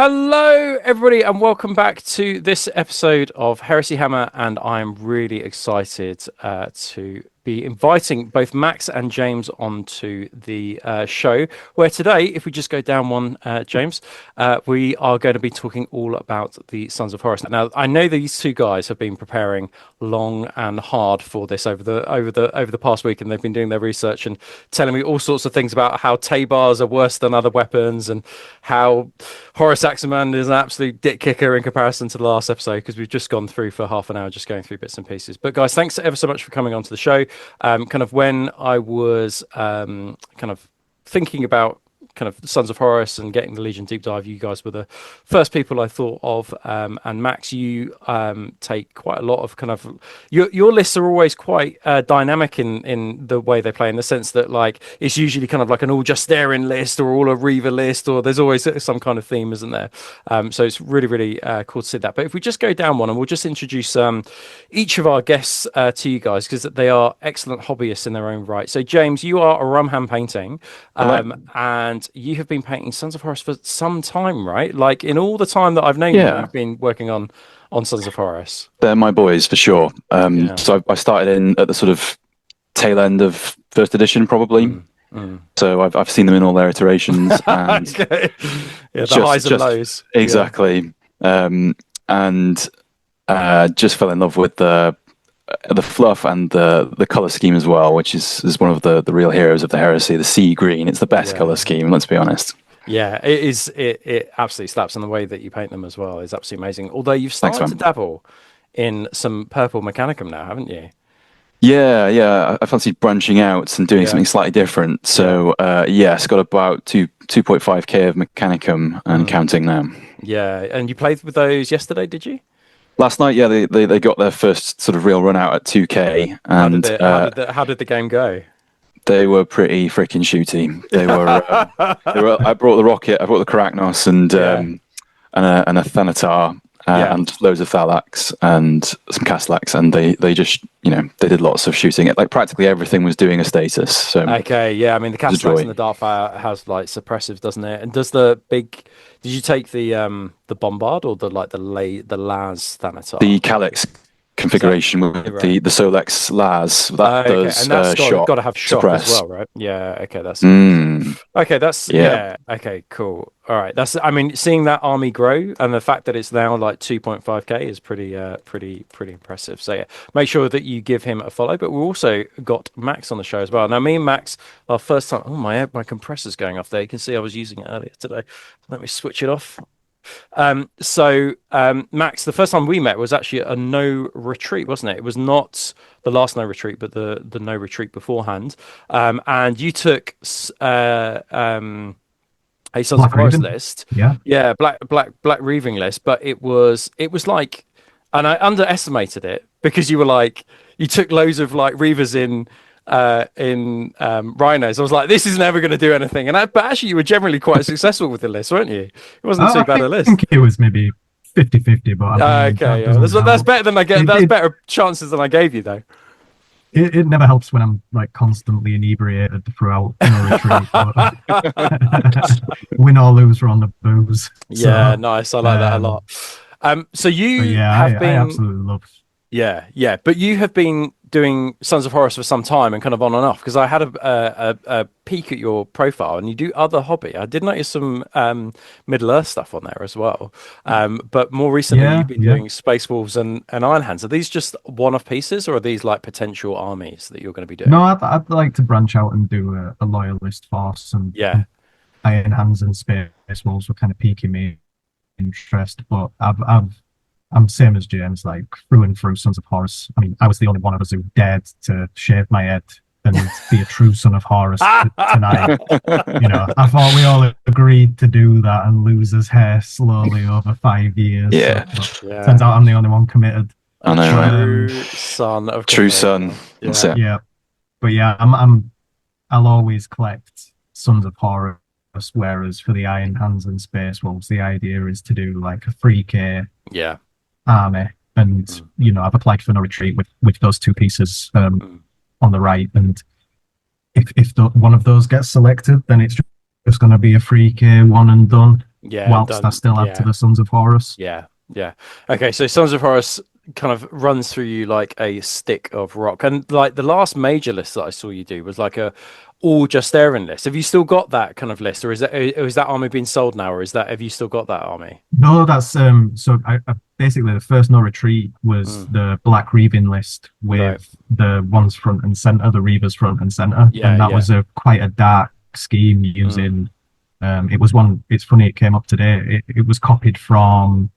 Hello, everybody, and welcome back to this episode of Heresy Hammer. And I'm really excited to be inviting both Max and James onto the show, where today, if we just go down one, James, we are going to be talking all about the Sons of Horus. Now, I know these two guys have been preparing long and hard for this over the past week, and they've been doing their research and telling me all sorts of things about how Tabars are worse than other weapons and how Horus Aximand is an absolute dick kicker in comparison to the last episode, because we've just gone through for half an hour just going through bits and pieces. But guys, thanks ever so much for coming onto the show. Kind of when I was kind of thinking about kind of Sons of Horus and getting the Legion deep dive, you guys were the first people I thought of. And Max, you take quite a lot of kind of your lists are always quite dynamic in the way they play, in the sense that like it's usually kind of like an all Justaerin list or all a Reaver list, or there's always some kind of theme, isn't there? So it's really cool to see that. But if we just go down one, and we'll just introduce each of our guests to you guys, because they are excellent hobbyists in their own right. So James, you are a rumham painting, and you have been painting Sons of Horus for some time, right? Like in all the time that I've known you, you've been working on Sons of Horus. They're my boys for sure. So I started in at the sort of tail end of first edition, probably. So I've seen them in all their iterations. And okay. Yeah, the highs and lows. Exactly. And just fell in love with the fluff and the color scheme as well, which is one of the real heroes of the Heresy. The sea green, it's the best color scheme, let's be honest. Yeah, it is. It absolutely slaps, and the way that you paint them as well is absolutely amazing. Although you've started to dabble in some purple Mechanicum now, haven't you? Yeah. I fancied branching out and doing something slightly different. So yes, got about 2.5k of Mechanicum and counting now. Yeah, and you played with those yesterday, did you? Last night, yeah, they got their first sort of real run out at 2k. And how did the game go? They were pretty freaking shooty. They were. I brought the rocket. I brought the Karachnos and a Thanatar and loads of Thalax and some Castellax, and they just they did lots of shooting. Like practically everything was doing a status. So okay, yeah. I mean the Castellax and the Dartfire has like suppressives, doesn't it? And does the big? Did you take the Bombard or the Laz Thanatar? The Calyx configuration with the Solex Laz that does and that's shock. Got to have shock suppress as well, right? Yeah. Okay, that's okay. Cool. All right. I mean, seeing that army grow and the fact that it's now like 2.5k is pretty impressive. So yeah, make sure that you give him a follow. But we've also got Max on the show as well. Now, me and Max, our first time. Oh, my compressor's going off there. You can see I was using it earlier today. Let me switch it off. Max, the first time we met was actually a no retreat, wasn't it? It was not the last no retreat, but the no retreat beforehand. And you took a Sons of Horus list, black Reaving list, but it was like, and I underestimated it because you took loads of like Reavers in Rhinos. I was like, this is never going to do anything, but actually you were generally quite successful with the list, weren't you? It wasn't too bad a list. I think it was maybe 50-50, but that's better than I get. That's better chances than I gave you, though. It never helps when I'm like constantly inebriated throughout retreat. But win or lose, we're on the booze. Yeah, nice. I like that a lot. So you have been. I absolutely love. Yeah. But you have been doing Sons of Horus for some time and kind of on and off, because I had a peek at your profile and you do other hobby. I did notice some Middle Earth stuff on there as well. But more recently you've been doing Space Wolves and Iron Hands. Are these just one-off pieces, or are these like potential armies that you're going to be doing? No, I'd like to branch out and do a loyalist force, and Iron Hands and Space Wolves were kind of piquing me interest, but I'm same as James, like through and through Sons of Horus. I mean, I was the only one of us who dared to shave my head and be a true Son of Horus tonight. I thought we all agreed to do that and lose his hair slowly over 5 years. Yeah. Turns out I'm the only one committed. I know. True son. Yeah. But yeah, I'll always collect Sons of Horus, whereas for the Iron Hands and Space Wolves, the idea is to do like a 3k army, and I've applied for no retreat with those two pieces on the right, and if one of those gets selected, then it's just going to be a 3k one and done. Yeah, and whilst I done. still add to the Sons of Horus. Yeah, yeah. Okay, so Sons of Horus kind of runs through you like a stick of rock, and like the last major list that I saw you do was like a all Justaerin list. Have you still got that kind of list, or is that army being sold now, or have you still got that army? No, that's so I basically the first no retreat was the Black Reaving list with the ones front and center, the Reavers front and center, and that was quite a dark scheme using. It was one. It's funny, it came up today. It was copied from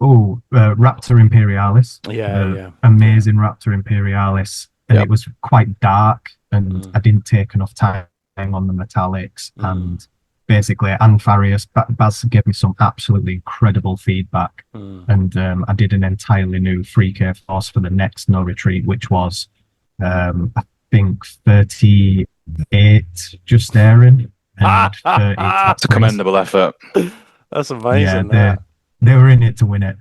Raptor Imperialis. Amazing Raptor Imperialis, and it was quite dark, and I didn't take enough time on the metallics, and basically Anfarius Baz gave me some absolutely incredible feedback, and I did an entirely new 3K force for the next no retreat, which was I think 38 Justaerin and 30 That's a commendable effort. That's amazing. They were in it to win it.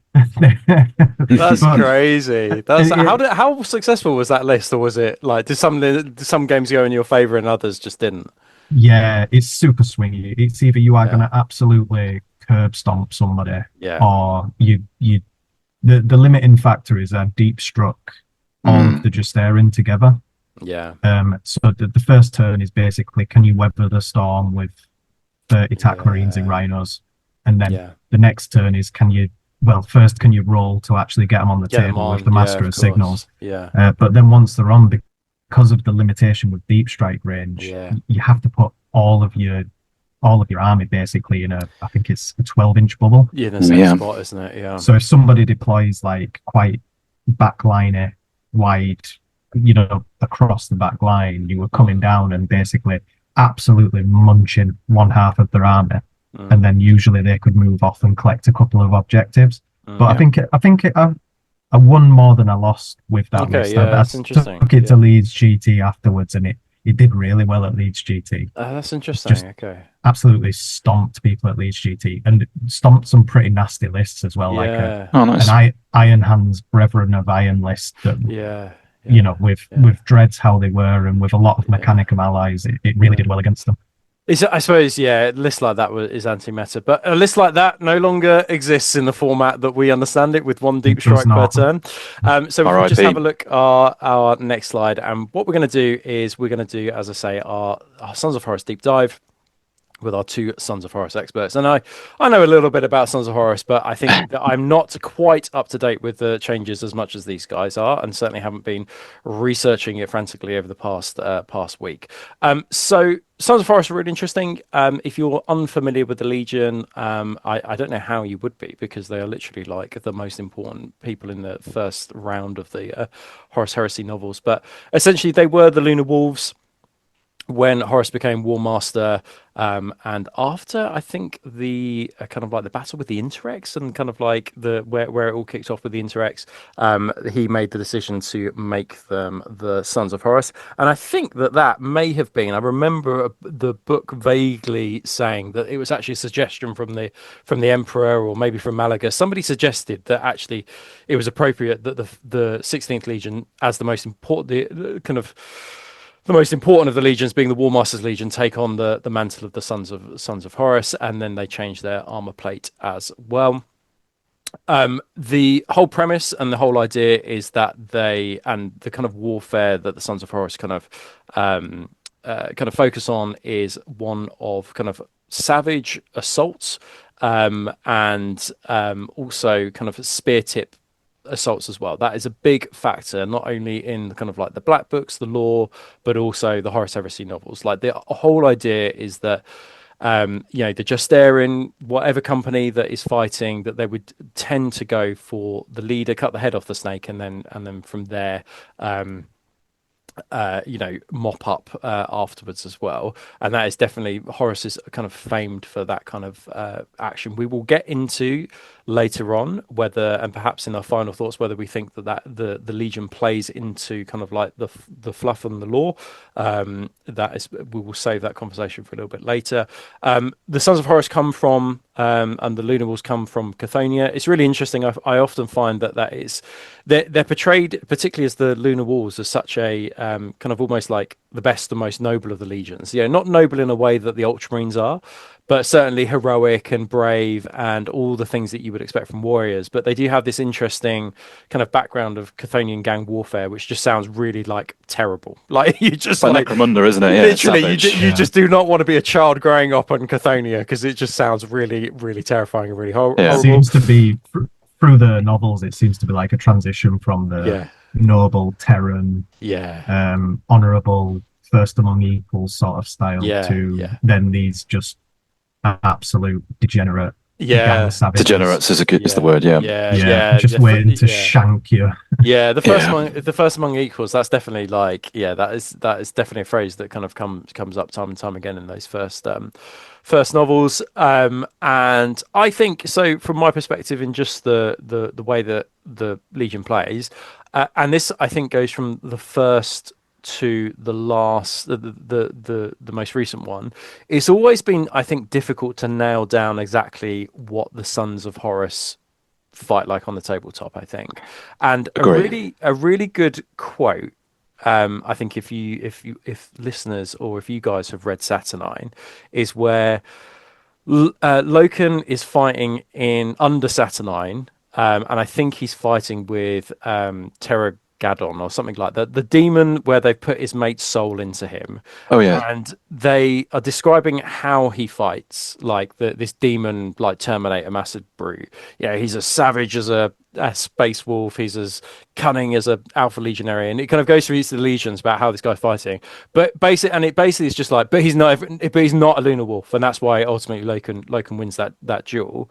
That's crazy. How successful was that list, or was it like did some games go in your favor and others just didn't? Yeah, it's super swingy. It's either you are going to absolutely curb stomp somebody, or you. The limiting factor is a deep struck all of the Justaerin together. Yeah. So the first turn is basically, can you weather the storm with 30 TAC Marines and Rhinos? And then the next turn is, can you roll to actually get them on the table with the Master of Signals? Yeah. But then once they're on, because of the limitation with deep strike range, you have to put all of your army basically in I think it's a 12-inch bubble. Yeah, the same spot, isn't it? Yeah. So if somebody deploys like quite backline wide, across the back line, you were coming down and basically absolutely munching one half of their army. And then usually they could move off and collect a couple of objectives. But I think I won more than I lost with that list. That's interesting. Took it to Leeds GT afterwards, and it did really well at Leeds GT. That's interesting. Absolutely stomped people at Leeds GT, and stomped some pretty nasty lists as well, like nice. an Iron Hands Brethren of Iron list that with dreads how they were, and with a lot of Mechanicum allies, it really did well against them. I suppose, a list like that is anti-meta, but a list like that no longer exists in the format that we understand it, with one deep strike per turn. So we'll just have a look at our next slide, and what we're going to do is as I say, our Sons of Horus deep dive with our two Sons of Horus experts. And I know a little bit about Sons of Horus, but I think that I'm not quite up to date with the changes as much as these guys are, and certainly haven't been researching it frantically over the past week. So Sons of Horus are really interesting. If you're unfamiliar with the Legion, I don't know how you would be, because they are literally like the most important people in the first round of the Horus Heresy novels. But essentially they were the Lunar Wolves when Horus became Warmaster, and after I think the kind of like the battle with the Interrex, and kind of like where it all kicked off with the Interrex, he made the decision to make them the Sons of Horus. And I think that may have been, I remember the book vaguely saying that it was actually a suggestion from the Emperor, or maybe from Maloghurst. Somebody suggested that actually it was appropriate that the 16th Legion, as the most important, the most important of the legions, being the Warmaster's Legion, take on the mantle of the Sons of Horus, and then they change their armor plate as well. The whole premise and the whole idea is that the kind of warfare that the Sons of Horus kind of focus on is one of kind of savage assaults, and also kind of spear tip assaults as well. That is a big factor, not only in kind of like the Black Books, the lore, but also the Horus Heresy novels. Like the whole idea is that the Justaerin, whatever company that is fighting, that they would tend to go for the leader, cut the head off the snake, and then from there mop up afterwards as well. And that is definitely, Horus is kind of famed for that kind of action. We will get into later on whether, and perhaps in our final thoughts, whether we think that the Legion plays into kind of like the fluff and the lore. That is, we will save that conversation for a little bit later. The Sons of Horus come from and the Lunar Wolves come from Cthonia. It's really interesting. I often find that is they're portrayed, particularly as the Lunar Wolves, as such a kind of almost like the best and most noble of the legions. Not noble in a way that the Ultramarines are, but certainly heroic and brave and all the things that you would expect from warriors. But they do have this interesting kind of background of Chthonian gang warfare, which just sounds really like terrible. Like you just like Necromunda, isn't it? Yeah, literally, you just do not want to be a child growing up on Chthonian because it just sounds really, really terrifying and really horrible. It seems to be through the novels. It seems to be like a transition from the noble Terran, honourable, first among equals sort of style to then these just absolute degenerate gang savages. Degenerates is the word. Just waiting to shank you. The first among equals, that's definitely like that is definitely a phrase that kind of comes up time and time again in those first novels. And I think so from my perspective, in just the way that the Legion plays, and this I think goes from the first to the last, the most recent one. It's always been, I think, difficult to nail down exactly what the Sons of Horus fight like on the tabletop, I think. And a really good quote, I think if listeners or if you guys have read Saturnine, is where Loken is fighting under Saturnine, and I think he's fighting with Gadon or something like that, the demon where they put his mate's soul into him. And they are describing how he fights, like this demon, like Terminator massive brute. He's as savage as a space wolf, he's as cunning as a alpha legionary, and it kind of goes through each of the legions about how this guy's fighting. But basically it's just like, but he's not a lunar wolf, and that's why ultimately Loken wins that duel.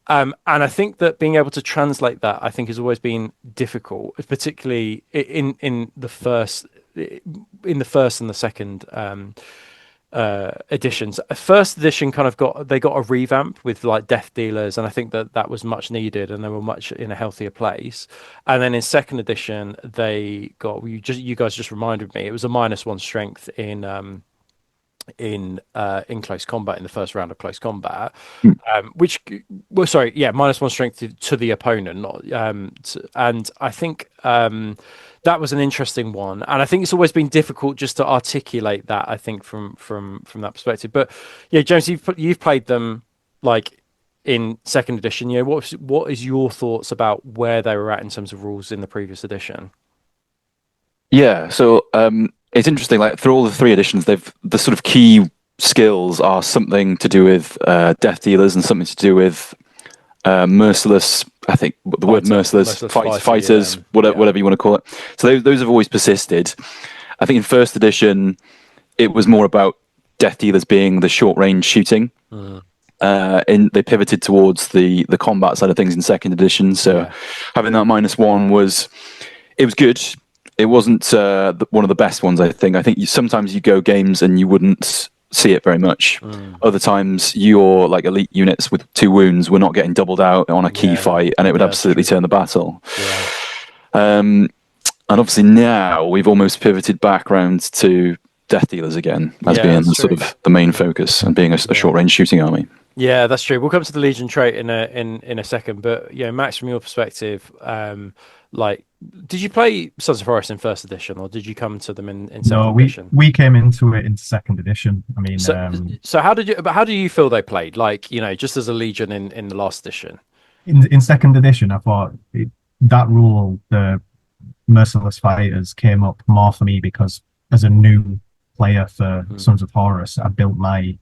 And I think that being able to translate that, I think, has always been difficult, particularly in the first and the second editions. First edition kind of got a revamp with like death dealers, and I think that was much needed, and they were much in a healthier place. And then in second edition, they got you guys just reminded me, it was a -1 strength in close combat in the first round of close combat, -1 strength to the opponent, and I think that was an interesting one, and I think it's always been difficult just to articulate that, I think, from that perspective. But James, you've played them like in second edition. What is your thoughts about where they were at in terms of rules in the previous edition? So it's interesting, like through all the 3 editions, the sort of key skills are something to do with death dealers and something to do with merciless. I think the word merciless fighters, whatever you want to call it. So those have always persisted. I think in first edition, it was more about death dealers being the short range shooting. They pivoted towards the combat side of things in second edition. So having that -1 was good. It wasn't one of the best ones, I think. I think sometimes you go games and you wouldn't see it very much. Other times, your like elite units with 2 wounds were not getting doubled out on a key fight, and it would absolutely turn the battle. And obviously now we've almost pivoted back around to death dealers again as being sort of the main focus and being a short-range shooting army. Yeah, that's true. We'll come to the Legion trait in a second, but Max, from your perspective, like, did you play Sons of Horus in first edition, or did you come to them in second edition? We came into it in second edition. I mean, so how do you feel they played? Like, just as a Legion in the last edition. In second edition, I thought that rule, the Merciless fighters, came up more for me because as a new player for Sons of Horus, I built my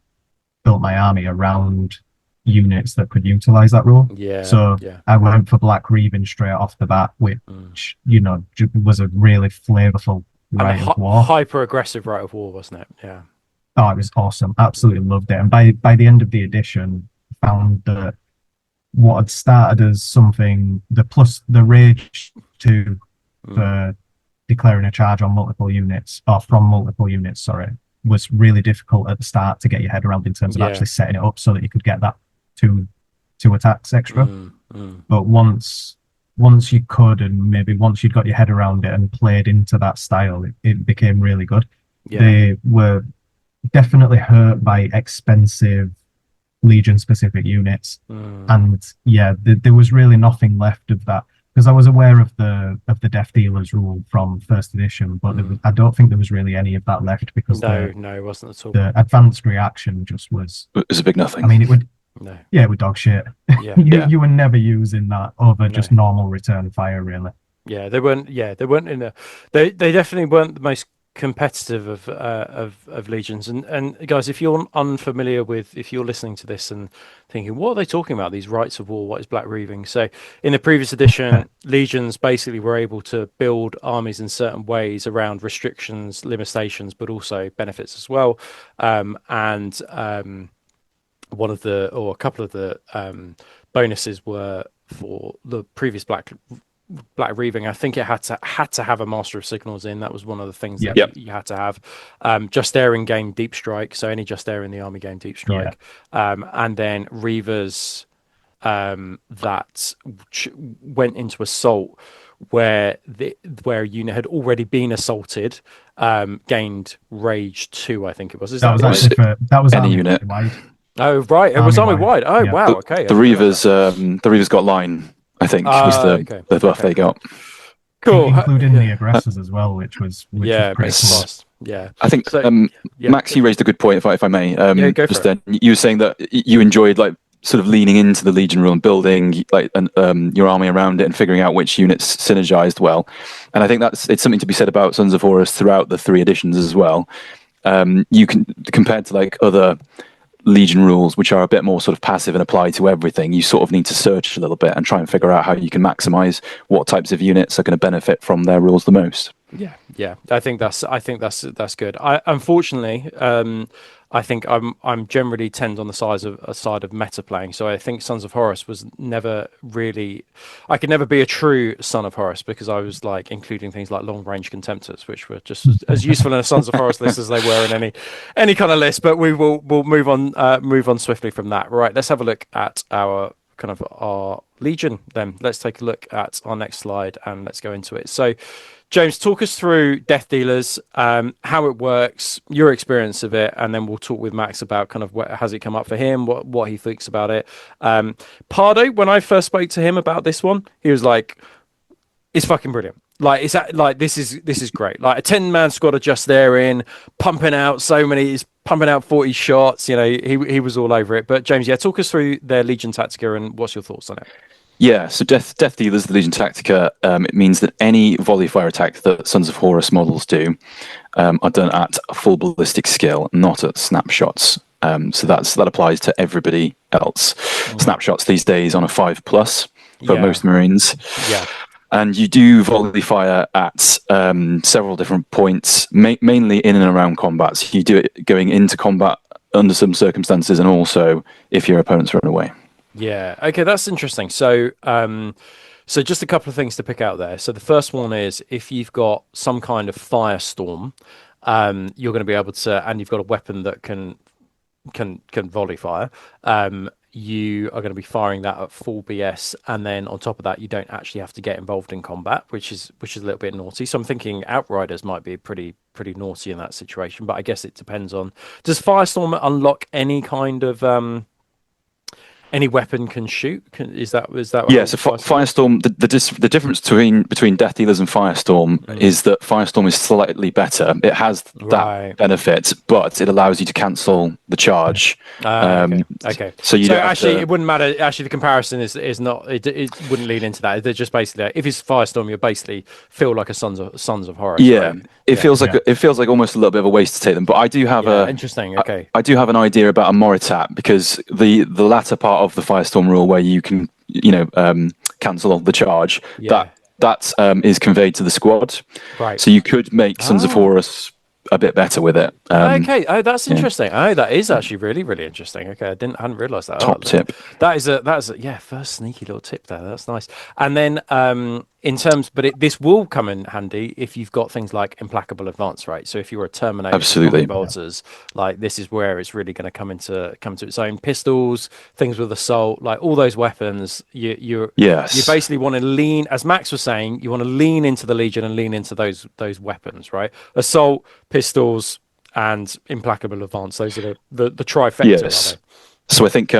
army around units that could utilize that rule. I went for Black Reaving straight off the bat, which was a really flavorful rite of war. Hyper aggressive rite of war, wasn't it? Yeah. Oh, it was awesome. Absolutely loved it. And by the end of the edition, found that what had started as something, the rage 2 for declaring a charge on multiple units, or from multiple units, was really difficult at the start to get your head around in terms of actually setting it up so that you could get that two attacks extra. But once you could, and maybe once you'd got your head around it and played into that style, it became really good. They were definitely hurt by expensive Legion specific units, and there was really nothing left of that, because I was aware of the Death Dealers rule from first edition, but I don't think there was really any of that left because no, it wasn't at all. The advanced reaction just was. It was a big nothing. I mean, it would. No. Yeah, it would dog shit. Yeah. You were never using that over just normal return fire, really. Yeah, they weren't. Yeah, they weren't in a. They definitely weren't the most competitive of legions. And guys, if you're unfamiliar with, if you're listening to this and thinking, what are they talking about? These rites of war? What is black reaving? So, in the previous edition, legions basically were able to build armies in certain ways around restrictions, limitations, but also benefits as well. One of the, or a couple of the bonuses were for the previous black reaving. I think it had to have a master of signals in. That was one of the things that you had to have. Justaerin gained deep strike, so any Justaerin in the army gained deep strike. And then Reavers that went into assault where a unit had already been assaulted gained rage 2, I think it was. That was any unit. Wide. Oh right, it was army wide. Oh wow, okay. The Reavers got line, I think, was the buff they got. Cool, including the aggressors as well, which was pretty cool. Yeah, I think Max, you raised a good point, if I may. Go for it. You were saying that you enjoyed like sort of leaning into the Legion rule and building like your army around it and figuring out which units synergized well. And I think it's something to be said about Sons of Horus throughout the 3 editions as well. You can, compared to like other Legion rules, which are a bit more sort of passive and apply to everything, you sort of need to search a little bit and try and figure out how you can maximize what types of units are going to benefit from their rules the most. Yeah. I think that's good. Unfortunately, I think I'm generally tend on the side of meta playing. So I think Sons of Horus was never really. I could never be a true Son of Horus because I was like including things like long range contemptors, which were just as useful in a Sons of Horus list as they were in any kind of list. But we'll move on swiftly from that. Right, let's have a look at our Legion then. Let's take a look at our next slide and let's go into it. So James, talk us through Death Dealers, how it works, your experience of it, and then we'll talk with Max about kind of what has it come up for him, what he thinks about it. Pardo, when I first spoke to him about this one, he was like, "It's fucking brilliant. Like this is great. Like a 10-man squad of Justaerin, pumping out 40 shots. You know, he was all over it." But James, talk us through their Legion Tactica and what's your thoughts on it? Yeah, so Death Dealers, the Legion Tactica, it means that any volley fire attack that Sons of Horus models do are done at full ballistic skill, not at snapshots. So that applies to everybody else. Snapshots these days on a 5+ for most Marines. Yeah. And you do volley fire at several different points, mainly in and around combat. So you do it going into combat under some circumstances and also if your opponents run away. Yeah. Okay, that's interesting. So, so just a couple of things to pick out there. So the first one is if you've got some kind of firestorm, you're going to be able to, and you've got a weapon that can volley fire. You are going to be firing that at full BS, and then on top of that, you don't actually have to get involved in combat, which is a little bit naughty. So I'm thinking Outriders might be pretty naughty in that situation, but I guess it depends on. Does Firestorm unlock any kind of any weapon can shoot? Is that yeah? So Firestorm, the difference between Death Dealers and Firestorm is that Firestorm is slightly better. It has that benefit, but it allows you to cancel the charge. Okay. So actually, it wouldn't matter. Actually, the comparison is not. It wouldn't lead into that. They're just basically, if it's Firestorm, you basically feel like a Sons of Horus. Yeah. Right? It feels like almost a little bit of a waste to take them. But I do have interesting. Okay. I do have an idea about a Moritat because the latter part of the Firestorm rule where you can cancel the charge that is conveyed to the squad. Right. So you could make Sons of Horus a bit better with it. Okay. Oh, that's interesting. Oh, that is actually really, really interesting. Okay, I hadn't realised that. Top tip. That's a first sneaky little tip there. That's nice. And then in terms, but this will come in handy if you've got things like implacable advance, right? So if you're a Terminator, absolutely, bolters, like this is where it's really going to come to its own. Pistols, things with assault, like all those weapons. You basically want to lean, as Max was saying, you want to lean into the Legion and lean into those weapons, right? Assault, pistols, and implacable advance. Those are the trifecta. Yes. So I think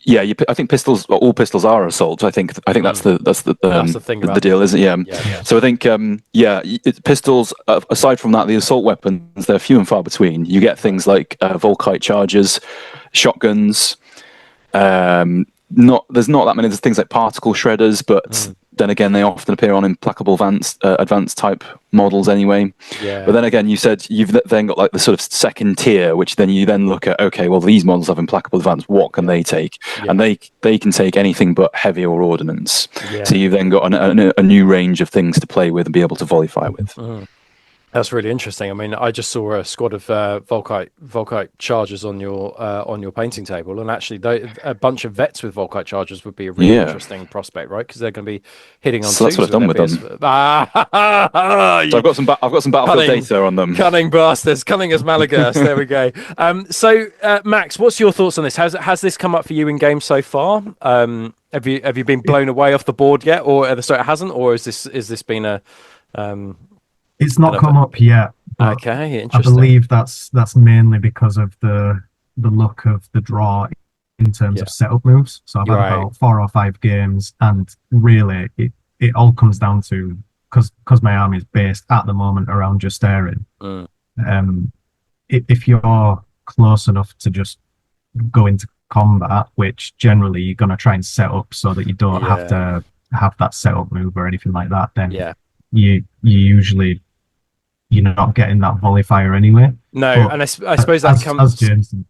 I think all pistols are assault. I think that's the thing the deal, isn't it? Yeah. So I think pistols. Aside from that, the assault weapons, they're few and far between. You get things like Volkite chargers, shotguns. There's not that many. There's things like particle shredders, but then again, they often appear on implacable advanced type models anyway. Yeah. But then again, you said you've then got like the sort of second tier, which then you then look at, okay, well, these models have implacable advance. What can they take? Yeah. And they can take anything but heavy or ordnance. Yeah. So you've then got a new range of things to play with and be able to volley fire with. That's really interesting. I mean, I just saw a squad of Volkite chargers on your painting table, and actually, a bunch of vets with Volkite chargers would be a really interesting prospect, right? Because they're going to be hitting on. So that's what I've done with them. So I've got some battlefield data on them. Cunning bastards, cunning as Maloghurst. There we go. So, Max, what's your thoughts on this? Has this come up for you in game so far? Have you been blown away off the board yet, or it hasn't, or is this been a It's not come up yet. Okay, interesting. I believe that's mainly because of the look of the draw in terms of setup moves. So I've had about 4 or 5 games, and really it all comes down to because my army is based at the moment around Justaerin. If you're close enough to just go into combat, which generally you're going to try and set up so that you don't have to have that setup move or anything like that, then you usually you're not getting that volley fire anyway. No, and I suppose that comes.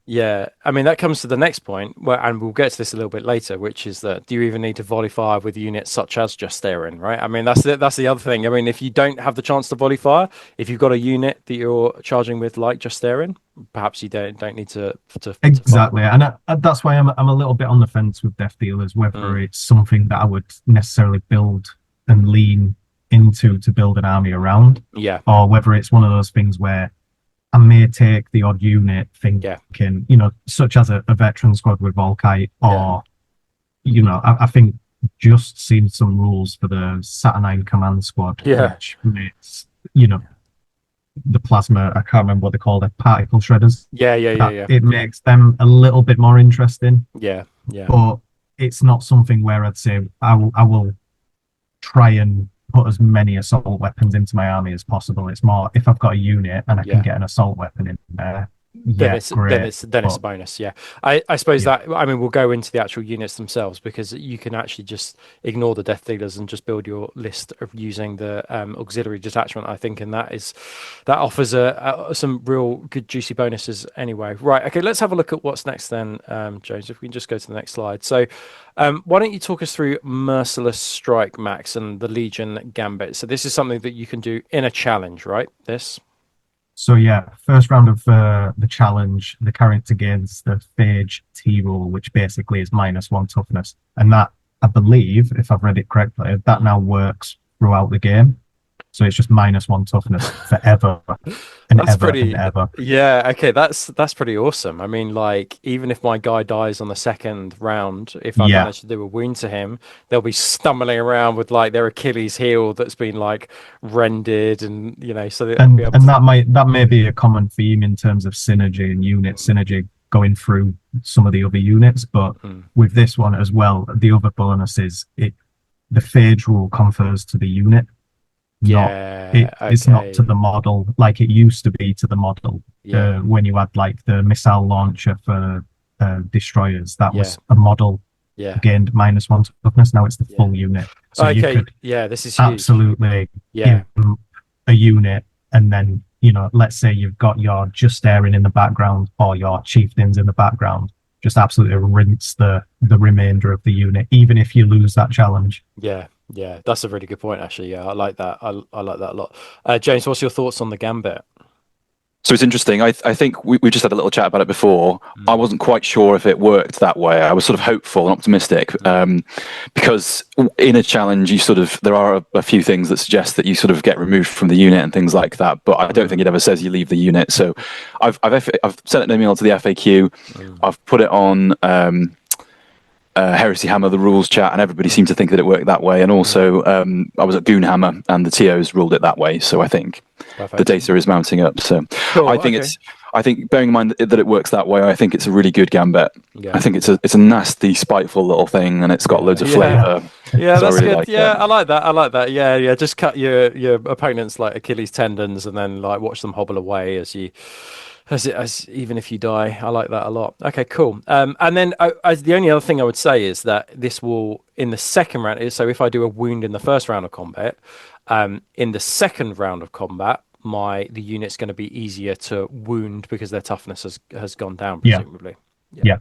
Yeah, I mean that comes to the next point, and we'll get to this a little bit later, which is that do you even need to volley fire with units such as Justaerin, right? I mean that's the other thing. I mean if you don't have the chance to volley fire, if you've got a unit that you're charging with like Justaerin, perhaps you don't need to exactly, and that's why I'm a little bit on the fence with Death Dealers, whether it's something that I would necessarily build and lean into to build an army around, or whether it's one of those things where I may take the odd unit thinking, such as a veteran squad with Volkite, or I think just seen some rules for the Saturnine command squad, which makes the plasma, I can't remember what they call it, particle shredders. It makes them a little bit more interesting. But it's not something where I'd say I will try and put as many assault weapons into my army as possible. It's more if I've got a unit and I can get an assault weapon in there, then it's a bonus. I suppose that, I mean, we'll go into the actual units themselves, because you can actually just ignore the Death Dealers and just build your list of using the auxiliary detachment, I think, and that offers some real good juicy bonuses anyway. Right, okay, let's have a look at what's next then, James, if we can just go to the next slide. So why don't you talk us through Merciless Strike, Max, and the Legion Gambit? So this is something that you can do in a challenge, right? So first round of the challenge, the character gains the Phage T rule, which basically is -1 toughness, and that, I believe, if I've read it correctly, that now works throughout the game. So it's just -1 toughness forever and ever. Yeah, okay, that's pretty awesome. I mean, like, even if my guy dies on the second round, if I manage to do a wound to him, they'll be stumbling around with like their Achilles heel that's been like rendered, and so that may be a common theme in terms of synergy and unit synergy going through some of the other units, but with this one as well, the other bonus is the Phage rule confers to the unit. It's not to the model like it used to be to the model when you had like the missile launcher for destroyers. That was a model gained -1 toughness. Now it's the full unit. So you could this is absolutely give a unit, and then let's say you've got your Justaerin in the background or your Chieftains in the background, just absolutely rinse the remainder of the unit, even if you lose that challenge. Yeah, that's a really good point, actually. Yeah, I like that. I like that a lot. James, what's your thoughts on the Gambit? So it's interesting. I think we just had a little chat about it before. I wasn't quite sure if it worked that way. I was sort of hopeful and optimistic because in a challenge, there are a few things that suggest that you sort of get removed from the unit and things like that. But I don't think it ever says you leave the unit. So I've sent an email to the FAQ. I've put it on Heresy Hammer, the rules chat, and everybody seemed to think that it worked that way. And also, I was at Goonhammer, and the TOs ruled it that way. So I think the data is mounting up. So cool, I think I think, bearing in mind that it works that way, I think it's a really good gambit. Yeah. I think it's a nasty, spiteful little thing, and it's got loads of flavour. Yeah, so that's really good. like Yeah, it. I like that. I like that. Yeah. Just cut your opponent's like Achilles tendons, and then like watch them hobble away as even if you die. I like that a lot. Okay, cool. And then the only other thing I would say is that this will in the second round. So if I do a wound in the first round of combat, in the second round of combat, the unit's going to be easier to wound because their toughness has gone down, presumably. Yeah.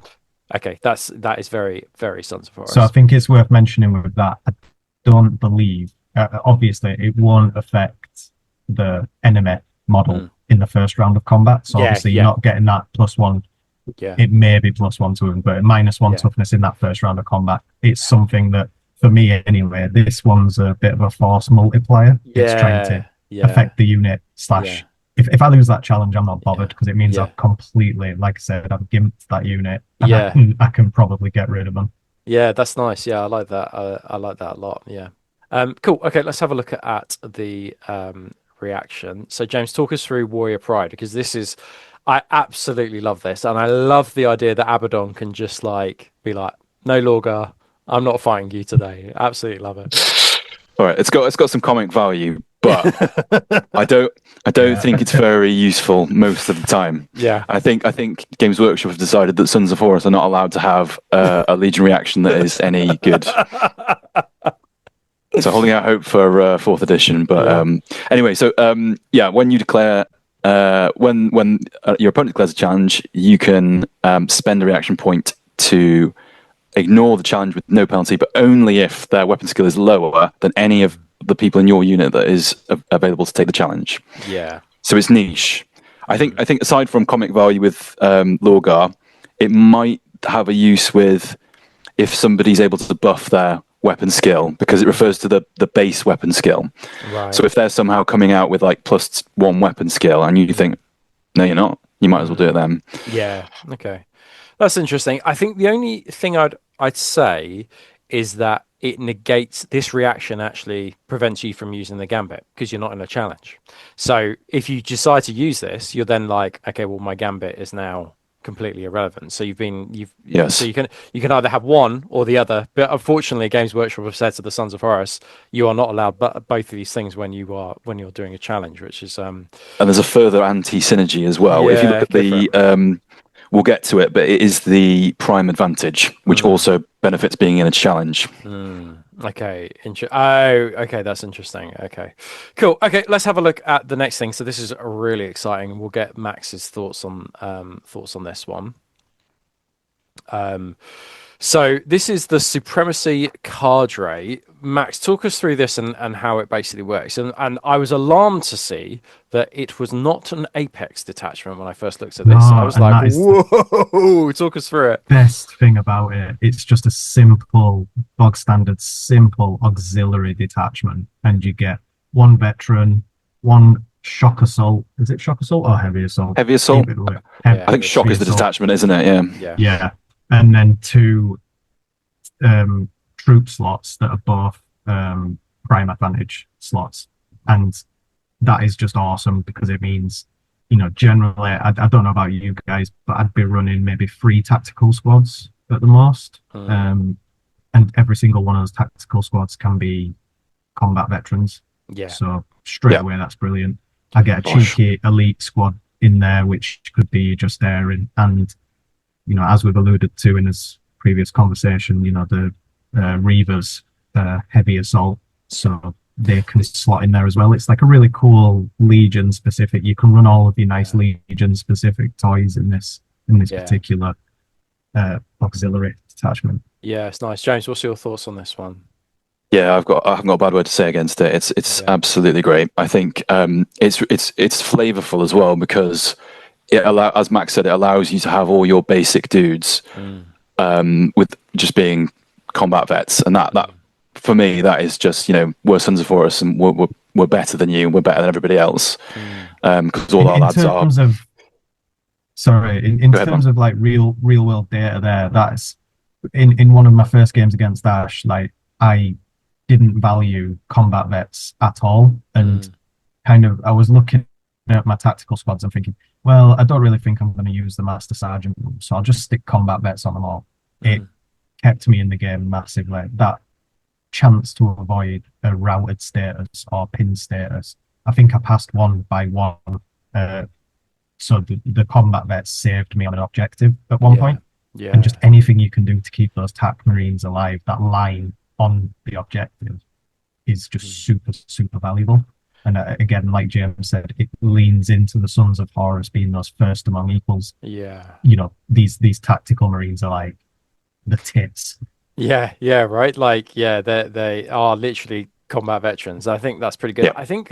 Okay, that is very, very Sons of Horus. So I think it's worth mentioning with that. I don't believe, obviously, it won't affect the enemy model in the first round of combat. So obviously, you're not getting that +1. Yeah. It may be +1 to him, but -1 toughness in that first round of combat. It's something that, for me anyway, this one's a bit of a force multiplier. It's trying to affect the unit / if I lose that challenge, I'm not bothered because it means I've completely, like I said, I've gimped that unit, and I can probably get rid of them. Yeah, that's nice. Yeah, I like that. I like that a lot. Yeah. Cool. Okay, let's have a look at the reaction. So, James, talk us through Warrior Pride, because I absolutely love this, and I love the idea that Abaddon can just like be like, "No, Lorgar, I'm not fighting you today." Absolutely love it. All right, it's got some comic value, but I don't think it's very useful most of the time. Yeah, I think Games Workshop have decided that Sons of Horus are not allowed to have a Legion reaction that is any good. So holding out hope for 4th edition, but anyway, so when you declare when your opponent declares a challenge, you can spend a reaction point to ignore the challenge with no penalty, but only if their weapon skill is lower than any of the people in your unit that is available to take the challenge. Yeah. So it's niche. I think aside from comic value with Lorgar, it might have a use with if somebody's able to buff their weapon skill, because it refers to the base weapon skill. Right. So if they're somehow coming out with like +1 weapon skill, and you think, no, you're not, you might as well do it then. Yeah. Okay. That's interesting. I think the only thing I'd say is that it negates this reaction, actually prevents you from using the gambit because you're not in a challenge. So if you decide to use this, you're then like, okay, well, my gambit is now completely irrelevant. So so you can either have one or the other. But unfortunately, Games Workshop have said to the Sons of Horus, you are not allowed both of these things when you're doing a challenge, which is and there's a further anti-synergy as well. Yeah, if you look at the we'll get to it, but it is the prime advantage, which also benefits being in a challenge. Okay. Okay, that's interesting. Okay, cool. Okay, let's have a look at the next thing. So this is really exciting. We'll get Max's thoughts on this one. So this is the Supremacy cadre. Max, talk us through this and how it basically works. And I was alarmed to see that it was not an Apex detachment when I first looked at this. I was like, whoa, talk us through it. Best thing about it, it's just a simple, bog standard, simple auxiliary detachment. And you get 1 veteran, 1 shock assault. Is it shock assault or heavy assault? Heavy assault. I think shock is the detachment, isn't it? Yeah. And then 2 troop slots that are both prime advantage slots. And that is just awesome because it means, generally, I don't know about you guys, but I'd be running maybe 3 tactical squads at the most. And every single one of those tactical squads can be combat veterans. Yeah. So straight away, that's brilliant. I get a cheeky elite squad in there, which could be Justaerin, and as we've alluded to in this previous conversation, the Reavers, heavy assault, so they can slot in there as well. It's like a really cool Legion specific. You can run all of your nice Legion specific toys in this particular auxiliary detachment. Yeah, it's nice. James, what's your thoughts on this one? Yeah, I haven't got a bad word to say against it. It's absolutely great. I think it's flavorful as well because as Max said, it allows you to have all your basic dudes with just being combat vets, and that for me that is just we're Sons of Horus and we're better than you, we're better than everybody else because all our lads are. In terms of like real world data, that's in one of my first games against Ash. Like I didn't value combat vets at all, and kind of I was looking at my tactical squads and thinking, Well, I don't really think I'm going to use the Master Sergeant rule, so I'll just stick combat vets on them all. It kept me in the game massively. That chance to avoid a routed status or pin status. I think I passed 1 by 1. So the combat vets saved me on an objective at one point. Yeah. And just anything you can do to keep those TAC Marines alive, that line on the objective is just super, super valuable. And again, like James said, it leans into the Sons of Horus being those first among equals. Yeah. You know, these tactical Marines are like the tits. Yeah, right. Like, they are literally combat veterans. I think that's pretty good. I think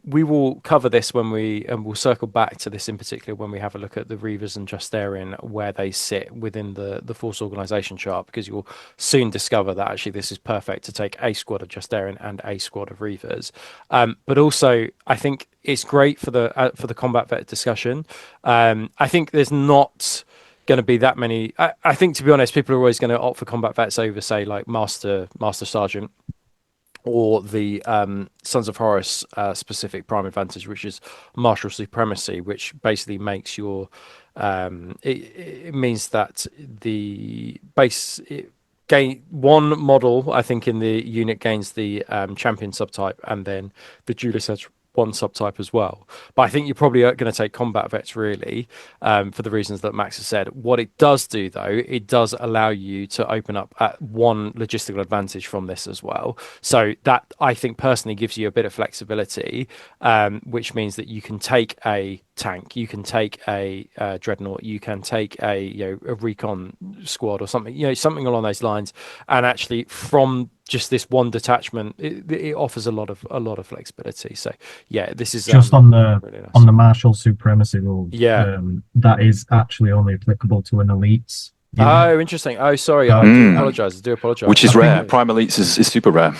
we will cover this and we'll circle back to this in particular when we have a look at the Reavers and Justaerin, where they sit within the force organization chart, because you'll soon discover that actually this is perfect to take a squad of Justaerin and a squad of Reavers. But also, I think it's great for the combat vet discussion. I think there's not going to be that many. I think, to be honest, people are always going to opt for combat vets over, say, like Master Sergeant, or the Sons of Horus specific prime advantage, which is martial supremacy, which basically makes your it means that the base gain one model, I think, in the unit gains the champion subtype, and then the duelist has one subtype as well. But I think you're probably going to take combat vets, really, for the reasons that Max has said. What it does do, though, it does allow you to open up at one logistical advantage from this as well. So that, I think, personally gives you a bit of flexibility, which means that you can take a tank, you can take a dreadnought, you can take a recon squad or something, something along those lines, and actually from just this one detachment, it offers a lot of flexibility. So this is just on the really nice. On the martial supremacy rule. Yeah, that is actually only applicable to an elites. Oh, interesting. Oh, sorry, I do apologize. Which is rare. Prime elites is super rare.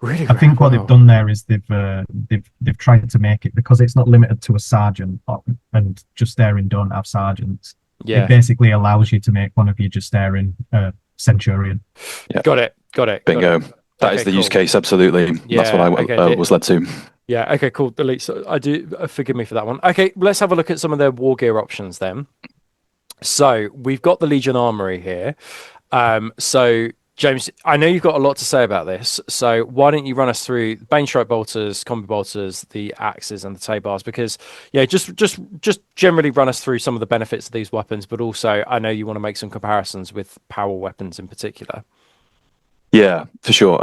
Really, I think what they've done there is they've tried to make it, because it's not limited to a sergeant, and Justaerin don't have sergeants. Yeah, it basically allows you to make one of your Justaerin centurion. Yeah. Got it. Bingo. That is the use case. Absolutely. Yeah, that's what I was led to. Yeah. Okay. Cool. Delete. So I do. Forgive me for that one. Okay. Let's have a look at some of their war gear options then. So we've got the Legion Armory here. So James, I know you've got a lot to say about this. So why don't you run us through Bane Strike Bolters, Combi Bolters, the Axes, and the Taybars? Because just generally run us through some of the benefits of these weapons, but also I know you want to make some comparisons with power weapons in particular. Yeah, for sure.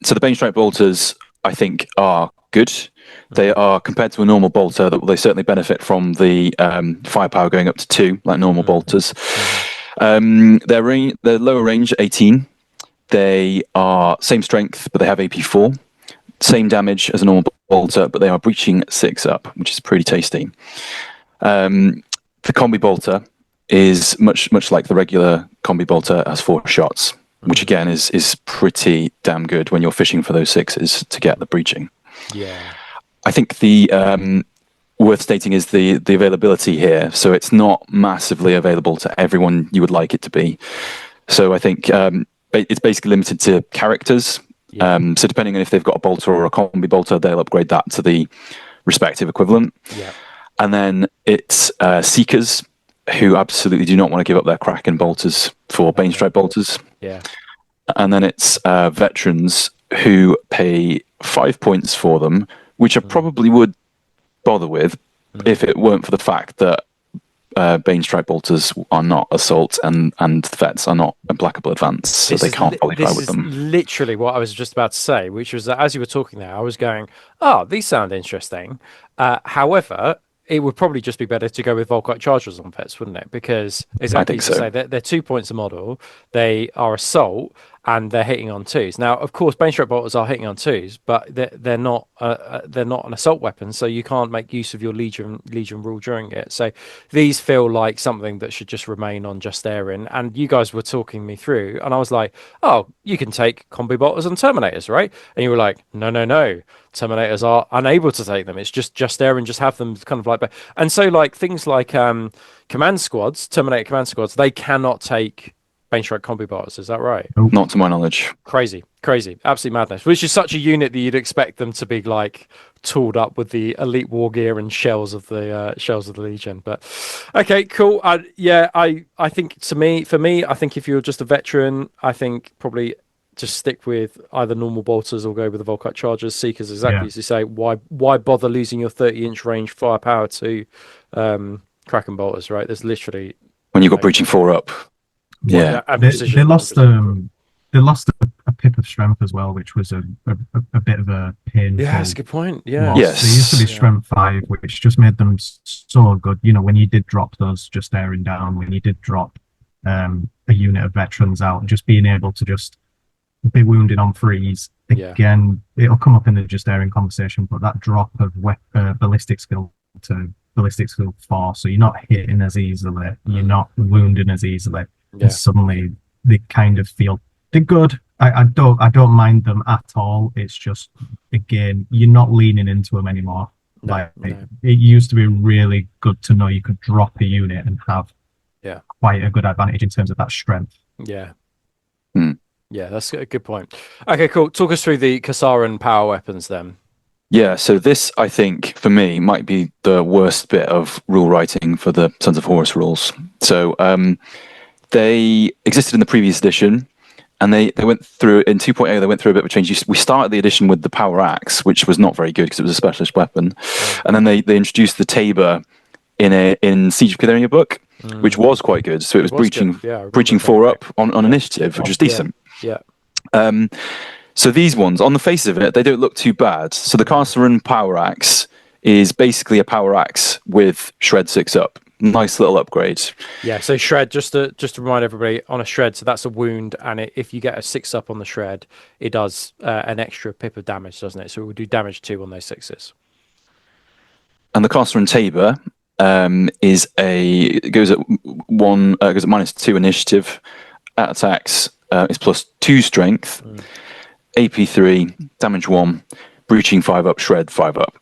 So the Bane Strike Bolters, I think, are good. They are, compared to a normal bolter, that they certainly benefit from the firepower going up to 2, like normal bolters. Their lower range, 18. They are same strength, but they have AP4. Same damage as a normal bolter, but they are breaching 6 up, which is pretty tasty. The combi bolter is much like the regular combi bolter, has 4 shots, which again is pretty damn good when you're fishing for those 6s to get the breaching. Yeah, I think the worth stating is the availability here. So it's not massively available to everyone you would like it to be. So I think it's basically limited to characters. Yeah. So depending on if they've got a bolter or a combi bolter, they'll upgrade that to the respective equivalent. Yeah. And then it's Seekers, who absolutely do not want to give up their Kraken bolters for Bane Strike bolters. Yeah. And then it's Veterans, who pay 5 points for them, which I probably would bother with if it weren't for the fact that Bane Strike bolters are not assault and vets are not implacable advance, so they can't qualify with them. This is literally what I was just about to say, which was that as you were talking there, I was going, "Oh, these sound interesting." However, it would probably just be better to go with Volkite Chargers on vets, wouldn't it? Because exactly as you say, they're 2 points a model. They are assault and they're hitting on 2s. Now, of course, Bane Strike bolters are hitting on 2s, but they're not an assault weapon, so you can't make use of your Legion rule during it. So these feel like something that should just remain on Justaerin. And you guys were talking me through, and I was like, "Oh, you can take combi bolters and terminators, right?" And you were like, "No. Terminators are unable to take them. It's just Justaerin just have them kind of like." And so like things like command squads, Terminator command squads, they cannot take Bane Strike combi bots. Is that right? Not to my knowledge. Crazy, absolute madness. Which is such a unit that you'd expect them to be like tooled up with the elite war gear and shells of the Legion. But okay, cool. I think for me, I think if you're just a veteran, I think probably just stick with either normal bolters or go with the Volkite Chargers, Seekers, exactly as you say. Why bother losing your 30-inch range firepower to Kraken bolters, right? There's literally when you've got breaching 4 up. Yeah, they lost a pip of strength as well, which was a bit of a pain. Yeah, that's a good point. Yeah, yes, they used to be strength 5, which just made them so good. You know, when you did drop those Justaerin down, when you did drop a unit of veterans out, just being able to just be wounded on freeze again. It'll come up in the Justaerin conversation, but that drop of ballistic skill to ballistic skill 4, so you're not hitting as easily, you're not wounding as easily, and suddenly they kind of feel they're good. I don't mind them at all. It's just, again, you're not leaning into them anymore. It used to be really good to know you could drop a unit and have quite a good advantage in terms of that strength. Yeah, that's a good point. Okay, cool. Talk us through the Kasaran power weapons then. Yeah, so this, I think, for me, might be the worst bit of rule writing for the Sons of Horus rules. So they existed in the previous edition, and they went through, in 2.0, they went through a bit of a change. We started the edition with the Power Axe, which was not very good because it was a specialist weapon. And then they introduced the Tabor in Siege of Cthonian book, which was quite good. So it was breaching 4 up on initiative, which was decent. So these ones, on the face of it, they don't look too bad. So the Kasaran Power Axe is basically a Power Axe with Shred 6 up. Nice little upgrade. Yeah, so Shred, just to remind everybody, on a Shred, so that's a wound, and if you get a 6 up on the Shred, it does an extra pip of damage, doesn't it? So it will do damage 2 on those 6s. And the Kasaran Tabor goes at -2 initiative, at attacks is +2 strength, AP 3, damage 1, breaching 5 up, shred 5 up.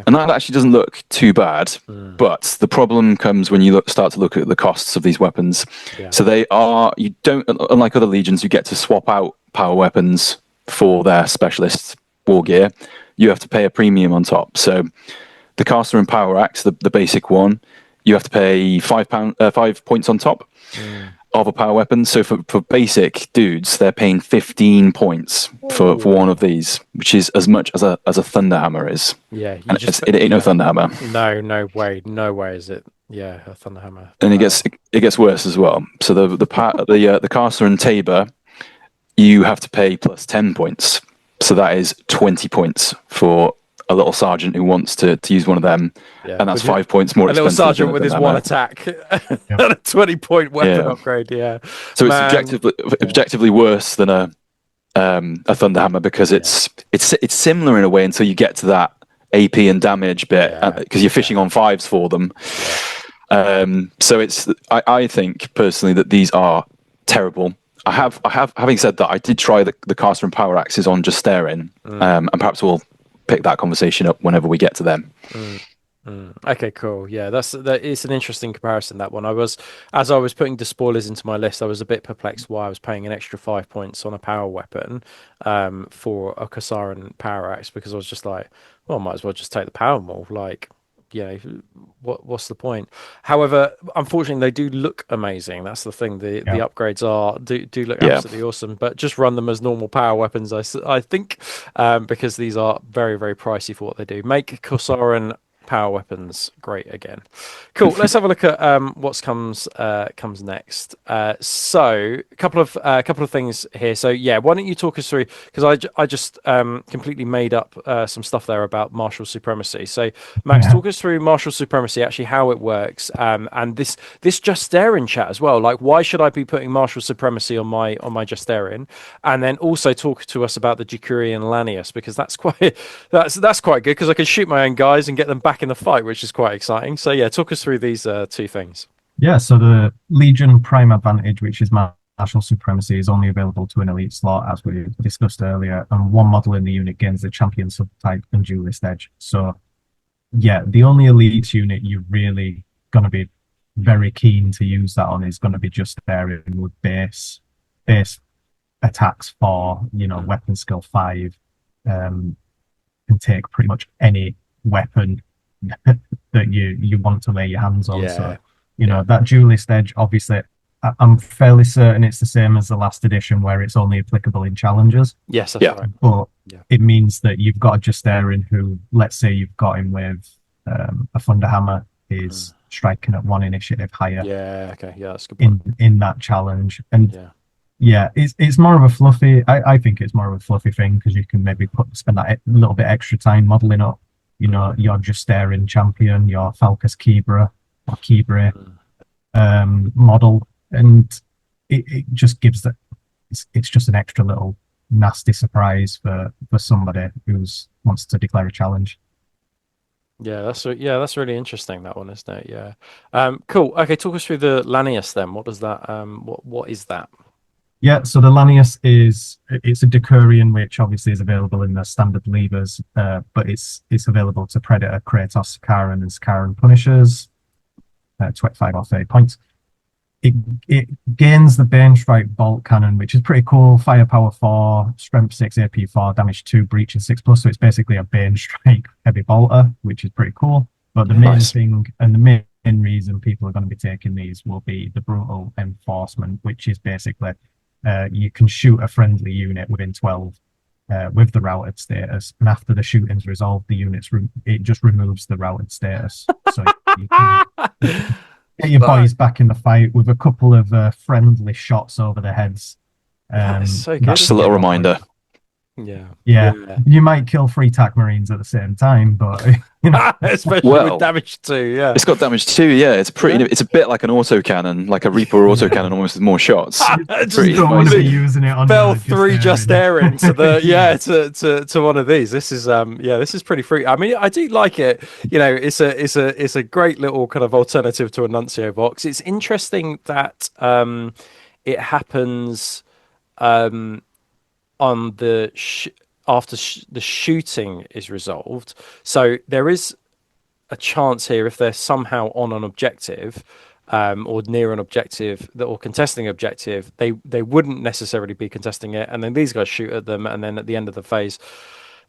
And that actually doesn't look too bad, but the problem comes when you start to look at the costs of these weapons. So you don't, unlike other legions, you get to swap out power weapons for their specialist war gear. You have to pay a premium on top. So the Kasaran Power Axe, the basic one, you have to pay 5 points on top of a power weapon. So for basic dudes, they're paying 15 points for one of these, which is as much as a Thunderhammer is. Yeah, it ain't no Thunderhammer. No way is it. Yeah, a Thunderhammer. And it gets worse as well. So the Kasaran Tabor, you have to pay plus 10 points. So that is 20 points for a little sergeant who wants to use one of them, and that's 5 points more expensive. A little sergeant with his one attack and a 20-point weapon upgrade. Yeah, so it's objectively worse than a Thunderhammer because it's similar in a way until you get to that AP and damage bit because you're fishing on 5s for them. So I think personally that these are terrible. Having said that, I did try the Kasaran Power Axes on Justaerin, and perhaps we'll pick that conversation up whenever we get to them. Okay, cool. Yeah, it's an interesting comparison, that one. As I was putting the spoilers into my list, I was a bit perplexed why I was paying an extra 5 points on a power weapon for a Kasaran Power Axe, because I was just like, well, I might as well just take the power maul. Like, what's the point? However, unfortunately, they do look amazing. That's the thing. The upgrades do look absolutely awesome. But just run them as normal power weapons, I think, because these are very, very pricey for what they do. Make Kasaran power weapons great again. Cool. Let's have a look at what comes next. So a couple of things here. So why don't you talk us through, because I just completely made up some stuff there about martial supremacy. So Max, talk us through martial supremacy, actually how it works, and this Justaerin chat as well. Like, why should I be putting martial supremacy on my Justaerin? And then also talk to us about the Jukurian Lanius, because that's quite good, because I can shoot my own guys and get them back in the fight, which is quite exciting. So talk us through these two things. So the Legion Prime Advantage, which is martial supremacy, is only available to an elite slot, as we discussed earlier, and one model in the unit gains the champion subtype and duelist edge. So the only elite unit you're really going to be very keen to use that on is going to be Justaerin with base attacks for, weapon skill 5, can take pretty much any weapon that you want to lay your hands on. So, that duelist edge, obviously, I'm fairly certain it's the same as the last edition where it's only applicable in challenges. Yes, that's right. But it means that you've got a Justaerin who, let's say you've got him with a Thunderhammer, is striking at 1 initiative higher. Yeah, okay. Yeah, that's a good point. In that challenge. And it's more of a fluffy, I think it's more of a fluffy thing because you can maybe spend that little bit extra time modeling up, your Justaerin champion, your Falcus Kebra or Kebre model. And it just gives that, it's just an extra little nasty surprise for somebody who wants to declare a challenge. Yeah, that's really interesting, that one, isn't it? Yeah. Cool. Okay, talk us through the Lanius then. What does that what is that? Yeah, so the Lanius it's a Decurion, which obviously is available in the standard levers, but it's available to Predator, Kratos, Sakaran, and Sakaran Punishers, 25 or 30 points. It gains the Bane Strike Bolt Cannon, which is pretty cool. Firepower 4, Strength 6, AP 4, Damage 2, Breach and 6+. So it's basically a Bane Strike Heavy Bolter, which is pretty cool. But the main thing and the main reason people are going to be taking these will be the Brutal Enforcement, which is basically you can shoot a friendly unit within 12 with the routed status, and after the shooting's resolved, the units it just removes the routed status. So you can get your boys back in the fight with a couple of friendly shots over their heads. That's so good. Just a little reminder. Yeah. You might kill 3 TAC Marines at the same time, but especially with damage 2. Yeah, it's got damage 2. Yeah, it's pretty. It's a bit like an autocannon, like a Reaper autocannon, almost with more shots. Just don't want to be using it on Fell 3 Justaerin to the to one of these. This is this is pretty free. I mean, I do like it. It's a great little kind of alternative to a Nuncio box. It's interesting that it happens on the after the shooting is resolved. So there is a chance here, if they're somehow on an objective or near an objective or contesting objective, they wouldn't necessarily be contesting it, and then these guys shoot at them, and then at the end of the phase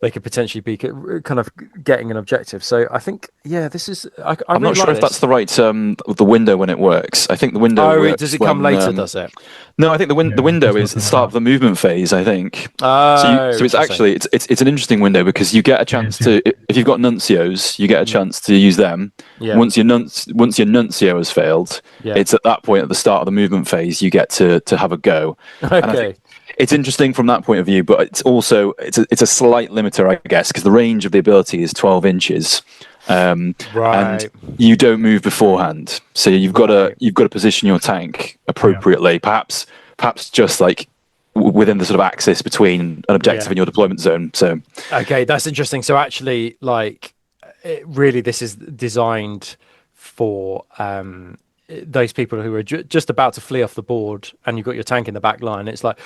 they could potentially be kind of getting an objective. So I think, this is. I'm really not sure if that's the right the window when it works. I think the window. Oh, works does it come later? Does it? No, I think the window is the start of the movement phase. I think. So it's actually it's an interesting window because you get a chance to, if you've got nuncios, you get a chance to use them. Yeah. Once your nuncio has failed, it's at that point at the start of the movement phase you get to have a go. Okay. It's interesting from that point of view, but it's also it's a slight limiter, I guess, because the range of the ability is 12 inches, and you don't move beforehand, so you've got to position your tank appropriately, perhaps just like within the sort of axis between an objective and your deployment zone. So that's interesting. So actually, really, this is designed for those people who are just about to flee off the board, and you've got your tank in the back line. It's like,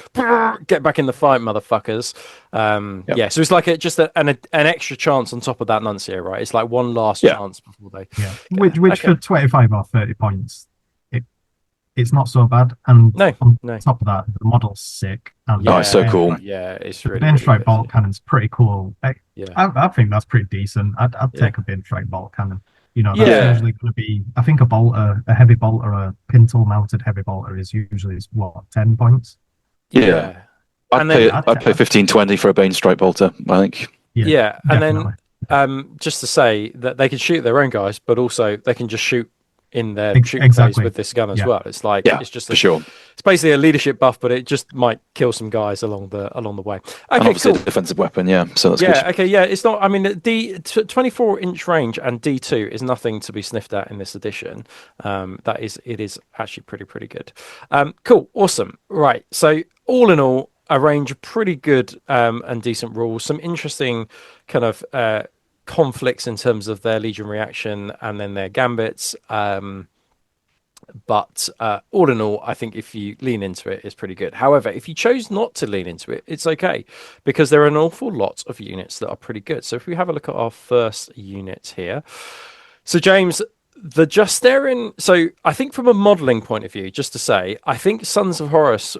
get back in the fight, motherfuckers. So it's like just an extra chance on top of that nuncio, right? It's like one last chance before they which for 25 or 30 points it's not so bad. And on top of that, the model's sick. And it's so cool. It's really Bane Strike Bolt Cannon's pretty cool. I think that's pretty decent. I'd take a Bane Strike Bolt Cannon. That's usually going to be, I think a heavy bolter, a pintle mounted heavy bolter is usually 10 points. I'd pay 15-20 for a Bane Strike bolter, I think. And then just to say that they can shoot their own guys, but also they can just shoot in their shooting phase with this gun as well. It's like it's just for sure. It's basically a leadership buff, but it just might kill some guys along the way. Okay, and obviously a defensive weapon, so that's good. Okay, it's not. I mean, the 24-inch range and D2 is nothing to be sniffed at in this edition. It is actually pretty good. Cool, awesome. Right, so all in all, a range of pretty good and decent rules. Some interesting kind of conflicts in terms of their Legion reaction and then their gambits, but all in all, I think if you lean into it, it's pretty good. However, if you chose not to lean into it, it's okay, because there are an awful lot of units that are pretty good. So if we have a look at our first unit here, so James, The Justaerin, so I think from a modelling point of view, just to say, I think Sons of Horus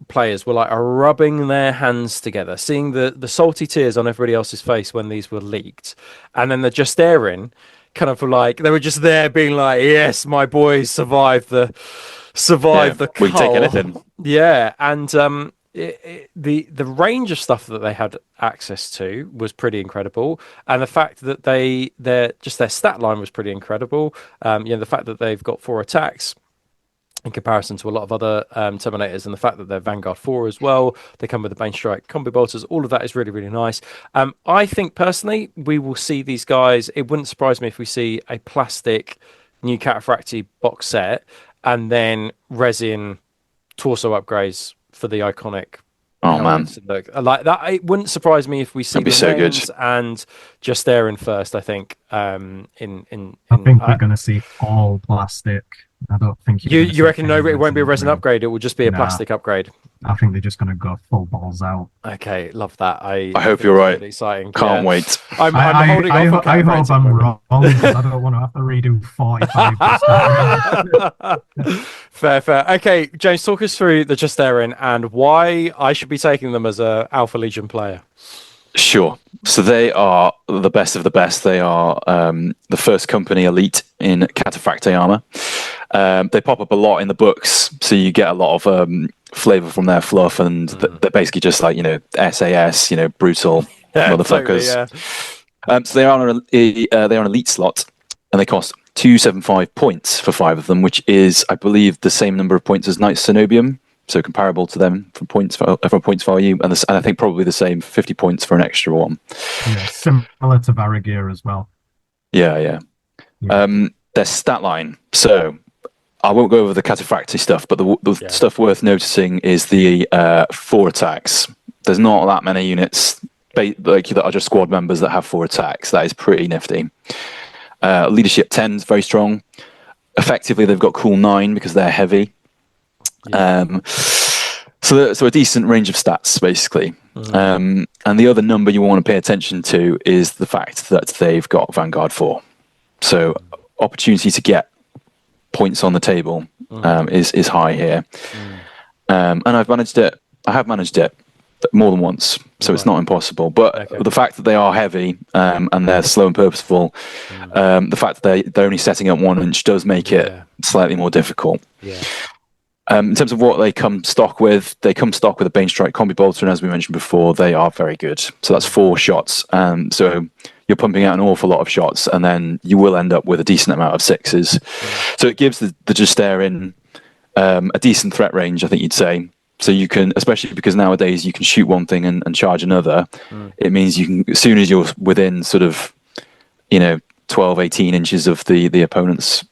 players were like rubbing their hands together, seeing the salty tears on everybody else's face when these were leaked, and then the Justaerin kind of like they were just there being like, yes, my boys survived the we can take cull. anything. Yeah, and the range of stuff that they had access to was pretty incredible, and the fact that their stat line was pretty incredible. The fact that they've got 4 attacks in comparison to a lot of other Terminators, and the fact that they're Vanguard 4 as well, they come with the Bane Strike combi bolters, all of that is really, really nice. I think personally we will see these guys, it wouldn't surprise me if we see a plastic new Cataphractii box set and then resin torso upgrades for the iconic. Oh man, look like that. It wouldn't surprise me if we see that'd be so good. And Justaerin first. I think. I think we're going to see all plastic. I don't think you reckon it won't be a resin upgrade. It will just be a plastic upgrade. I think they're just going to go full balls out. Okay, love that. I hope you're right. Really exciting. Can't wait. I'm holding I off. I hope I'm wrong because I don't want to have to redo 45%. Fair. Okay, James, talk us through the Justaerin and why I should be taking them as a Alpha Legion player. Sure. So they are the best of the best. They are the first company elite in Cataphractii armor. They pop up a lot in the books, so you get a lot of flavor from their fluff, and they're basically just like SAS, brutal motherfuckers. Totally, yeah. So they are an elite slot, and they cost 275 points for 5 of them, which is, I believe, the same number of points as Knights Cenobium. So comparable to them from points value, and I think probably the same 50 points for an extra one. Yeah, similar to Varagir as well. Yeah. Their stat line. So I won't go over the Cataphractii stuff, but the stuff worth noticing is the 4 attacks. There's not that many units that are just squad members that have 4 attacks. That is pretty nifty. Leadership 10 is very strong. Effectively, they've got cool 9 because they're heavy. Yeah. So a decent range of stats basically. And the other number you want to pay attention to is the fact that they've got Vanguard 4. So opportunity to get points on the table is high here. And I have managed it more than once, so it's not impossible. But the fact that they are heavy and they're slow and purposeful, the fact that they're only setting up 1 inch does make it slightly more difficult. Yeah. In terms of what they come stock with a Bane Strike combi bolter, and as we mentioned before, they are very good. So that's 4 shots. So you're pumping out an awful lot of shots, and then you will end up with a decent amount of 6s. So it gives the Justaerin a decent threat range, I think you'd say. So you can, especially because nowadays you can shoot one thing and charge another. It means you can, as soon as you're within sort of 12, 18 inches of the opponent's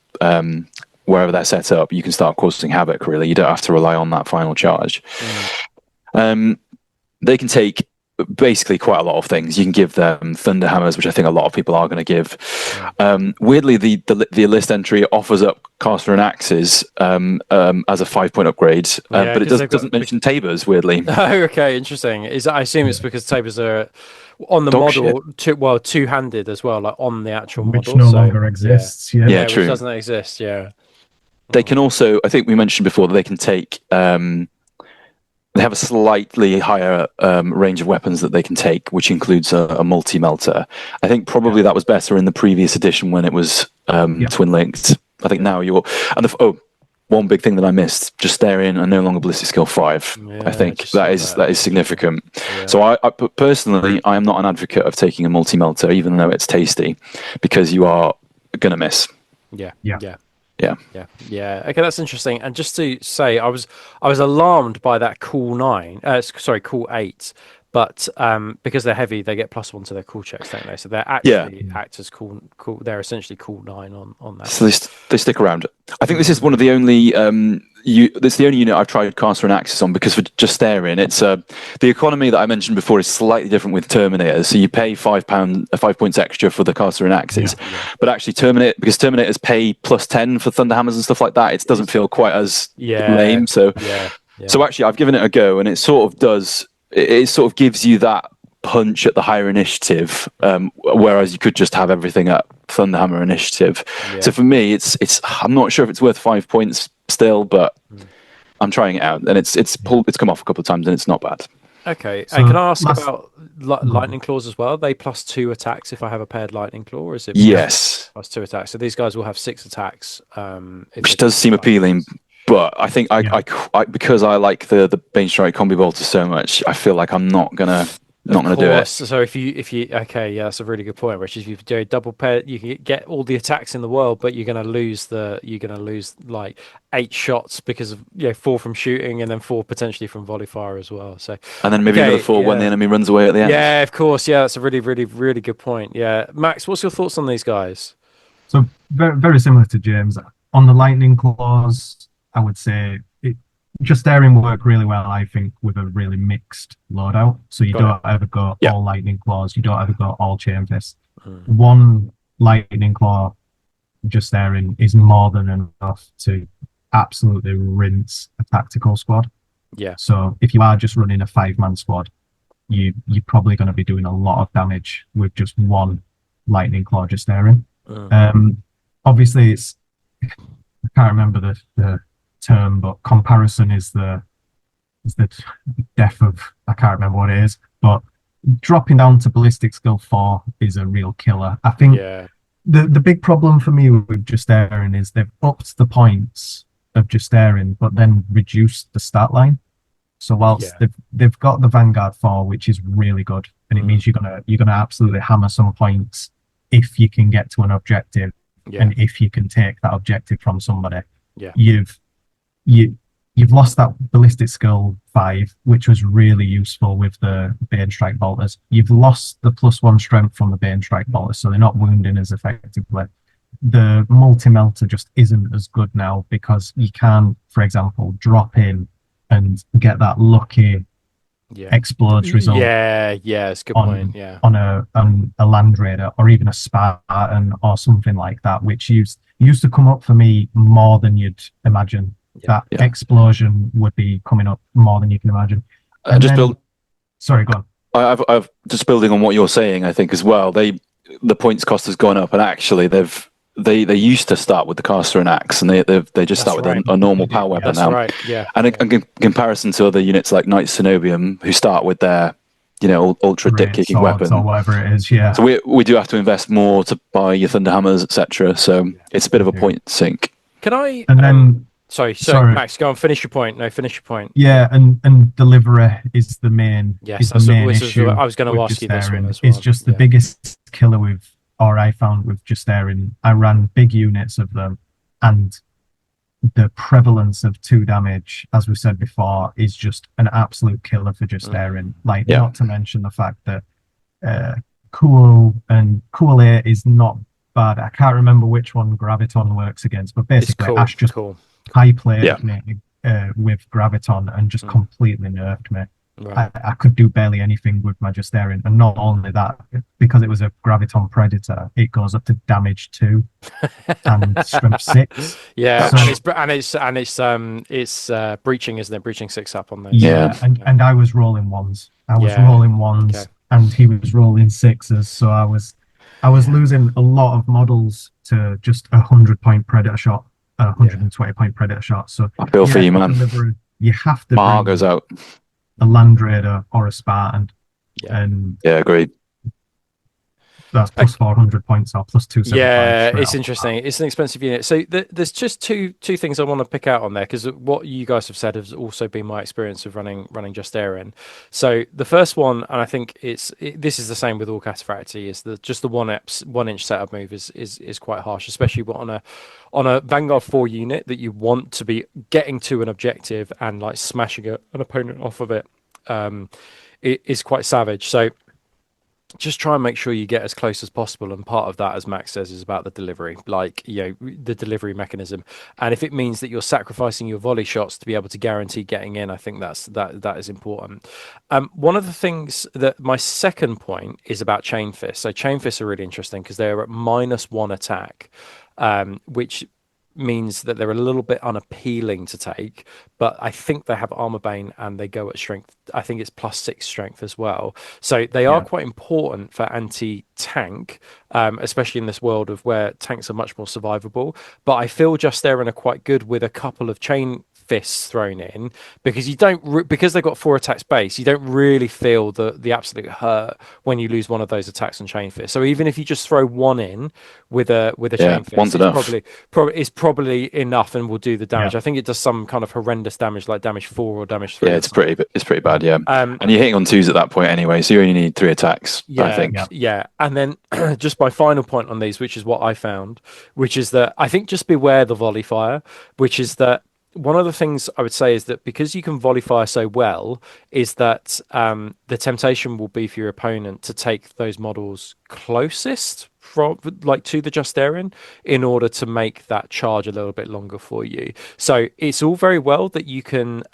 wherever they're set up, you can start causing havoc, really. You don't have to rely on that final charge. They can take basically quite a lot of things. You can give them Thunder Hammers, which I think a lot of people are going to give. Weirdly, the list entry offers up Caster and Axes as a 5-point upgrade, but it doesn't mention Tabers, weirdly. Oh, okay, interesting. I assume it's because Tabers are on the model, two-handed as well, like on the actual model. Which no longer exists. Yeah, true. Which doesn't exist, yeah. They can also, I think we mentioned before, that they can take, they have a slightly higher range of weapons that they can take, which includes a multi-melter. I think probably that was better in the previous edition when it was twin-linked. I think now one big thing that I missed, Justaerin are no longer ballistic skill 5. I think that is significant. Yeah. So I personally, I am not an advocate of taking a multi-melter, even though it's tasty, because you are going to miss. Yeah. Okay, that's interesting. And just to say, I was alarmed by that cool 8, but because they're heavy, they get +1 to their cool checks, don't they? So they're actually act as cool. They're essentially cool 9 on that. So they stick around. I think this is one of the only this is the only unit I've tried Caster and Axis on, because for Justaerin, it's the economy that I mentioned before is slightly different with Terminators. So you pay £5 points extra for the Caster and Axis, but actually because Terminators pay +10 for Thunder Hammers and stuff like that, it doesn't feel quite as lame. So so actually, I've given it a go, and it sort of gives you that punch at the higher initiative, whereas you could just have everything at Thunderhammer initiative. Yeah. So for me, it's I'm not sure if it's worth 5 points still, but I'm trying it out, and it's come off a couple of times, and it's not bad. Okay, So and can I ask about lightning claws as well? Are they +2 attacks if I have a paired lightning claw, or is it yes +2 attacks? So these guys will have 6 attacks, which does seem appealing. But I think I because I like the Bane Strike combi bolter so much, I feel like I'm not gonna do it. So if you okay, yeah, that's a really good point. Which is if you do a double pair, you can get all the attacks in the world, but you're gonna lose like 8 shots because of 4 from shooting and then 4 potentially from volley fire as well. So and then maybe another 4 when the enemy runs away at the end. Yeah, of course. Yeah, that's a really, really, really good point. Yeah, Max, what's your thoughts on these guys? So very, very similar to James on the lightning claws. I would say Justaerin work really well, I think, with a really mixed loadout. So you don't ever go all lightning claws, you don't ever go all chain fists. One lightning claw Justaerin is more than enough to absolutely rinse a tactical squad. Yeah. So if you are just running a 5-man squad, you're probably going to be doing a lot of damage with just one lightning claw Justaerin. Obviously, I can't remember the term, but comparison is the death of, I can't remember what it is, but dropping down to ballistic skill 4 is a real killer. I think the big problem for me with Justaerin is they've upped the points of Justaerin but then reduced the stat line. So whilst they've got the Vanguard 4, which is really good, and it means you're gonna absolutely hammer some points if you can get to an objective and if you can take that objective from somebody. You've lost that ballistic skill 5, which was really useful with the Bane Strike bolters. You've lost the +1 strength from the Bane Strike bolters, so they're not wounding as effectively. The multi-melter just isn't as good now because you can, for example, drop in and get that lucky explodes result. It's a good point. Yeah, on a Land Raider or even a Spartan or something like that, which used to come up for me more than you'd imagine. Explosion would be coming up more than you can imagine. Sorry, go on. I've just building on what you're saying. I think as well, the points cost has gone up, and actually they used to start with the caster and axe, and they just start with a normal power weapon now. Right. Yeah. And in comparison to other units like Knights Cenobium, who start with their ultra dick kicking weapon or whatever it is. Yeah. So we do have to invest more to buy your Thunderhammers, etc. So it's a bit of a point sink. Can I? And then. Sorry, Max, go on. Finish your point. No, finish your point. Yeah, and delivery is the main. Yes, that's the main issue. I was going to ask you this one as well. It's just the biggest killer I found with Justaerin. I ran big units of them, and the prevalence of 2 damage, as we said before, is just an absolute killer for Justaerin. Not to mention the fact that Cool 8 is not bad. I can't remember which one Graviton works against, but basically Ash just high played me with Graviton and just completely nerfed me. Right. I could do barely anything with my Justaerin, and not only that, because it was a Graviton Predator, it goes up to damage 2 and strength 6. Yeah, so, it's breaching, isn't it? Breaching 6 up on those. Yeah, and I was rolling 1s. I was rolling 1s, and he was rolling 6s. So I was losing a lot of models to just 100-point Predator shot, 120-point Predator shot. So I feel for you, man. You have to. Marr goes out. A Land Raider or a Spartan. And agreed. That's plus 400 points or plus 275. Yeah, it's interesting. It's an expensive unit. So there's just two things I want to pick out on there, because what you guys have said has also been my experience of running Justaerin. So the first one, and I think this is the same with all Cataphracti, is just the 1 inch setup move is quite harsh, especially on a Vanguard 4 unit that you want to be getting to an objective and like smashing an opponent off of it. It is quite savage. So just try and make sure you get as close as possible, and part of that, as Max says, is about the delivery, the delivery mechanism. And if it means that you're sacrificing your volley shots to be able to guarantee getting in, I think that is important. One of the things that my second point is about chain fists. So chain fists are really interesting because they're at -1 attack, which means that they're a little bit unappealing to take, but I think they have armor bane and they go at strength. I think it's +6 strength as well. So they are quite important for anti-tank, especially in this world of where tanks are much more survivable. But I feel Justaerin are quite good with a couple of chain fists thrown in, because you don't because they've got 4 attacks base, you don't really feel the absolute hurt when you lose one of those attacks on chain fist. So even if you just throw one in with a chain fist, it's probably enough and will do the damage. I think it does some kind of horrendous damage, like damage 4 or damage 3. Yeah, it's pretty bad. Yeah, and you're hitting on 2s at that point anyway, so you only need 3 attacks. I think. Yeah, and then just my final point on these, which is what I found, which is that I think just beware the volley fire, which is that one of the things I would say is that because you can volley fire so well, is that the temptation will be for your opponent to take those models closest from to the Justaerin in order to make that charge a little bit longer for you. So it's all very well that you can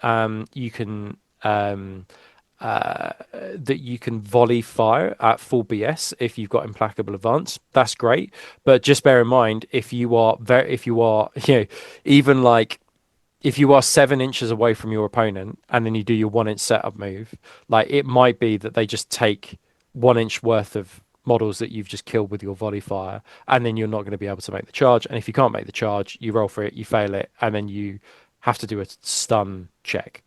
volley fire at full BS if you've got implacable advance. That's great, but just bear in mind if you are even like. If you are 7 inches away from your opponent and then you do your 1 inch setup move, like it might be that they just take 1 inch worth of models that you've just killed with your volley fire, and then you're not going to be able to make the charge. And if you can't make the charge, you roll for it, you fail it, and then you have to do a stun check.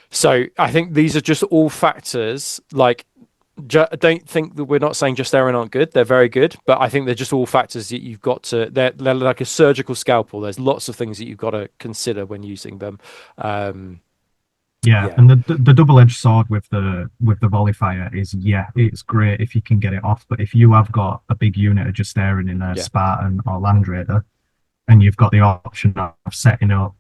So I think these are just all factors. Like, don't think that we're not saying Justaerin aren't good. They're very good, but I think they're just all factors that you've got to. They're like a surgical scalpel. There's lots of things that you've got to consider when using them. And the double-edged sword with the volley fire is it's great if you can get it off, but if you have got a big unit of Justaerin in a Spartan or Land Raider, and you've got the option of setting up,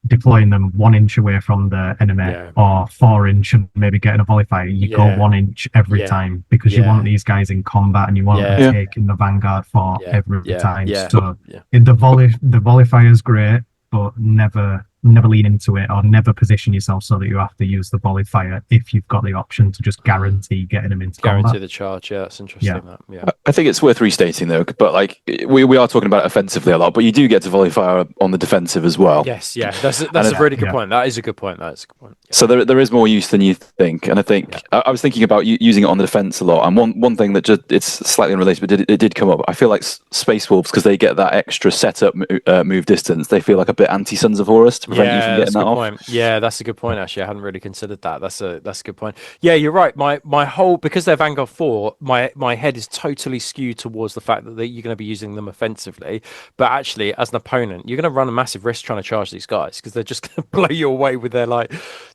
deploying them 1 inch away from the enemy or 4 inch and maybe getting a volley fire, you go 1 inch every time, because you want these guys in combat and you want them taking the vanguard for every time. So the volley fire is great, but never lean into it or never position yourself so that you have to use the volley fire if you've got the option to just guarantee getting them into combat. Guarantee the charge. Yeah, that's interesting. I think it's worth restating though, but like we are talking about it offensively a lot, but you do get to volley fire on the defensive as well. Yes, that's a really good point. That is a good point. So there is more use than you think, and I think I was thinking about using it on the defense a lot. And one thing that it's slightly unrelated, but it did come up. I feel like Space Wolves, because they get that extra setup move distance, they feel like a bit anti Sons of Horus to prevent you from getting that off. Yeah, that's a good point. Actually, I hadn't really considered that. That's a good point. Yeah, you're right. My whole, because they're Vanguard 4, my head is totally skewed towards the fact that you're going to be using them offensively, but actually as an opponent you're going to run a massive risk trying to charge these guys, because they're just going to blow you away with their like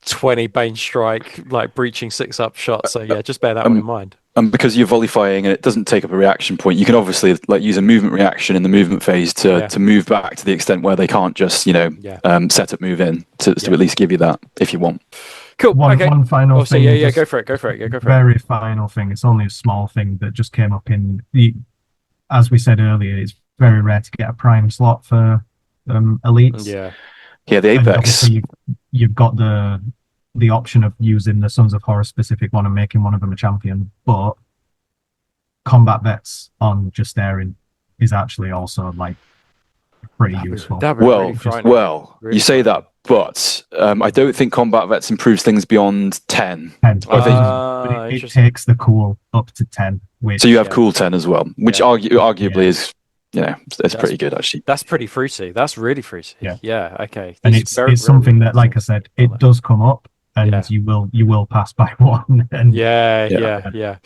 20 Bane Strike, like breaching 6-up shots. So yeah, just bear that one in mind. And because you're volleyfying and it doesn't take up a reaction point, you can obviously like use a movement reaction in the movement phase to move back to the extent where they can't just set up move in to at least give you that if you want. Cool. One final thing. Go for it. Very final thing. It's only a small thing that just came up in the. As we said earlier, it's very rare to get a prime slot for elites. Yeah, the Apex. You've got the option of using the Sons of Horus specific one and making one of them a champion, but combat vets on Justaerin is actually also like pretty useful. You say that, but I don't think combat vets improves things beyond 10. It takes the cool up to 10. So you have cool 10 as well, which arguably is, it's pretty good actually. That's pretty fruity. That's really fruity. Yeah. Okay. And it's something that, like I said, it does come up. And you will pass by one. And yeah.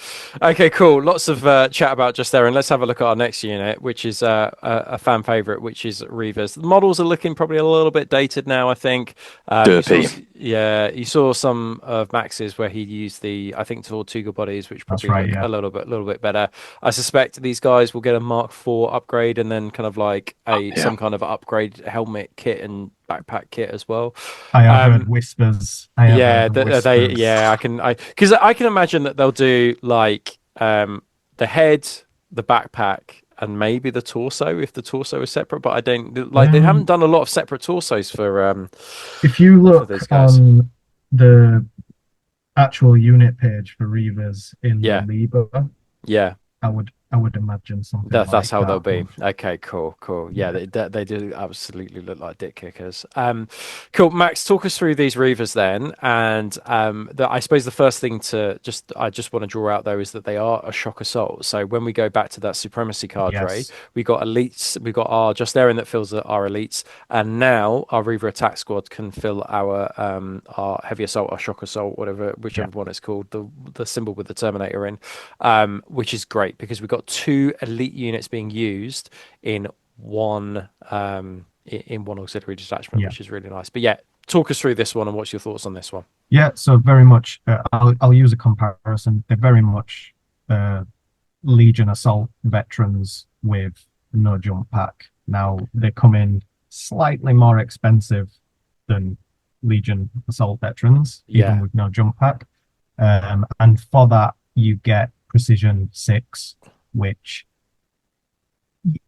Okay, cool. Lots of chat about Justaerin. Let's have a look at our next unit, which is a fan favorite, which is Reavers. The models are looking probably a little bit dated now, I think. Derpy. You saw some of Max's where he used the, I think, Tortuga bodies, which probably look a little bit better. I suspect these guys will get a Mark IV upgrade and then kind of like some kind of upgrade helmet kit and backpack kit as well. I have heard whispers. I can imagine that they'll do like the head, the backpack, and maybe the torso if the torso is separate. But I don't like they haven't done a lot of separate torsos for. If you look on the actual unit page for Reavers in the Liber, I I would imagine something That's like how that. they'll be. Okay, cool. Yeah, they do absolutely look like dick kickers. Cool. Max, talk us through these Reavers then. And I suppose the first thing I just want to draw out though is that they are a shock assault. So when we go back to that Supremacy cadre, Yes. we got elites, we got our Justaerin that fills our elites, and now our Reaver attack squad can fill our heavy assault, our shock assault, whichever one it's called, the symbol with the Terminator in, which is great because we've got 2 elite units being used in one auxiliary detachment, which is really nice. But yeah, talk us through this one and what's your thoughts on this one? Yeah, so very much. I'll use a comparison. They're very much Legion assault veterans with no jump pack. Now they come in slightly more expensive than Legion assault veterans, even with no jump pack. And for that, you get precision 6, which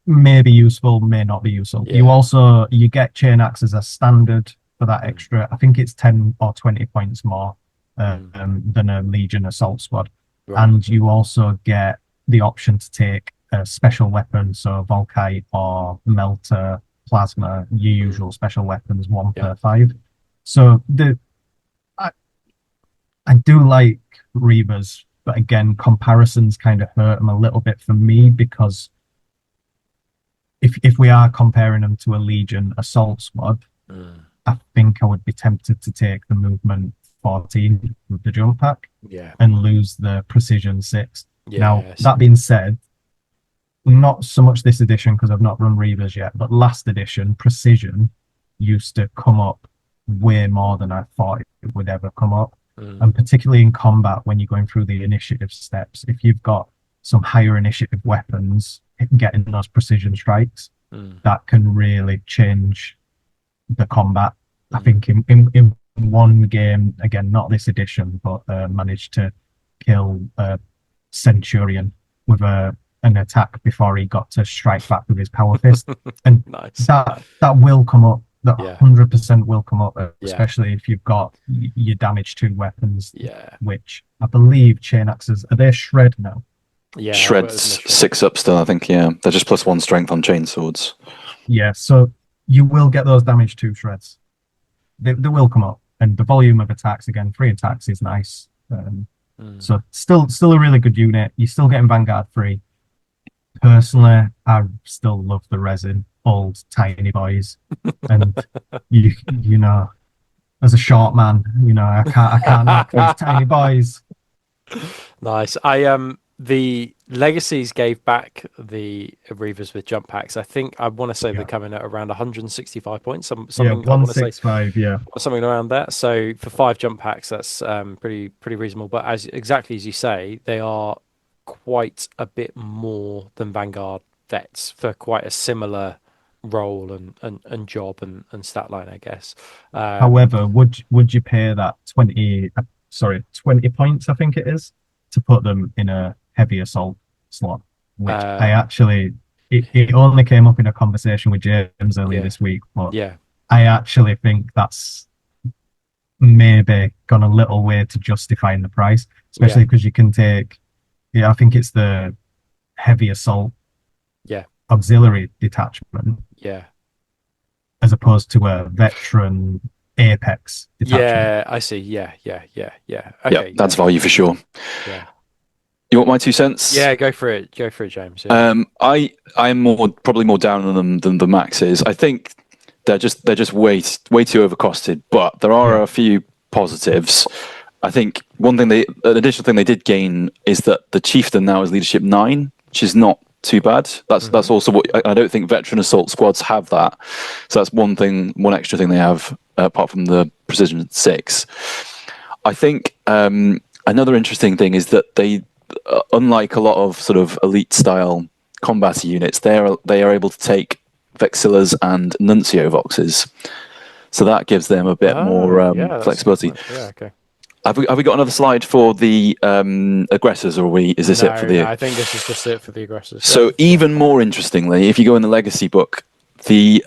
may be useful, may not be useful. You get chain axe as a standard for that extra. I think it's 10 or 20 points more than a Legion assault squad. And you also get the option to take a special weapon, so Volkite or Melter, Plasma, your usual special weapons, 1 per 5. So I do like Reavers, but again, comparisons kind of hurt them a little bit for me, because if we are comparing them to a Legion assault squad, I think I would be tempted to take the movement 14 with the jump pack and lose the precision 6. Now, that being said, not so much this edition because I've not run Reavers yet, but last edition, precision used to come up way more than I thought it would ever come up. And particularly in combat, when you're going through the initiative steps, if you've got some higher initiative weapons, getting those precision strikes, that can really change the combat. I think in one game, again, not this edition, but managed to kill a Centurion with an attack before he got to strike back with his power fist. And that will come up. That 100% will come up, especially if you've got your damage 2 weapons, which I believe chain axes, are they shred now? Yeah, Shred's 6 up still, I think. Yeah, they're just +1 strength on chain swords. Yeah, so you will get those damage 2 shreds. They will come up, and the volume of attacks, again, 3 attacks is nice. So still a really good unit. You're still getting Vanguard free. Personally, I still love the resin, old tiny boys, and you know, as a short man, you know, I can't knock these tiny boys. Nice. The Legacies gave back the Reavers with jump packs. I think I want to say they're coming at around 165 points. Something 165, something around that. So for 5 jump packs, that's pretty reasonable. But exactly as you say, they are quite a bit more than Vanguard vets for quite a similar role and job and stat line, I guess. However, would you pay that 20 points, I think it is, to put them in a heavy assault slot, which I actually, it only came up in a conversation with James earlier this week, but I actually think that's maybe gone a little way to justifying the price, especially because you can take, I think it's the heavy assault auxiliary detachment, as opposed to a veteran apex detachment. I see. Okay, that's value for sure. You want my 2 cents? Yeah, go for it, James. I'm probably more down on them than the Max is. I think they're just way too overcosted, but there are a few positives. I think an additional thing they did gain is that the Chieftain now is leadership 9, which is not too bad. That's also what I don't think veteran assault squads have that. So that's one extra thing they have apart from the precision 6. I think another interesting thing is that they, unlike a lot of sort of elite style combat units, they are able to take Vexillas and Nuncio Voxes. So that gives them a bit more flexibility. Okay. Have we got another slide for the aggressors, or is this it for the? I think this is just it for the aggressors. So even more interestingly, if you go in the Legacy book, the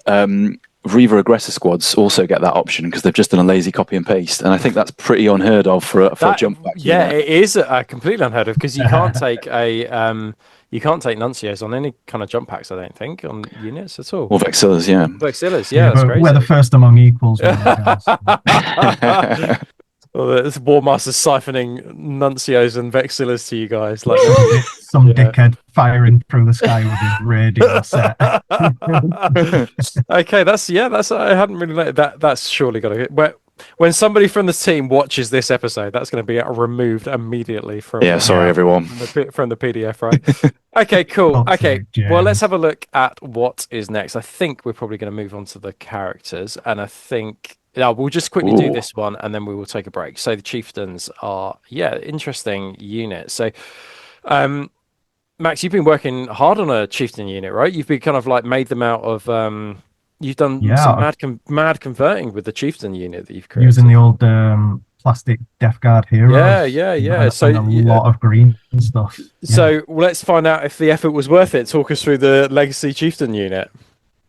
Reaver aggressor squads also get that option because they've just done a lazy copy and paste, and I think that's pretty unheard of for a jump back. Yeah, it is completely unheard of because you can't take you can't take nuncios on any kind of jump packs. I don't think on units at all. Or Vexillers, yeah. Vexillers, yeah, that's crazy. We're the first among equals. Well, this Warmaster siphoning nuncios and Vexillers to you guys, like some dickhead firing through the sky with his radio set. Okay, that's I hadn't really let that. That's surely got to. When somebody from the team watches this episode, that's going to be removed immediately from. Yeah, sorry everyone. From the PDF, right? Okay, cool. Okay, well, let's have a look at what is next. I think we're probably going to move on to the characters, and I think. Yeah, we'll just quickly do this one and then we will take a break. So the Chieftains are, interesting unit. So, Max, you've been working hard on a Chieftain unit, right? You've been kind of like made them out of, you've done some mad converting with the Chieftain unit that you've created. Using the old plastic Death Guard heroes. Yeah. So a lot of green and stuff. So let's find out if the effort was worth it. Talk us through the Legacy Chieftain unit.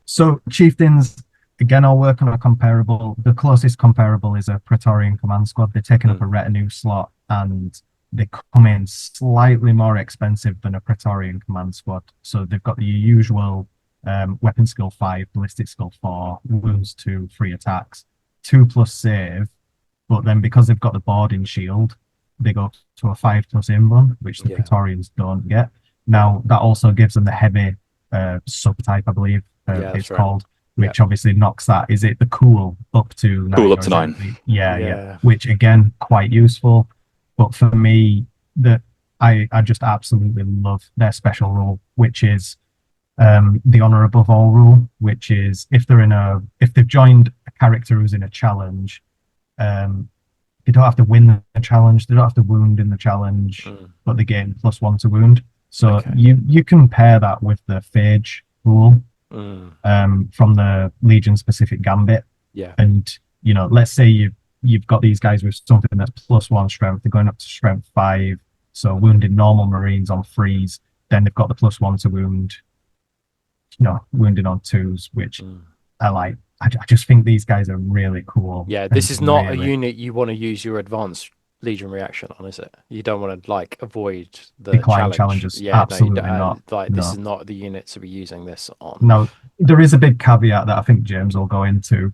So Chieftains... Again, I'll work on a comparable. The closest comparable is a Praetorian command squad. They're taking up a retinue slot, and they come in slightly more expensive than a Praetorian command squad. So they've got the usual weapon skill 5, ballistic skill 4, wounds 2, 3 attacks, 2+ save. But then because they've got the boarding shield, they go to a 5+ invuln, which the Praetorians don't get. Now that also gives them the heavy subtype, I believe it's called. Which obviously knocks that. Is it the cool up to 9? Cool up to 9. Yeah. Which again, quite useful. But for me, I just absolutely love their special rule, which is the honor above all rule, which is if they've joined a character who's in a challenge, they don't have to win the challenge, they don't have to wound in the challenge, but they gain +1 to wound. So you can pair that with the phage rule. From the Legion specific gambit, and let's say you've got these guys with something that's +1 strength, they're going up to strength 5, so wounding normal Marines on 3s, then they've got the +1 to wound, wounding on 2s, which I like. I just think these guys are really cool. Yeah, this is not a unit you want to use your advanced Legion reaction on, is it? You don't want to avoid the challenges. Yeah, absolutely not. This is not the unit to be using this on. No, there is a big caveat that I think James will go into,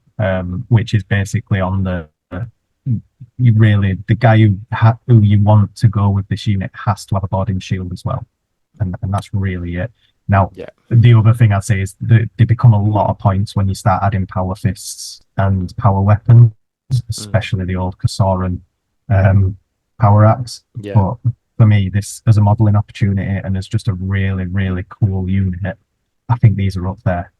which is basically on the guy who you want to go with this unit has to have a boarding shield as well, and that's really it. Now, the other thing I'd say is they become a lot of points when you start adding power fists and power weapons, especially the old Kasauran power axe. But for me, this as a modeling opportunity and as just a really, really cool unit, I think these are up there.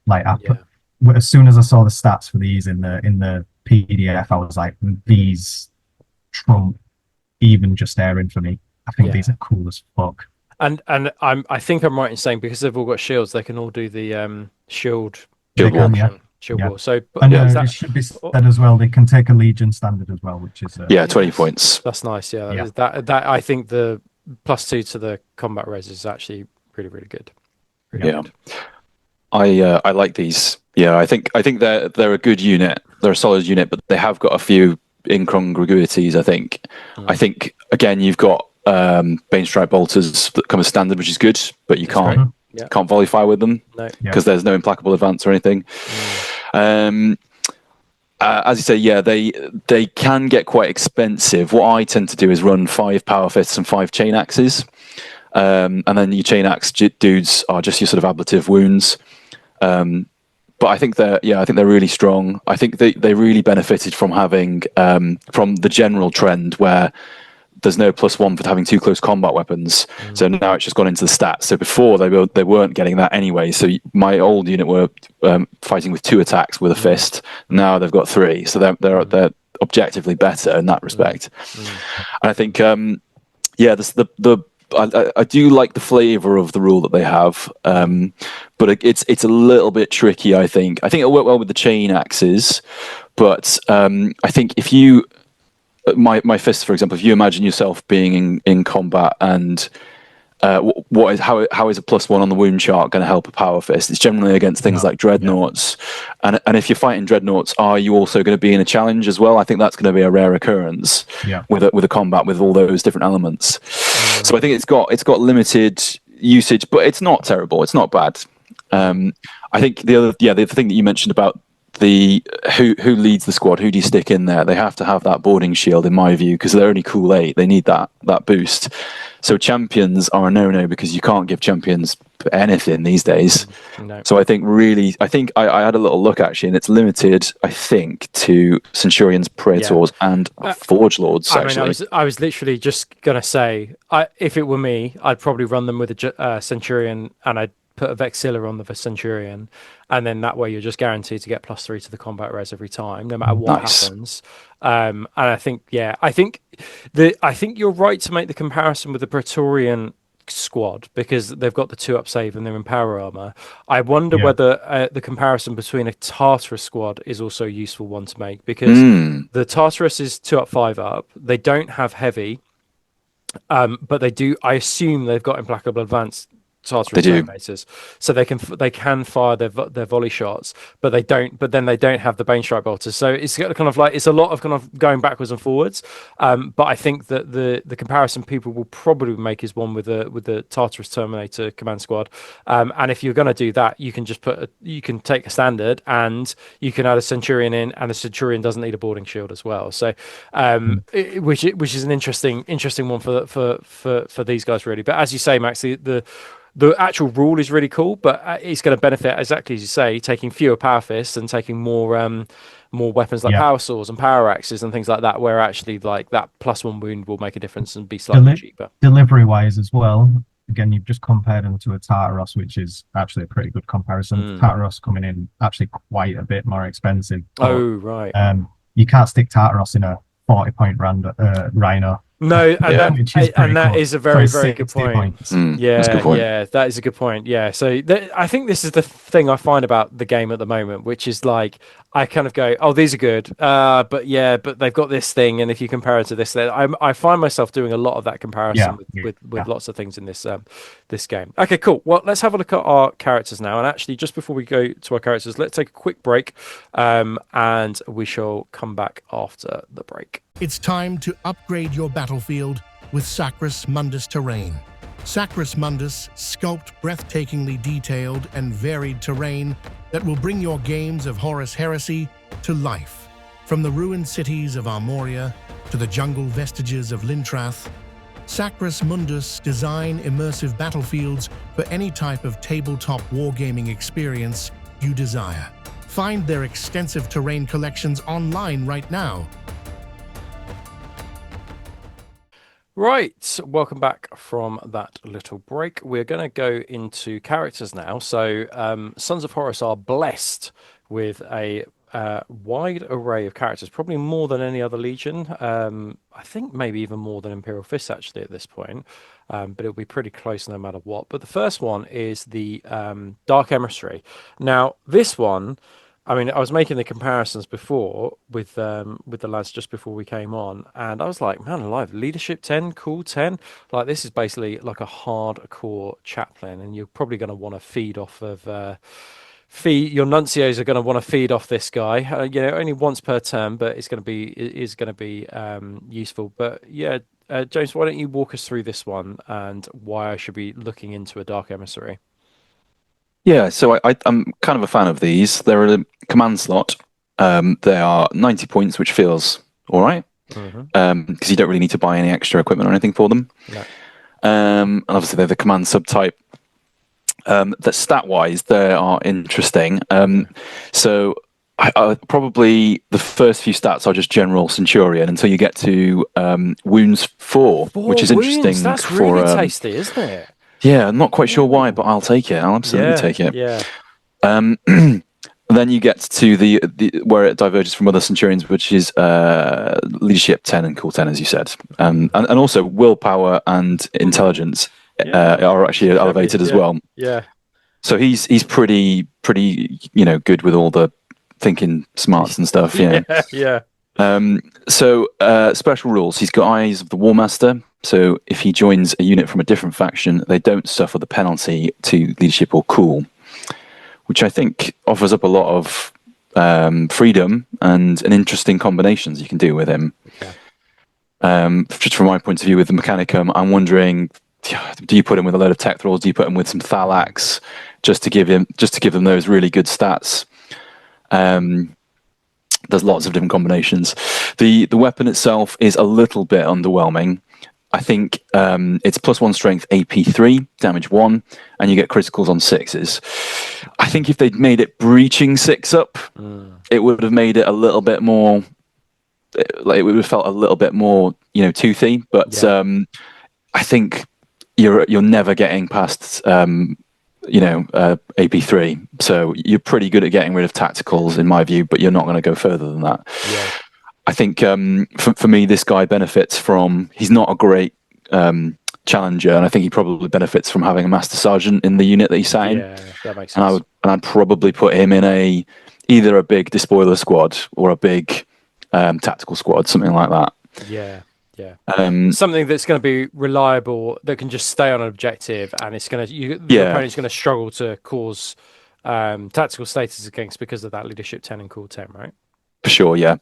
As soon as I saw the stats for these in the PDF, I was like, these trump even Justaerin for me. I think these are cool as fuck. And I think I'm right in saying because they've all got shields, they can all do the shield wall. Shield wall. So, it should be said as well. They can take a Legion standard as well, which is 20 points. That's nice. Yeah, that I think the +2 to the combat res is actually really, really good. Really good. I like these. Yeah, I think they're a good unit. They're a solid unit, but they have got a few incongruities. I think again you've got Bane Strike Bolters that come as standard, which is good, but you can't volley fire with them because there's no implacable advance or anything. As you say, they can get quite expensive. What I tend to do is run 5 power fists and 5 chain axes, and then your chain axe dudes are just your sort of ablative wounds. But I think they're really strong. I think they really benefited from having from the general trend where there's no +1 for having 2 close combat weapons. So now it's just gone into the stats. So before they weren't getting that anyway. So my old unit were fighting with 2 attacks with a fist. Now they've got 3. So they're objectively better in that respect. And I think I do like the flavour of the rule that they have, but it's a little bit tricky. I think it'll work well with the chain axes, but I think if you my fists, for example, if you imagine yourself being in combat and how is a +1 on the wound chart going to help a power fist? It's generally against things like dreadnoughts, and if you're fighting dreadnoughts, are you also going to be in a challenge as well? I think that's going to be a rare occurrence with a combat with all those different elements. So I think it's got limited usage, but it's not terrible. It's not bad. I think the other thing that you mentioned about the who leads the squad, who do you stick in there? They have to have that boarding shield, in my view, because they're only cool 8. They need that boost. So champions are a no because you can't give champions anything these days. No. So I think I had a little look actually, and it's limited, I think, to Centurions, Praetors, and Forge Lords. Actually, I was literally just gonna say, if it were me, I'd probably run them with a Centurion, and I'd put a Vexilla on the Centurion, and then that way you're just guaranteed to get +3 to the combat res every time, no matter what happens. And I think you're right to make the comparison with the Praetorian squad, because they've got the 2-up save and they're in power armor. I wonder whether the comparison between a Tartarus squad is also a useful one to make, because the Tartarus is 2-up, 5-up. They don't have heavy, but they do. I assume they've got implacable advance Tartarus terminators, so they can fire their volley shots, but they don't. But then they don't have the Bane Strike bolters, so it's kind of like it's a lot of kind of going backwards and forwards. But I think that the comparison people will probably make is one with the Tartarus Terminator command squad. And if you're going to do that, you can just you can take a standard and you can add a Centurion in, and the Centurion doesn't need a boarding shield as well. So, which is an interesting one for these guys really. But as you say, Max, the actual rule is really cool, but it's going to benefit, exactly as you say, taking fewer power fists and taking more weapons like power swords and power axes and things like that, where actually like that +1 wound will make a difference and be slightly cheaper. Delivery wise as well, again, you've just compared them to a Tartaros, which is actually a pretty good comparison. Tartaros coming in actually quite a bit more expensive. But, you can't stick Tartaros in a 40-point Rhino. No, and that is a very, very good point. Yeah, that's a good point. Yeah, that is a good point. Yeah, so I think this is the thing I find about the game at the moment, which is like I kind of go, oh, these are good, but they've got this thing, and if you compare it to this, I find myself doing a lot of that comparison with lots of things in this game. Okay, cool. Well, let's have a look at our characters now, and actually, just before we go to our characters, let's take a quick break, and we shall come back after the break. It's time to upgrade your battlefield with Sacrus Mundus terrain. Sacrus Mundus sculpt breathtakingly detailed and varied terrain that will bring your games of Horus Heresy to life. From the ruined cities of Armoria to the jungle vestiges of Lintrath, Sacrus Mundus design immersive battlefields for any type of tabletop wargaming experience you desire. Find their extensive terrain collections online right now. Right, welcome back from that little break. We're going to go into characters now. So, Sons of Horus are blessed with a wide array of characters, probably more than any other Legion. I think maybe even more than Imperial Fists actually at this point, but it'll be pretty close no matter what. But the first one is the Dark Emissary. Now, this one, I mean, I was making the comparisons before with the lads just before we came on, and I was like, man alive, leadership 10, cool 10. Like, this is basically like a hardcore chaplain, and you're probably going to want to feed off of your nuncios are going to want to feed off this guy. Only once per term, but it's going to be useful. But yeah, James, why don't you walk us through this one and why I should be looking into a Dark Emissary? Yeah, so I'm kind of a fan of these. They're a command slot. They are 90 points, which feels all right, because you don't really need to buy any extra equipment or anything for them. No. And obviously, they're the command subtype. That stat-wise, they are interesting. So I probably the first few stats are just general Centurion until you get to wounds 4, which is interesting. That's really tasty, isn't it? Yeah, I'm not quite sure why, but I'll take it. I'll absolutely take it. Yeah. Then you get to the where it diverges from other Centurions, which is leadership 10 and cool 10, as you said, and also willpower and intelligence are actually elevated as well. Yeah. So he's pretty good with all the thinking smarts and stuff. Yeah. Yeah. So special rules. He's got Eyes of the Warmaster. So if he joins a unit from a different faction, they don't suffer the penalty to leadership or cool, which I think offers up a lot of freedom and interesting combinations you can do with him. Just from my point of view with the Mechanicum, I'm wondering, do you put him with a load of tech thralls? Do you put him with some Thalax just to give them those really good stats? There's lots of different combinations. The weapon itself is a little bit underwhelming. I think it's +1 strength, AP 3, damage 1, and you get criticals on 6s. I think if they'd made it breaching 6 up, it would have made it a little bit more. Like, it would have felt a little bit more, toothy. But I think you're never getting past AP3. So you're pretty good at getting rid of tacticals, in my view, but you're not going to go further than that. Yeah. I think for me, this guy benefits from, he's not a great challenger, and I think he probably benefits from having a Master Sergeant in the unit that he's sat in. Yeah, that makes sense. And I'd probably put him in either a big despoiler squad or a big tactical squad, something like that. Yeah. Something that's going to be reliable, that can just stay on an objective, and it's going to the opponent's going to struggle to cause tactical status against because of that leadership 10 and cool 10, right? For sure, yeah.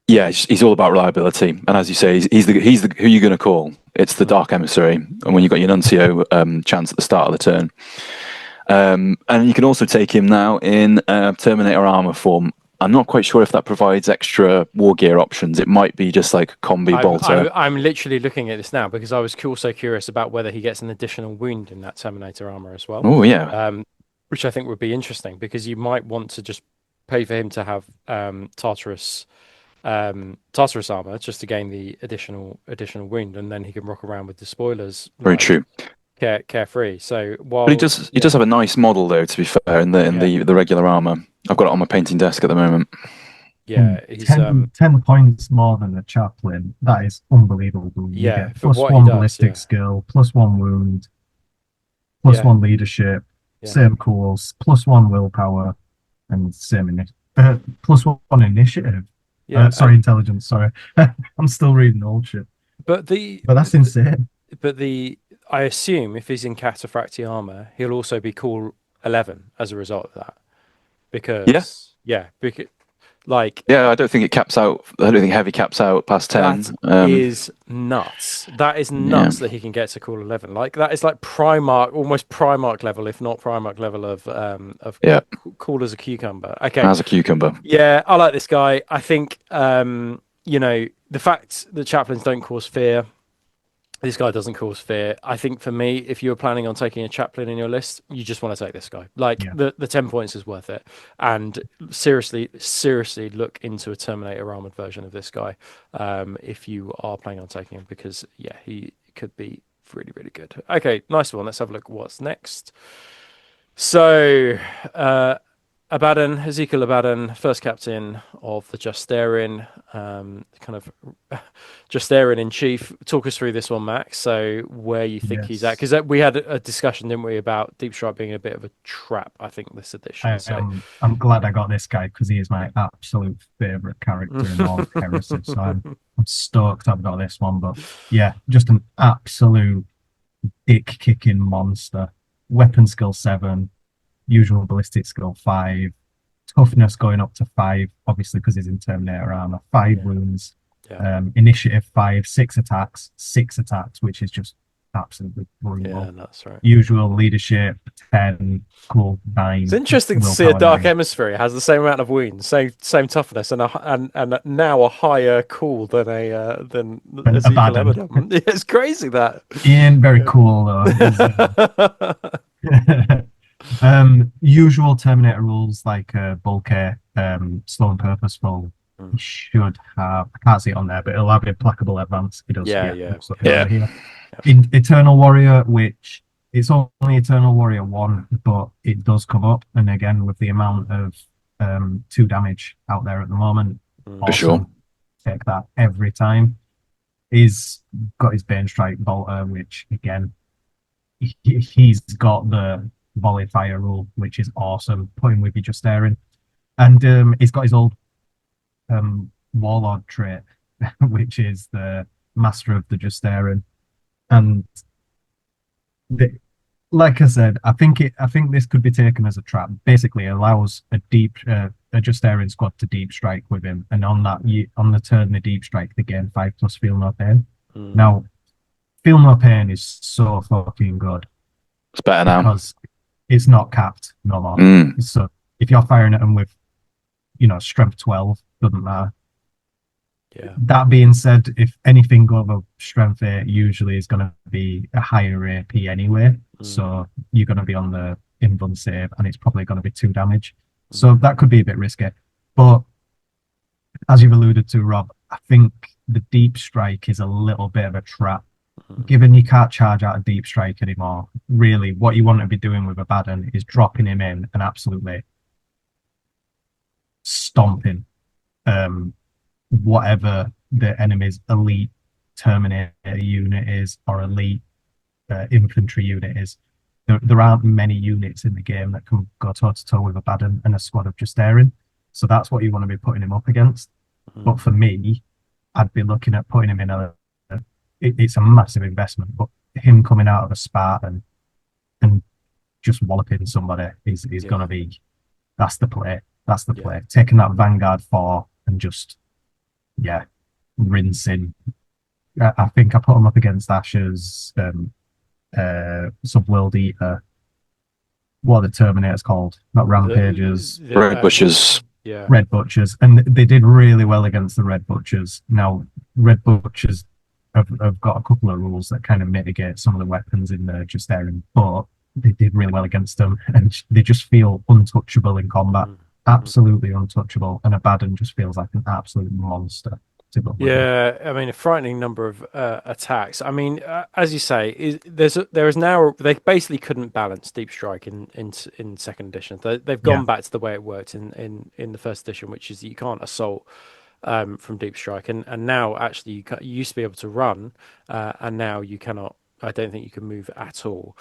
He's all about reliability, and as you say, he's the who you're going to call. It's the Dark Emissary, and when you've got your Nuncio chance at the start of the turn, and you can also take him now in Terminator armor form. I'm not quite sure if that provides extra war gear options. It might be just like combi bolter. I'm literally looking at this now because I was also curious about whether he gets an additional wound in that Terminator armor as well. Oh yeah, which I think would be interesting because you might want to just pay for him to have Tartarus armor just to gain the additional wound, and then he can rock around with the spoilers. Very true. Carefree. So while but he does have a nice model though. To be fair, in the regular armor, I've got it on my painting desk at the moment. Yeah, he's 10 points more than the chaplain. That is unbelievable. You get +1 ballistic skill, +1 wound, +1 leadership, same cools, +1 willpower, and same +1 initiative. Intelligence. Sorry, I'm still reading old shit. But that's insane. But I assume if he's in Cataphracti armor, he'll also be cool 11 as a result of that. Because I don't think it caps out. I don't think heavy caps out past 10. That is nuts. That is nuts that he can get to cool 11. Like, that is like Primarch, almost Primarch level, if not Primarch level of cool as a cucumber. Okay, as a cucumber. Yeah, I like this guy. I think the fact that chaplains don't cause fear. This guy doesn't cause fear. I think for me, if you're planning on taking a chaplain in your list, you just want to take this guy. The 10 points is worth it. And seriously look into a Terminator armored version of this guy if you are planning on taking him, because he could be really, really good. Okay, nice one. Let's have a look at what's next. So Abaddon, Ezekiel Abaddon, first captain of the Justaerin, kind of Justaerin in chief. Talk us through this one, Max. So where you think he's at? Because we had a discussion, didn't we, about Deep Strike being a bit of a trap, I think, this edition. I'm glad I got this guy because he is my absolute favourite character in all of Heresy. So I'm stoked I've got this one. But yeah, just an absolute dick-kicking monster. Weapon skill 7. Usual ballistic skill 5, toughness going up to 5, obviously because he's in Terminator armor. 5 wounds, initiative 5, 6 attacks, which is just absolutely brutal. Yeah, that's right. Usual leadership 10, cool 9. It's interesting to see a Dark Emissary has the same amount of wounds, same toughness, and now a higher cool than Ezekiel Abaddon. It's crazy that. He ain't very cool though. Usual Terminator rules like bulky, slow and purposeful. He should have, I can't see it on there, but it'll have implacable advance. It does. Here. In Eternal Warrior, which it's only Eternal Warrior 1, but it does come up, and again with the amount of 2 damage out there at the moment, for sure, take that every time. He's got his Bane Strike Bolter, which again he's got the volley fire rule, which is awesome. Put him with you Justaerin, and he's got his old warlord trait, which is the Master of the Justaerin, and like I said, I think this could be taken as a trap. Basically, it allows a Justaerin squad to deep strike with him, and on the turn they deep strike, they gain 5+ feel no pain. Now, feel no pain is so fucking good. It's better now because it's not capped no more. So if you're firing at them with, strength 12, doesn't matter. Yeah. That being said, if anything over strength 8 usually is going to be a higher AP anyway, so you're going to be on the invuln save, and it's probably going to be 2 damage. So that could be a bit risky. But as you've alluded to, Rob, I think the deep strike is a little bit of a trap. Given you can't charge out a deep strike anymore, really what you want to be doing with Abaddon is dropping him in and absolutely stomping whatever the enemy's elite Terminator unit is, or elite infantry unit is. There aren't many units in the game that can go toe-to-toe with Abaddon and a squad of Justaerin, so that's what you want to be putting him up against. But for me, I'd be looking at putting him in it's a massive investment, but him coming out of a Spartan and just walloping somebody is going to be, that's the play. That's the play. Taking that Vanguard 4 and just, rinsing. I think I put him up against Asher's Subworld Eater. What are the Terminators called? Not Rampagers. Red Butchers. Yeah. Red Butchers. And they did really well against the Red Butchers. Now, Red Butchers have got a couple of rules that kind of mitigate some of the weapons in the Justaerin, but they did really well against them, and they just feel untouchable in combat. Absolutely untouchable, and Abaddon just feels like an absolute monster to go with. Yeah, I mean, a frightening number of attacks. I mean, as you say, there is now, they basically couldn't balance deep strike in second edition. They've gone back to the way it worked in the first edition, which is that you can't assault from deep strike, and now actually you used to be able to run, and now you cannot. I don't think you can move at all.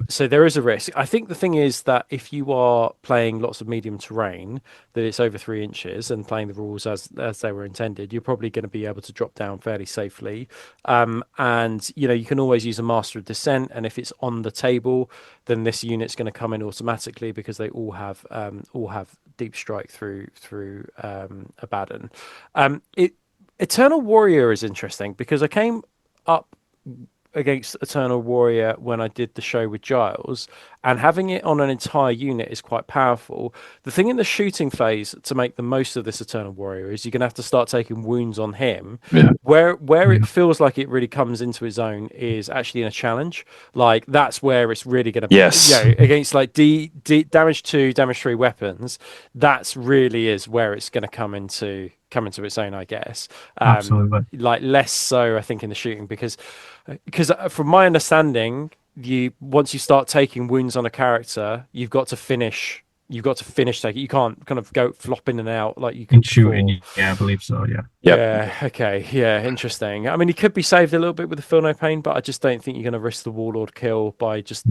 So there is a risk. I think the thing is that if you are playing lots of medium terrain, that it's over 3 inches, and playing the rules as they were intended, you're probably going to be able to drop down fairly safely. And you can always use a Master of Descent, and if it's on the table, then this unit's going to come in automatically because they all have deep strike through Abaddon. Eternal Warrior is interesting because I came up against Eternal Warrior when I did the show with Giles, and having it on an entire unit is quite powerful. The thing in the shooting phase to make the most of this Eternal Warrior is you're going to have to start taking wounds on him. Where it feels like it really comes into his own is actually in a challenge. Like that's where it's really going to be against like damage 2, damage 3 weapons. That's really is where it's going to come into its own, I guess. Absolutely. Like less so, I think, in the shooting because from my understanding, once you start taking wounds on a character, you've got to finish taking. You can't kind of go flop in and out like you can in shooting. Yeah, I believe so. Yeah. Yeah. Okay. Yeah. Interesting. I mean, he could be saved a little bit with the feel no pain, but I just don't think you're going to risk the Warlord kill by just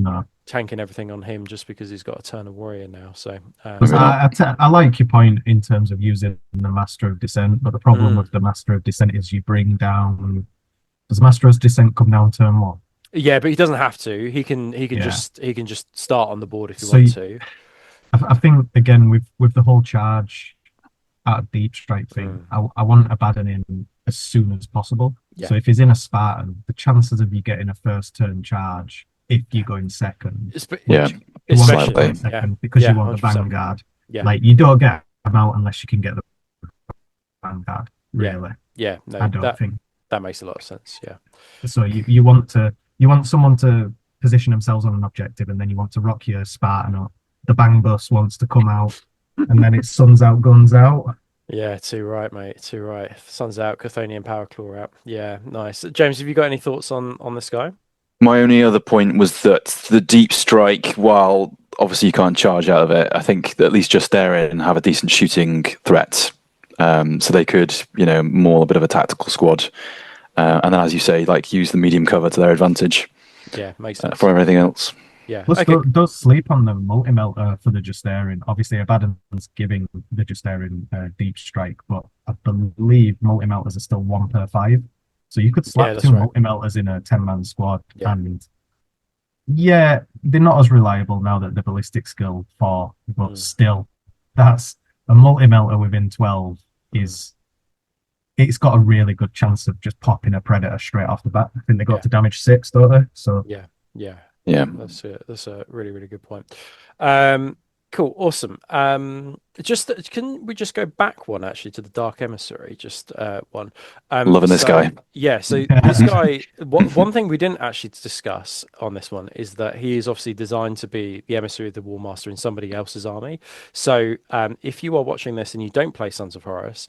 tanking everything on him just because he's got a Eternal Warrior now. So I like your point in terms of using the Master of Descent, but the problem with the Master of Descent is you bring down. Does Master of Descent come down turn 1? Yeah, but he doesn't have to. He can just start on the board if you want to. I think again with the whole charge out of deep strike thing, I want Abaddon in as soon as possible. Yeah. So if he's in a Spartan, the chances of you getting a first turn charge if you go in second, especially because you want the Vanguard. Yeah. Like you don't get him out unless you can get the Vanguard. Really. Yeah. No, I don't think that makes a lot of sense. Yeah. So you want someone to position themselves on an objective, and then you want to rock your Spartan up. The bang bus wants to come out, and then it's suns out, guns out. Yeah, too right, mate. Too right. Sun's out, Chthonian power claw out. Yeah, nice. James, have you got any thoughts on this guy? My only other point was that the deep strike, while obviously you can't charge out of it, I think that at least Justaerin have a decent shooting threat. So they could, maul a bit of a tactical squad. And then, as you say, like use the medium cover to their advantage. Yeah, makes sense. For everything else. Yeah. Plus, does sleep on the multi-melter for the Justaerin. Obviously, Abaddon's giving the Justaerin deep strike, but I believe multi-melters are still 1 per 5. So you could slap two multi-melters in a 10-man squad, yeah. and yeah, they're not as reliable now that the ballistic skill 4, but still, that's a multi-melter within 12 is. It's got a really good chance of just popping a predator straight off the bat. I think they got to damage 6, don't they? So yeah. That's a really, really good point. Cool, awesome. Can we just go back one actually to the Dark Emissary? Just one. Loving this guy. Yeah, so this guy. One thing we didn't actually discuss on this one is that he is obviously designed to be the emissary of the Warmaster in somebody else's army. So if you are watching this and you don't play Sons of Horus,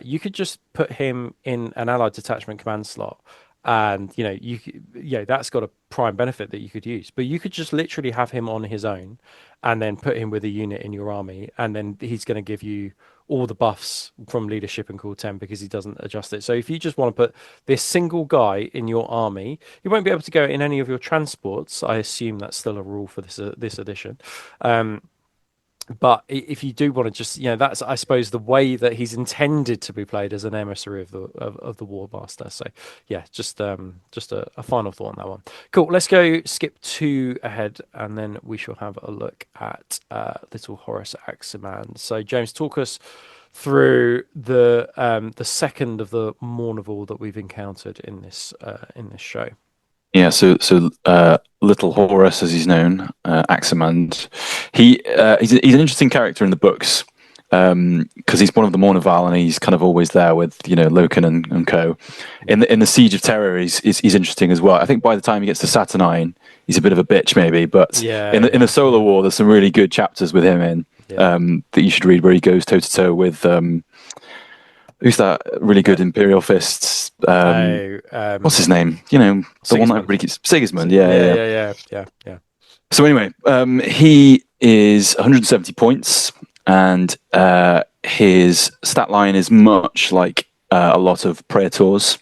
you could just put him in an allied detachment command slot. And that's got a prime benefit that you could use, but you could just literally have him on his own and then put him with a unit in your army, and then he's going to give you all the buffs from leadership and cool 10 because he doesn't adjust it. So if you just want to put this single guy in your army, you won't be able to go in any of your transports. I assume that's still a rule for this edition. But if you do want to just, that's, I suppose, the way that he's intended to be played as an emissary of the Warmaster. So, yeah, just a final thought on that one. Cool. Let's go skip 2 ahead, and then we shall have a look at Little Horus Aximand. So, James, talk us through the second of the Mournival that we've encountered in this show. Yeah, so Little Horus, as he's known, Aximand, he's an interesting character in the books because he's one of the Mournival, and he's kind of always there with Loken and co. In the Siege of Terror, he's interesting as well. I think by the time he gets to Saturnine, he's a bit of a bitch maybe, but in the Solar War, there's some really good chapters with him in that you should read, where he goes toe to toe with. Who's that really good Imperial Fists? What's his name? The one that everybody keeps... Sigismund, yeah. So anyway, he is 170 points, and his stat line is much like a lot of Praetors.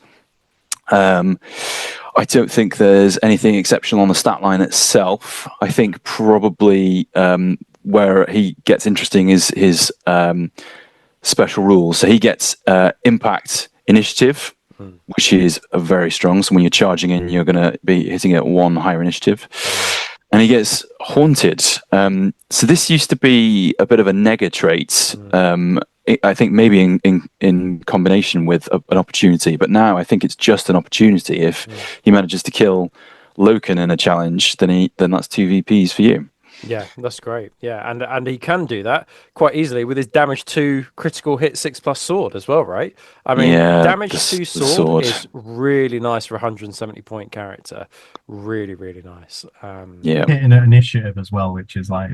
I don't think there's anything exceptional on the stat line itself. I think probably where he gets interesting is his... special rules. So he gets impact initiative, which is very strong. So when you're charging in, you're going to be hitting at 1 higher initiative. And he gets haunted. So this used to be a bit of a nega trait. I think maybe in combination with an opportunity, but now I think it's just an opportunity. If he manages to kill Loken in a challenge, then that's 2 VPs for you. Yeah, that's great. Yeah, and he can do that quite easily with his damage 2 critical hit 6+ sword as well, right? I mean, damage 2 sword is really nice for a 170 point character. Really, really nice. Hitting an initiative as well, which is like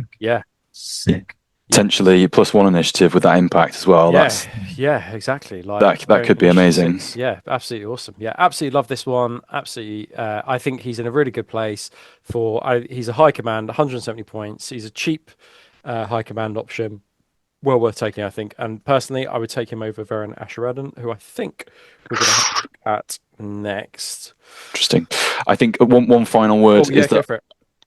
sick. Potentially +1 initiative with that impact as well. Yeah, exactly. Like that could be amazing. Yeah, absolutely awesome. Yeah, absolutely love this one. Absolutely, I think he's in a really good place he's a high command, 170 points. He's a cheap high command option, well worth taking, I think. And personally, I would take him over Varren Abaddon, who I think we're going to have a look at next. Interesting. I think one final word is that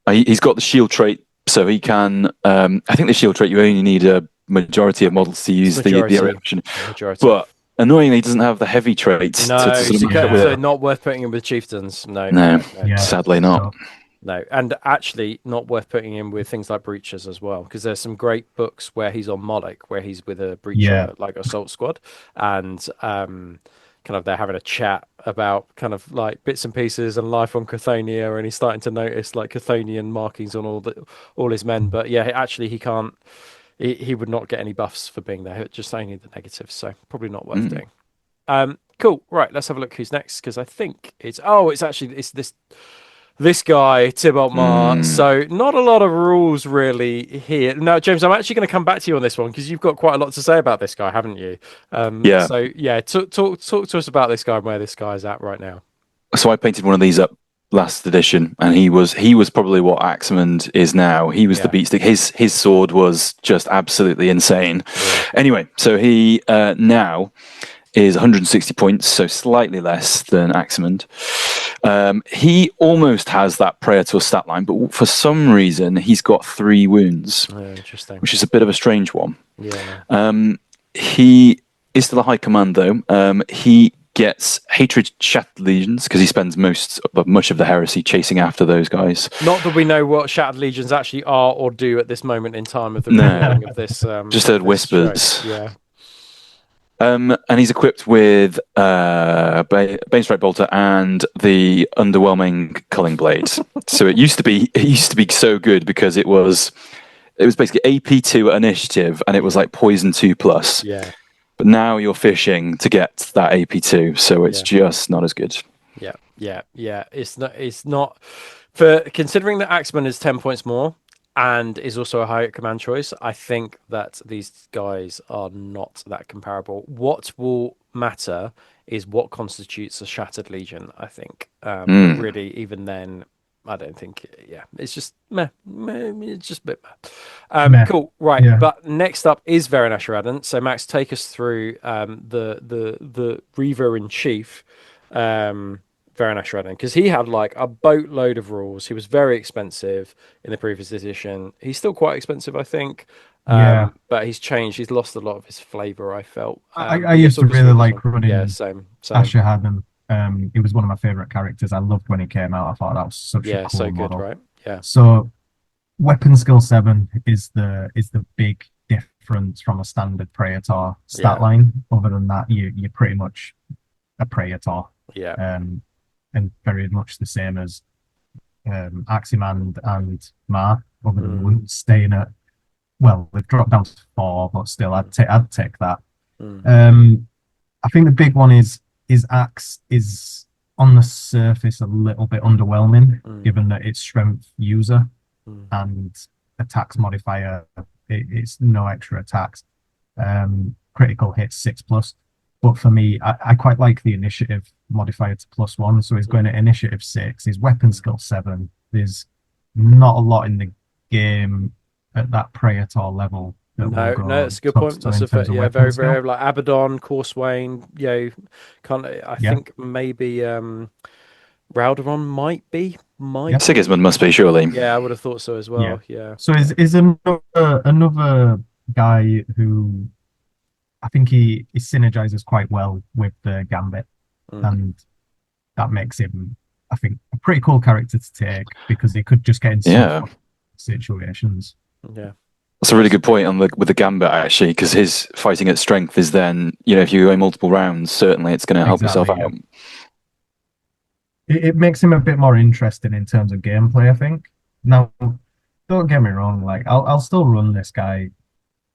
he's got the shield trait. So he can. I think the shield trait, you only need a majority of models to use the option. But annoyingly, he doesn't have the heavy trait. So not worth putting him with chieftains. No, sadly not. No, and actually not worth putting him with things like breachers as well, because there's some great books where he's on Moloch, where he's with a breacher like assault squad, and kind of they're having a chat about kind of like bits and pieces and life on Cthonia, and he's starting to notice like Chthonian markings on all his men. But yeah, actually he can't. He would not get any buffs for being there. Just only the negatives, so probably not worth doing. Cool. Right, let's have a look who's next, because I think it's this guy, Tybalt Marr. So not a lot of rules really here. Now, James, I'm actually going to come back to you on this one because you've got quite a lot to say about this guy, haven't you? So yeah, talk to us about this guy and where this guy's at right now. So I painted one of these up last edition, and he was probably what Aximand is now. He was the beatstick. His sword was just absolutely insane. Anyway, so he now is 160 points, so slightly less than Aximand. He almost has that Praetor stat line, but for some reason he's got 3 wounds, interesting, which is a bit of a strange one. Yeah. He is still a high command though. He gets hatred shattered legions because he spends much of the heresy chasing after those guys. Not that we know what shattered legions actually are or do at this moment in time of the No. recording of this. Just heard this whispers. show. Yeah. And he's equipped with Banestrike Bolter and the underwhelming Culling Blade. So it used to be so good because it was basically AP2 initiative and it was like poison 2+. Yeah. But now you're fishing to get that AP2, so it's just not as good. Yeah. It's not for considering that Aximand is 10 points more and is also a higher command choice. I think that these guys are not that comparable. What will matter is what constitutes a shattered legion. I think really, even then, I don't think. Yeah, it's just meh. It's just a bit meh. Cool, right? Yeah. But next up is Varren Asheth. So Max, take us through the Reaver in chief. Varren Asheth, because he had like a boatload of rules. He was very expensive in the previous edition. He's still quite expensive, I think. But he's changed. He's lost a lot of his flavor, I felt. I used to really like running same. Asheth. He was one of my favorite characters. I loved when he came out. I thought that was such a cool so good, model. right? Yeah. So weapon skill 7 is the big difference from a standard Praetor stat line. Other than that, you're pretty much a Praetor. Yeah. And very much the same as Aximand and Marr, other than Mundus staying at, well, they've dropped down to 4, but still, I'd take that. I think the big one is Axe is on the surface a little bit underwhelming, given that it's strength user and attacks modifier. It's no extra attacks. Critical hits 6+. But for me, I quite like the initiative modifier to +1. So he's going to initiative 6. His weapon skill 7. There's not a lot in the game at that Praetor level. No, that's a good point. That's a very, very like Abaddon, Corswain. I think maybe Ralderon might be. Sigismund must be, surely. Yeah, I would have thought so as well. Yeah. So is another guy who I think he synergizes quite well with the Gambit, and that makes him, I think, a pretty cool character to take because he could just get in some situations. Yeah. That's a really good point with the Gambit, actually, because his fighting at strength is then, if you go multiple rounds, certainly it's going to help yourself out. It makes him a bit more interesting in terms of gameplay, I think. Now, don't get me wrong, like I'll still run this guy,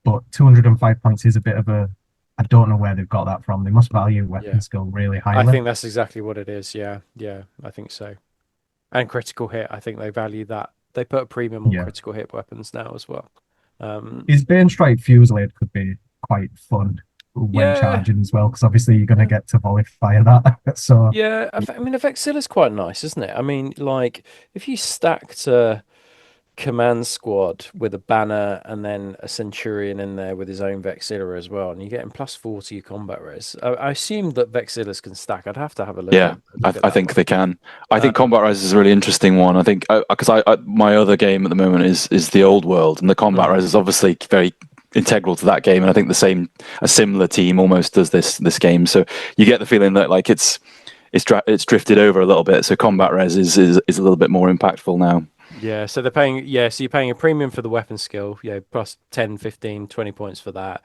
but 205 points is a bit of I don't know where they've got that from. They must value weapon skill really highly. I think that's exactly what it is. Yeah, I think so. And critical hit, I think they value that. They put a premium on critical hit weapons now as well. His Banestrike Fusillade could be quite fun when charging as well, because obviously you're going to get to volley fire that. So yeah, I mean, a Vexilla's quite nice, isn't it? I mean, like if you stacked a command squad with a banner and then a Centurion in there with his own Vexilla as well, and you're getting +4 to your combat res. I assume that Vexillas can stack. I'd have to have a look. I think they can. I think combat res is a really interesting one. I think because my other game at the moment is the Old World, and the combat res is obviously very integral to that game, and I think a similar team almost does this game. So you get the feeling that like it's drifted over a little bit. So combat res is a little bit more impactful now. Yeah, so they're paying. Yeah, so you're paying a premium for the weapon skill. Plus 10, 15, 20 points for that.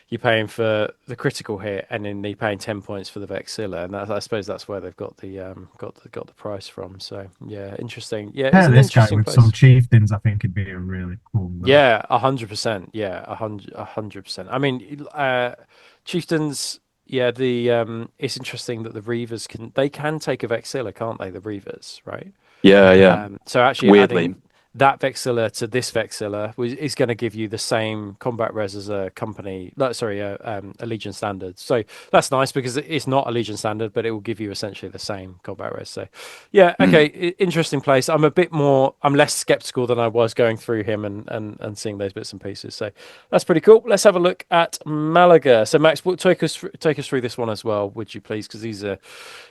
You're paying for the critical hit, and then you're paying 10 points for the Vexilla, and I suppose that's where they've got the got the price from. So yeah, interesting. Yeah, it's an this interesting guy with place. some chieftains, I think, would be a really cool. 100%. Yeah, 100%. I mean, chieftains. Yeah, it's interesting that the Reavers can take a Vexilla, can't they? The Reavers, right? Yeah. So actually, weirdly, adding that Vexilla to this Vexilla is going to give you the same combat res as a Legion standard. So that's nice because it's not a Legion standard, but it will give you essentially the same combat res. So yeah, okay, interesting place. I'm less skeptical than I was going through him and seeing those bits and pieces. So that's pretty cool. Let's have a look at Maloghurst. So Max, take us through this one as well, would you please? Because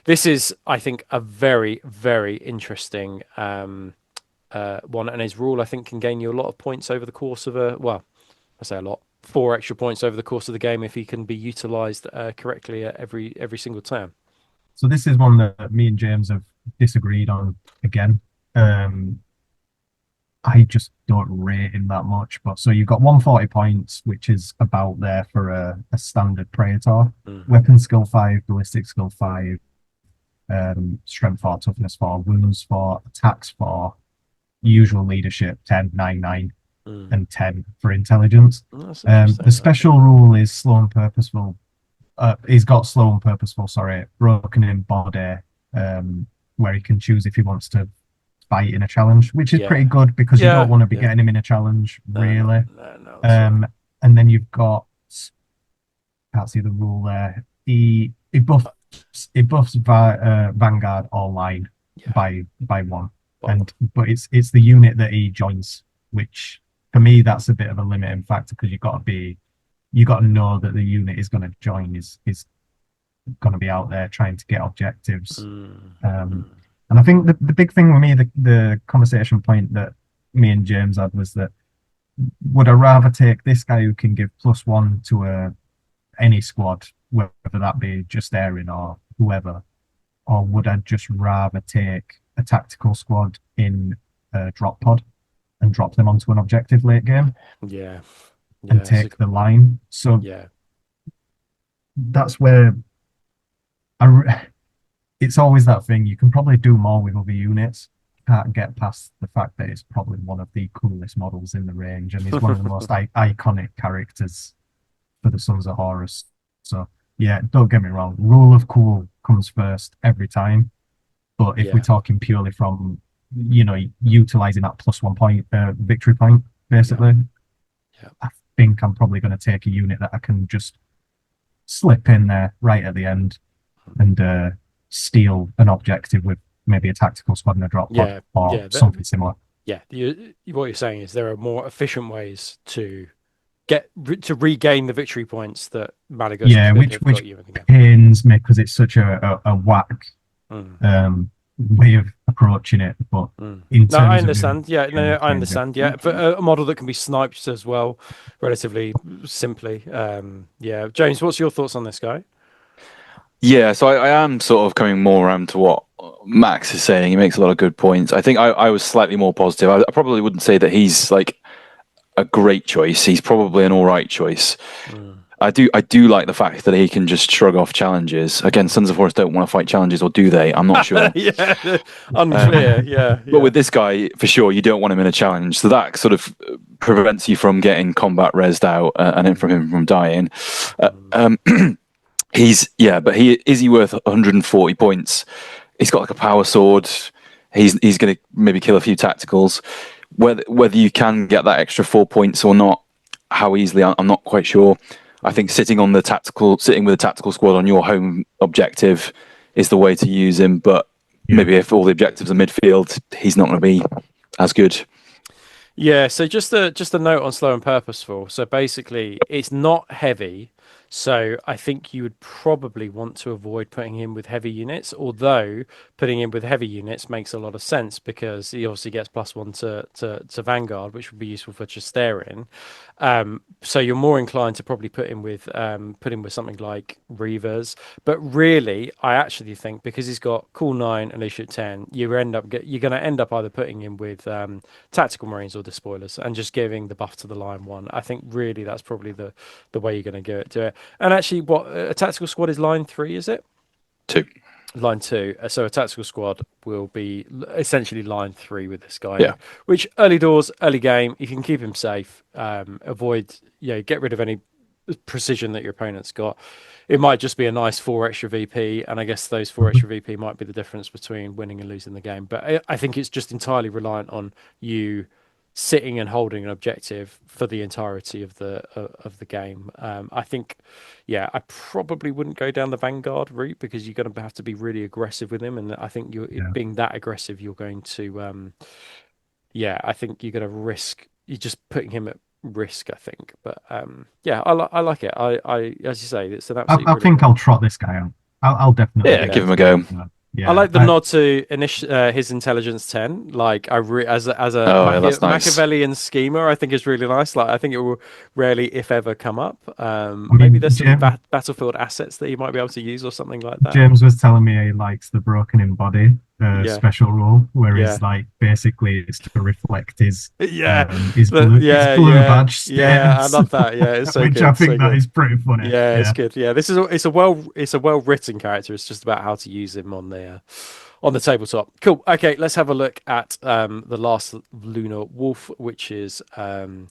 this is, I think, a very, very interesting one, and his rule, I think, can gain you a lot of points over the course of I say a lot, 4 extra points over the course of the game if he can be utilised correctly at every single turn. So this is one that me and James have disagreed on again. I just don't rate him that much. But so you've got 140 points, which is about there for a standard Praetor. Weapon skill 5, ballistic skill 5, strength 4, toughness 4, wounds 4, attacks 4, usual leadership 10, 9, 9, and 10 for intelligence. The special rule is slow and purposeful. He's got slow and purposeful, broken in body, where he can choose if he wants to fight in a challenge, which is pretty good because you don't want to be getting him in a challenge, really. No, and then you've got, can't see the rule there. He buffs Vanguard or line by 1, but it's the unit that he joins, which for me that's a bit of a limiting factor because you got to know that the unit is going to join is going to be out there trying to get objectives. And I think the big thing with me, the conversation point that me and James had was that would I rather take this guy who can give +1 to any squad, whether that be Justaerin or whoever, or would I just rather take a tactical squad in a drop pod and drop them onto an objective late game? And take the line. So that's where it's always that thing. You can probably do more with other units. Can't get past the fact that it's probably one of the coolest models in the range, and he's one of the most iconic characters for the Sons of Horus. So yeah, don't get me wrong. Rule of cool comes first every time. But if we're talking purely from utilizing that +1 point victory point, basically, I think I'm probably going to take a unit that I can just slip in there right at the end and steal an objective with maybe a tactical squad and a drop pod or something similar. Yeah, what you're saying is there are more efficient ways to regain the victory points that Maloghurst which pains me because it's such a whack way of approaching it. But I understand. I understand. Yeah, but a model that can be sniped as well, relatively simply. James, what's your thoughts on this guy? Yeah, so I am sort of coming more around to what Max is saying. He makes a lot of good points. I think I was slightly more positive. I probably wouldn't say that he's like a great choice. He's probably an all right choice. I do like the fact that he can just shrug off challenges. Again, Sons of Horus don't want to fight challenges, or do they? I'm not sure. Unclear. But with this guy, for sure, you don't want him in a challenge. So that sort of prevents you from getting combat rezzed out and then from him from dying. But is he worth 140 points? He's got like a power sword. He's going to maybe kill a few tacticals. Whether you can get that extra 4 points or not, how easily, I'm not quite sure. I think sitting with a tactical squad on your home objective is the way to use him. But maybe if all the objectives are midfield, he's not going to be as good. Yeah. So just a note on slow and purposeful. So basically, it's not heavy. So I think you would probably want to avoid putting him with heavy units, although putting him with heavy units makes a lot of sense because he obviously gets +1 to Vanguard, which would be useful for Justaerin. So you're more inclined to probably put him with something like Reavers. But really, I actually think because he's got Cool 9 and Leadership 10, you're going to end up either putting him with Tactical Marines or Despoilers and just giving the buff to the Line 1. I think really that's probably the way you're going to do it. And actually, what a tactical squad is line 3, is it? 2. Line 2. So a tactical squad will be essentially line 3 with this guy. Yeah. Which early doors, early game, you can keep him safe. Avoid, get rid of any precision that your opponent's got. It might just be a nice 4 extra VP, and I guess those 4 extra VP might be the difference between winning and losing the game. But I think it's just entirely reliant on you sitting and holding an objective for the entirety of the game. I think, I probably wouldn't go down the Vanguard route because you're going to have to be really aggressive with him, and I think being that aggressive, you're going to, I think you're going to risk. You're just putting him at risk, I think. But I like it. I as you say, it's an absolute. I think I'll trot this guy out. I'll definitely give him a go. Yeah, I like the nod to his intelligence 10. Like as a that's nice. Machiavellian schemer, I think is really nice. Like I think it will rarely, if ever, come up. Maybe there's some battlefield assets that you might be able to use or something like that. James was telling me he likes the broken in body special rule, where he's like basically it's to reflect his blue badge stance. Yeah, I love that. Yeah, it's so which good. I think that is pretty funny. Yeah, it's good. Yeah, it's a well written character. It's just about how to use him on the tabletop. Cool. Okay, let's have a look at the last lunar wolf, which is Garviel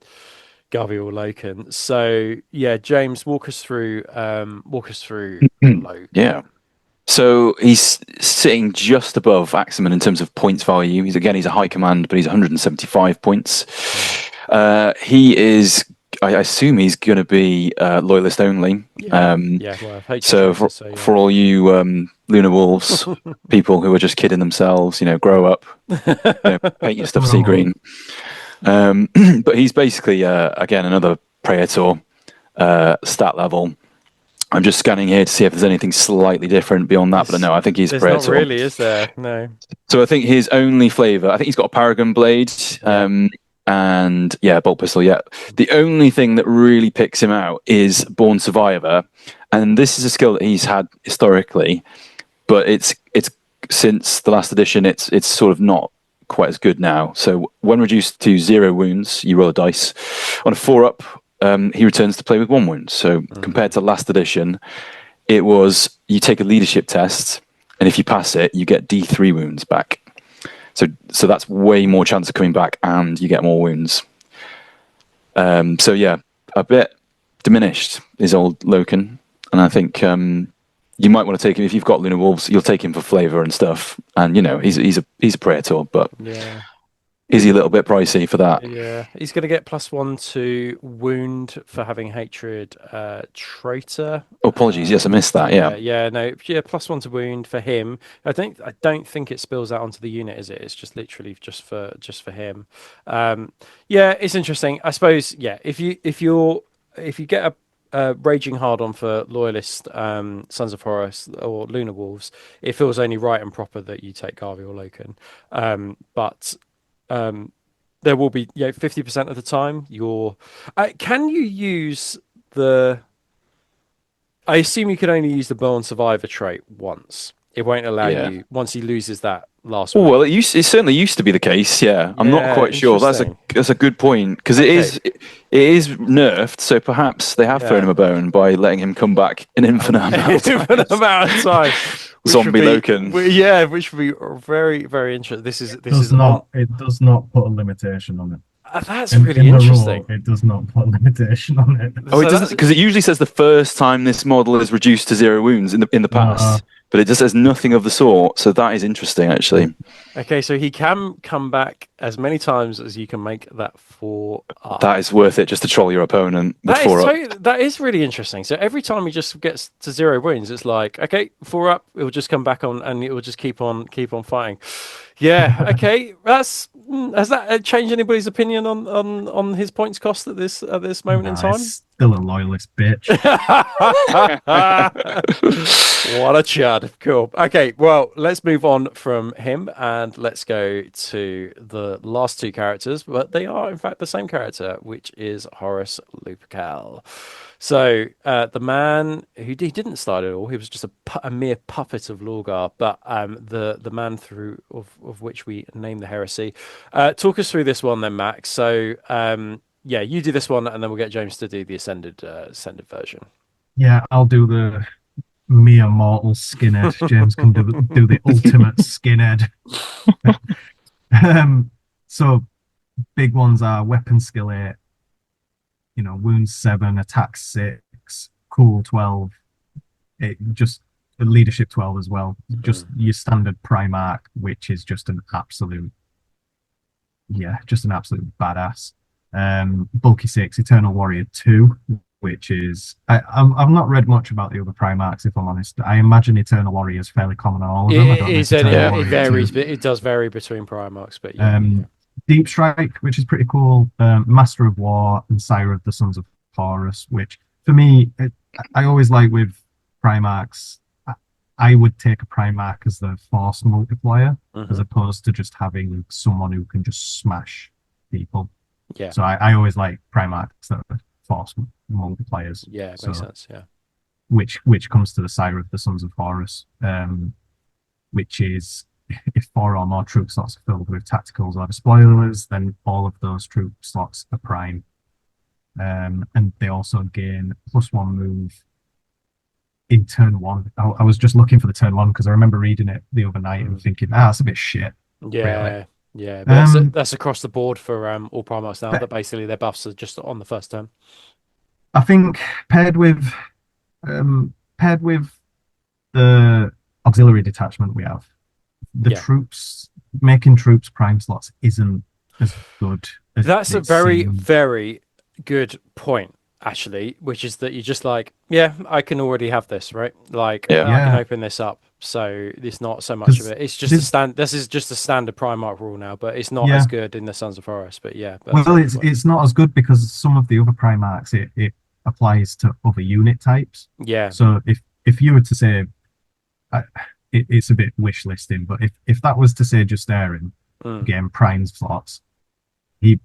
Loken. So yeah, James, walk us through Loken. Yeah. So he's sitting just above Aximand in terms of points value. He's a high command, but he's 175 points. He is, I assume he's going to be loyalist only. So for all you Lunar Wolves people who are just kidding themselves, grow up, paint your stuff sea green. But he's basically, again, another Praetor stat level. I'm just scanning here to see if there's anything slightly different beyond that, but no, I think he's Praetor. Not really, is there? No. So I think his only flavour, I think he's got a Paragon Blade, and bolt pistol. Yeah, the only thing that really picks him out is Born Survivor, and this is a skill that he's had historically, but it's since the last edition, it's sort of not quite as good now. So when reduced to 0 wounds, you roll a dice. On a 4-up, he returns to play with 1 wound. So compared to last edition, it was you take a leadership test, and if you pass it, you get D3 wounds back. So that's way more chance of coming back, and you get more wounds. So yeah, a bit diminished is old Loken, and I think you might want to take him if you've got Lunar Wolves. You'll take him for flavour and stuff, and he's a Praetor, but is he a little bit pricey for that? Yeah, he's going to get +1 to wound for having hatred traitor. Oh, apologies. Yes, I missed that. Yeah. +1 to wound for him. I don't think it spills out onto the unit, is it? It's just literally just for him. It's interesting. I suppose. Yeah, if you get a raging hard on for loyalist Sons of Horus or Lunar Wolves, it feels only right and proper that you take Garviel Loken. But there will be 50% of the time can you use the I assume you can only use the Born Survivor trait once. It won't allow you once he loses that last one. Well, it certainly used to be the case. I'm not quite sure. That's a good point, because it is nerfed. So perhaps they have thrown him a bone by letting him come back an infinite amount of time. Zombie Loken. Which would be very, very interesting. It does not put a limitation on it. That's really interesting. It does not put a limitation on it. It doesn't, because it usually says the first time this model is reduced to 0 wounds in the past. But it just says nothing of the sort, so that is interesting, actually. Okay, so he can come back as many times as you can make that 4-up. That is worth it, just to troll your opponent with 4-up. That is really interesting. So every time he just gets to 0 wounds, it's like, okay, 4-up, it will just come back on, and it will just keep on fighting. Yeah, okay. Has that changed anybody's opinion on his points cost at this moment in time? Still a loyalist bitch. What a chud. Cool. Okay, well, let's move on from him and let's go to the last 2 characters, but they are in fact the same character, which is Horus Lupercal. So the man he didn't start at all. He was just a mere puppet of Lorgar, but the man through of which we name the Heresy. Talk us through this one then, Max. So you do this one, and then we'll get James to do the ascended version. Yeah, I'll do the mere mortal skinhead. James can do the ultimate skinhead. So big ones are weapon skill 8. Wounds 7, attack 6, cool 12, leadership 12 as well. Just your standard Primarch, which is just an absolute badass. Bulky 6, Eternal Warrior 2, which is I've not read much about the other Primarchs, if I'm honest. I imagine Eternal Warrior is fairly common on all of them. It varies, but it does vary between Primarchs. But Deep Strike, which is pretty cool. Master of War and Sire of the Sons of Horus, which for me, I always like with Primarchs. I would take a Primarch as the force multiplier, Mm-hmm. as opposed to just having someone who can just smash people. Yeah. So I always like Primarchs that are force multipliers. Yeah, it so, makes sense. Yeah. Which comes to the sire of the Sons of Horus, which is if 4 or more troop slots are filled with tacticals or despoilers, then all of those troop slots are prime. And they also gain +1 move in turn 1. I was just looking for the turn 1 because I remember reading it the other night and thinking, that's a bit shit. Yeah, really. yeah. But that's across the board for all Primarchs now. That basically their buffs are just on the first turn. I think paired with the auxiliary detachment we have, the troops making troops prime slots isn't as good as that's a very good point, actually, which is that you're just like, yeah, I can already have this, right? Like, I can open this up, so it's not so much of it. It's just this is just a standard Primarch rule now, but it's not as good in the Sons of Horus. But yeah, well, it's not as good because some of the other Primarchs it applies to other unit types. Yeah. So if you were to say, it's a bit wish listing, but if that was to say Justaerin game prime slots,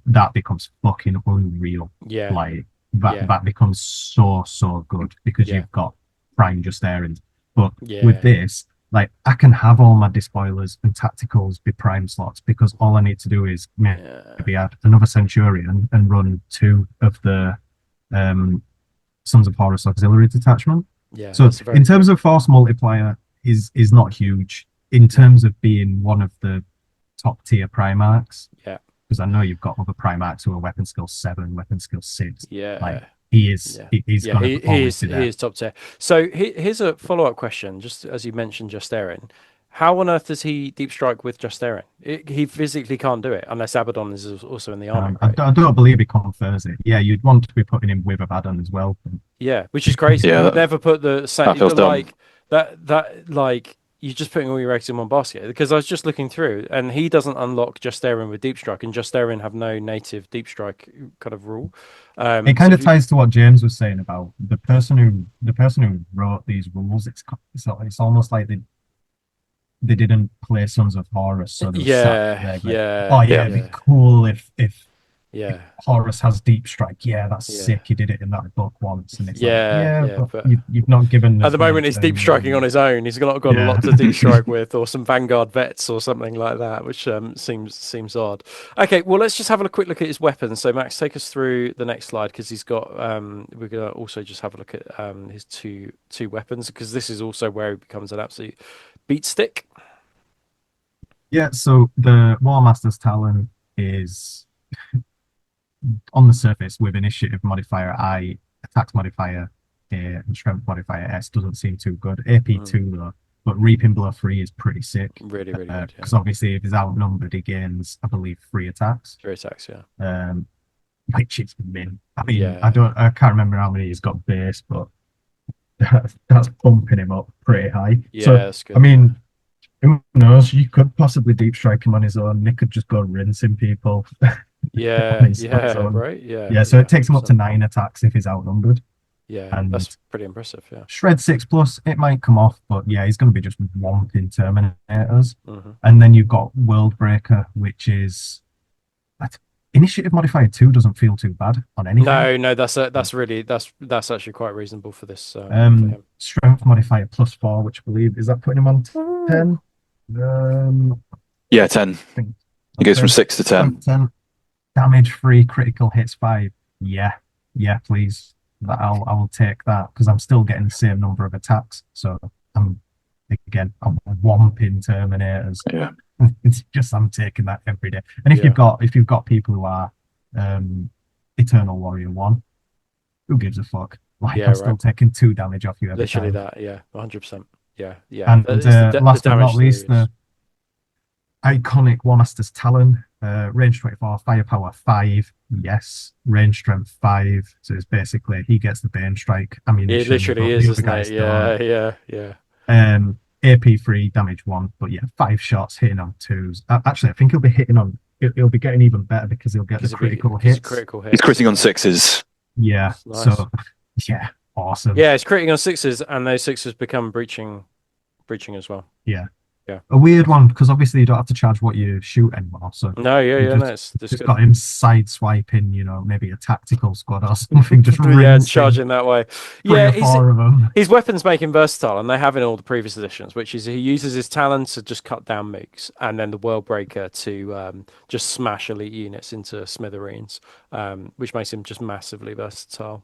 that becomes fucking unreal. Yeah. Like that becomes so good because you've got prime Justaerin. But with this, like, I can have all my despoilers and tacticals be prime slots because all I need to do is maybe add another Centurion and run 2 of the Sons of Horus auxiliary detachment. Yeah. So in terms of force multiplier is not huge. In terms of being one of the top tier Primarchs. Yeah. Because I know you've got other Primarchs who are weapon skill 7, weapon skill 6. Yeah. Like he is he is top tier. So here's a follow-up question, just as you mentioned Justaerin. How on earth does he deep strike with Justaerin? He physically can't do it unless Abaddon is also in the army. Right? I don't believe he confers it. Yeah, you'd want to be putting him with Abaddon as well. Yeah, which is crazy. Yeah, You'd never put the same dumb. like you're just putting all your eggs in one basket. Because I was just looking through, and he doesn't unlock Justaerin with deep strike, and Justaerin have no native deep strike kind of rule. It kind of ties to what James was saying about the person who wrote these rules. It's almost like they didn't play Sons of Horus, so they it'd be cool if Horus has deep strike. Yeah, that's sick. He did it in that book once, and it's but you've not given. At the moment, he's deep striking on his own. He's got a lot to deep strike with, or some Vanguard vets or something like that, which seems odd. Okay, well, let's just have a quick look at his weapons. So, Max, take us through the next slide because he's got. We're gonna also just have a look at his two weapons because this is also where he becomes an absolute beat stick. Yeah, so the Warmaster's Talon is on the surface with initiative modifier I, attacks modifier A, and strength modifier S doesn't seem too good. AP 2 though, but Reaping Blow 3 is pretty sick. Really good. Because obviously if he's outnumbered, he gains, I believe, 3 attacks. 3 attacks, yeah. Which is min. I mean, I can't remember how many he's got base, but that's pumping him up pretty high. Yeah, so, that's good. I mean, who knows? You could possibly deep strike him on his own. Nick could just go rinsing people. Yeah. So it takes him up to 9 attacks if he's outnumbered. Yeah, and that's pretty impressive. Yeah. Shred 6+, it might come off, but yeah, he's going to be just whomping terminators. And then you've got Worldbreaker, which is initiative modifier 2 doesn't feel too bad on anything. No, that's actually quite reasonable for this. For strength modifier +4, which I believe is that putting him on 10? Yeah, 10. It goes from 6 to 10. Damage free, critical hits 5. Yeah, please. I will take that because I'm still getting the same number of attacks. So I'm whomping terminators. Yeah. It's just I'm taking that every day. And if you've got people who are Eternal Warrior 1, who gives a fuck? Like I'm still taking 2 damage off you every time. Literally that, yeah, 100%. Yeah. And last but not least, the iconic Warmaster's Talon, range 24, firepower 5, yes, range strength 5. So it's basically he gets the Bane Strike. I mean, it literally is, isn't it? Yeah. AP 3, damage 1, but yeah, 5 shots hitting on 2s. Actually, I think he'll be hitting on. He'll be getting even better because he'll get the critical hits. He's critting on 6s. Yeah. Nice. So yeah, awesome. Yeah, it's critting on 6s, and those 6s become breaching breaching as well. Yeah. Yeah. A weird one, because obviously you don't have to charge what you shoot anymore. So no, it's just got him sideswiping, maybe a tactical squad or something, just and charging that way. Three or four of them. His weapons make him versatile, and they have in all the previous editions, which is he uses his talons to just cut down mooks, and then the World Breaker to just smash elite units into smithereens, which makes him just massively versatile.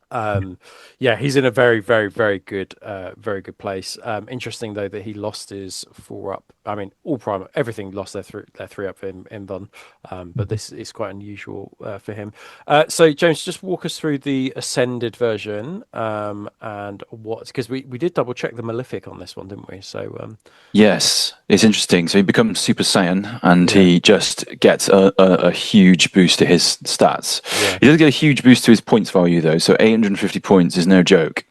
He's in a very, very, very good place. Interesting though that he lost his 4-up. I mean, all prime, everything lost their 3-up in Von, but this is quite unusual for him. So James, just walk us through the Ascended version, and because we did double check the Malefic on this one, didn't we? So yes, it's interesting. So he becomes Super Saiyan, and he just gets a huge boost to his stats. Yeah. He doesn't get a huge boost to his points value though. So 850 points is no joke.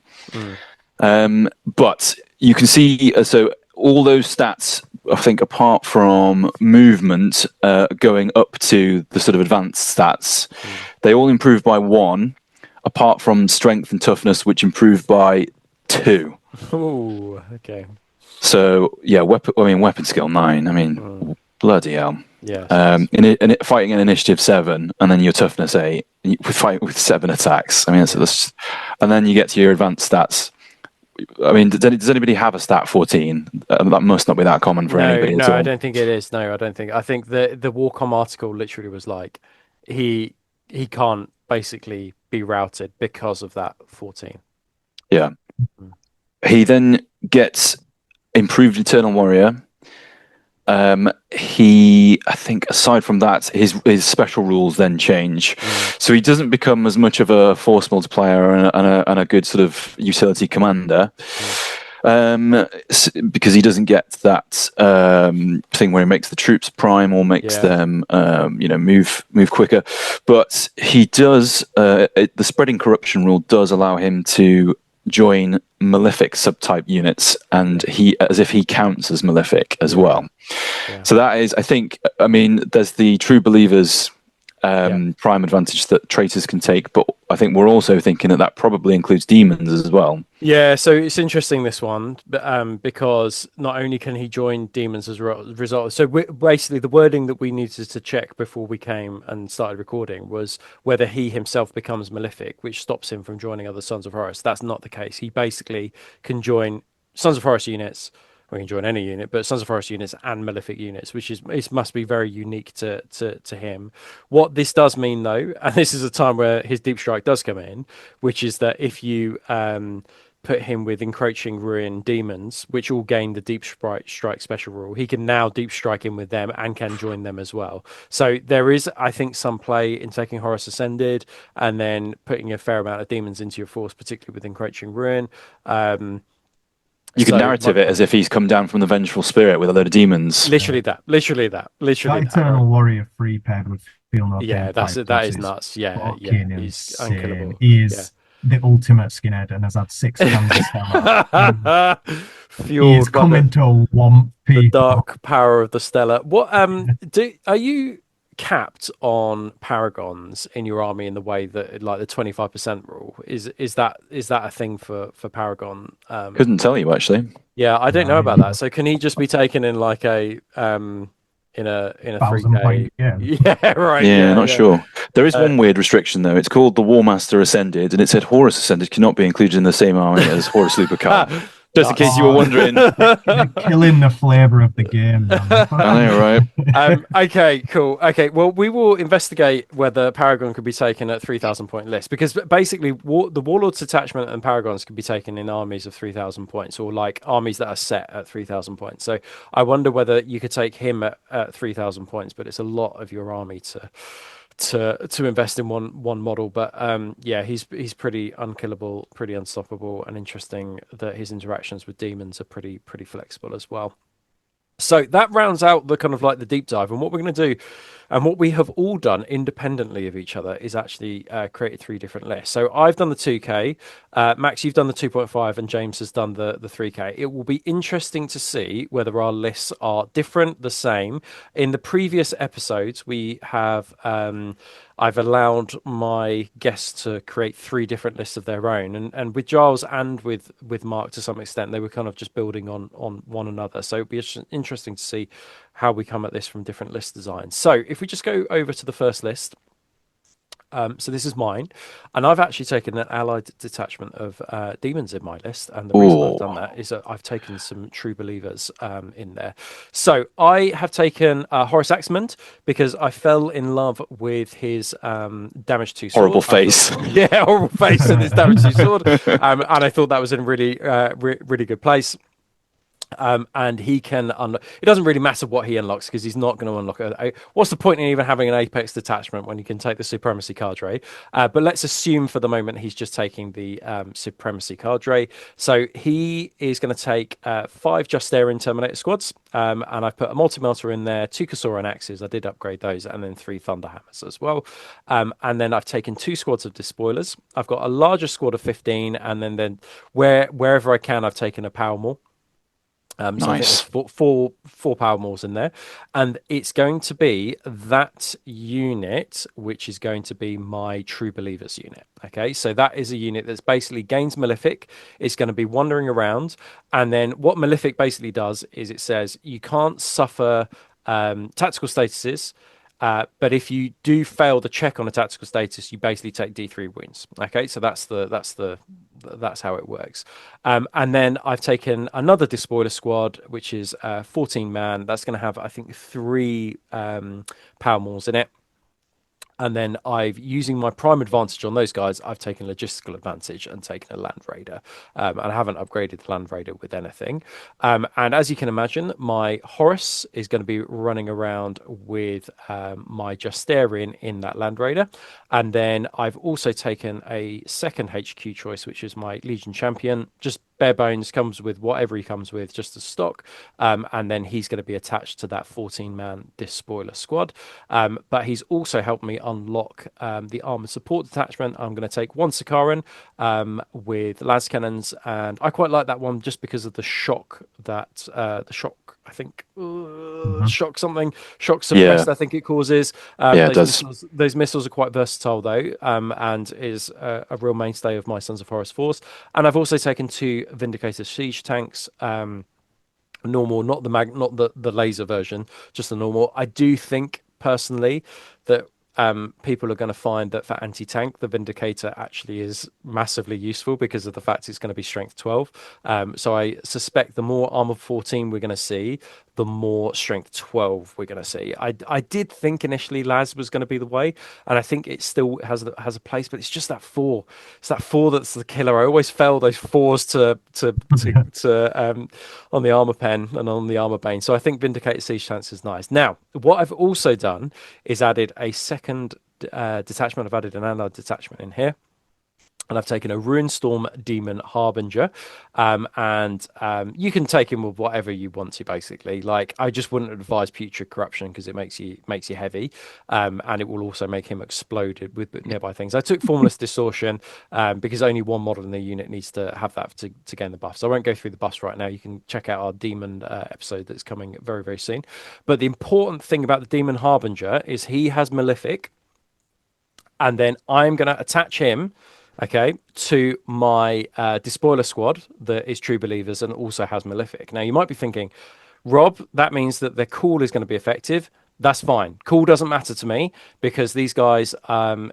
But you can see, so all those stats, I think, apart from movement, going up to the sort of advanced stats, they all improve by 1, apart from strength and toughness, which improve by 2. Oh, okay. So yeah, weapon skill 9. I mean, bloody hell. Yeah. Fighting in initiative 7, and then your toughness 8, fighting with 7 attacks. I mean, that's and then you get to your advanced stats. I mean, does anybody have a stat 14? That must not be that common for anybody. No, I don't think it is. No, I don't think. I think the Warcom article literally was like, he can't basically be routed because of that 14. Yeah. He then gets improved Eternal Warrior. I think aside from that, his special rules then change, so he doesn't become as much of a force multiplier and a good sort of utility commander, because he doesn't get that thing where he makes the troops prime or makes them move quicker. But he does the spreading corruption rule does allow him to join Malefic subtype units, and as if he counts as Malefic as well. So that is, I think, I mean, there's the True Believers prime advantage that traitors can take, but I think we're also thinking that probably includes demons as well. Yeah, so it's interesting, this one, because not only can he join demons as a result, so basically the wording that we needed to check before we came and started recording was whether he himself becomes Malefic, which stops him from joining other Sons of Horus. That's not the case. He basically can join Sons of Horus units, or he can join any unit, but Sons of Horus units and Malefic units, which must be very unique to him. What this does mean, though, and this is a time where his Deep Strike does come in, which is that if you put him with Encroaching Ruin demons, which all gain the Deep Strike special rule, he can now Deep Strike in with them and can join them as well. So there is, I think, some play in taking Horus Ascended and then putting a fair amount of demons into your force, particularly with Encroaching Ruin. You can narrative it as if he's come down from the Vengeful Spirit with a load of demons. Literally that. That Eternal Warrior 3 paired with Feel No Pain. Yeah, that is nuts. Yeah, he's unkillable. He is the ultimate skinhead and has had 6 Stellar. He's coming to womp people. The dark power of the Stellar. What are you capped on paragons in your army in the way that, like, the 25% rule is that a thing for paragon? Couldn't tell you, actually. Yeah, I don't know about that. So can he just be taken in like a in a 3K? Yeah, right. Yeah, not sure. There is one weird restriction though. It's called the Warmaster Ascended, and it said Horus Ascended cannot be included in the same army as Horus Lupercal. Just in case you were wondering. Killing the flavour of the game. I know, right? Okay, cool. Okay, well, we will investigate whether Paragon could be taken at 3,000 point list, because basically the Warlord's Detachment and Paragons can be taken in armies of 3,000 points, or like armies that are set at 3,000 points. So I wonder whether you could take him at 3,000 points, but it's a lot of your army to invest in one model. But he's pretty unkillable, pretty unstoppable, and interesting that his interactions with demons are pretty flexible as well. So that rounds out the kind of like the deep dive. And what we're going to do, and what we have all done independently of each other, is actually created 3 different lists. So I've done the 2K, Max, you've done the 2.5, and James has done the 3K. It will be interesting to see whether our lists are different, the same. In the previous episodes, we have I've allowed my guests to create 3 different lists of their own, and with Giles and with Mark to some extent, they were kind of just building on one another. So it'd be interesting to see how we come at this from different list designs. So if we just go over to the first list. So this is mine, and I've actually taken an allied detachment of demons in my list, and the reason I've done that is that I've taken some true believers in there. So I have taken Horus Aximand because I fell in love with his damage 2 sword. Horrible face. Yeah, horrible face and his damage 2 sword, and I thought that was in really really good place. And he can unlock. It doesn't really matter what he unlocks because he's not going to unlock. What's the point in even having an apex detachment when you can take the supremacy cadre? But let's assume for the moment he's just taking the supremacy cadre. So he is going to take 5 Justaerin terminator squads, and I've put a multi-melter in there, 2 Khasoran axes. I did upgrade those, and then 3 thunderhammers as well. And then I've taken 2 squads of despoilers. I've got a larger squad of 15, and then wherever I can, I've taken a power maul. So nice. I think there's four power mauls in there, and it's going to be that unit which is going to be my True Believers unit. Okay, so that is a unit that's basically gains Malefic. It's going to be wandering around, and then what Malefic basically does is it says you can't suffer tactical statuses. But if you do fail the check on a tactical status, you basically take D3 wounds. Okay, so that's how it works. And then I've taken another despoiler squad, which is 14 man. That's going to have, I think, 3 power mauls in it. And then using my prime advantage on those guys, I've taken logistical advantage and taken a Land Raider. And I haven't upgraded the Land Raider with anything. And as you can imagine, my Horus is going to be running around with my Justaerin in that Land Raider. And then I've also taken a second HQ choice, which is my Legion Champion. Just bare bones, comes with whatever he comes with, just as stock. And then he's going to be attached to that 14-man despoiler squad. But he's also helped me unlock the armored support detachment. I'm going to take 1 Sacrus with las cannons, and I quite like that one just because of the shock that the shock, I think, shock suppressed, yeah. I think it causes. Yeah, it does. Those missiles are quite versatile though, and is a real mainstay of my Sons of Horus force. And I've also taken 2 Vindicator siege tanks. Normal, not the laser version, just the normal. I do think personally that people are going to find that for anti-tank, the Vindicator actually is massively useful because of the fact it's going to be strength 12. So I suspect the more armor 14 we're going to see, the more strength 12 we're going to see. I did think initially Laz was going to be the way, and I think it still has a place, but it's just that 4. It's that 4 that's the killer. I always fail those 4s to on the armor pen and on the armor bane. So I think Vindicator siege tanks is nice. Now, what I've also done is added a second detachment. I've added an allied detachment in here. And I've taken a Ruinstorm Demon Harbinger, and you can take him with whatever you want to. Basically, like I just wouldn't advise Putrid Corruption because it makes you heavy, and it will also make him explode with nearby things. I took Formless Distortion because only one model in the unit needs to have that to gain the buff. So I won't go through the buffs right now. You can check out our Demon episode that's coming very, very soon. But the important thing about the Demon Harbinger is he has Malefic, and then I'm going to attach him. Okay, to my despoiler squad that is True Believers and also has Malefic. Now, you might be thinking, Rob, that means that their call is going to be effective. That's fine. Cool doesn't matter to me because these guys,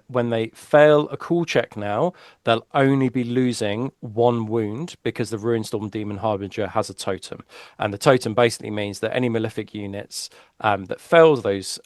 when they fail a cool check now, they'll only be losing 1 wound because the Ruinstorm Demon Harbinger has a totem. And the totem basically means that any Malefic units that fail those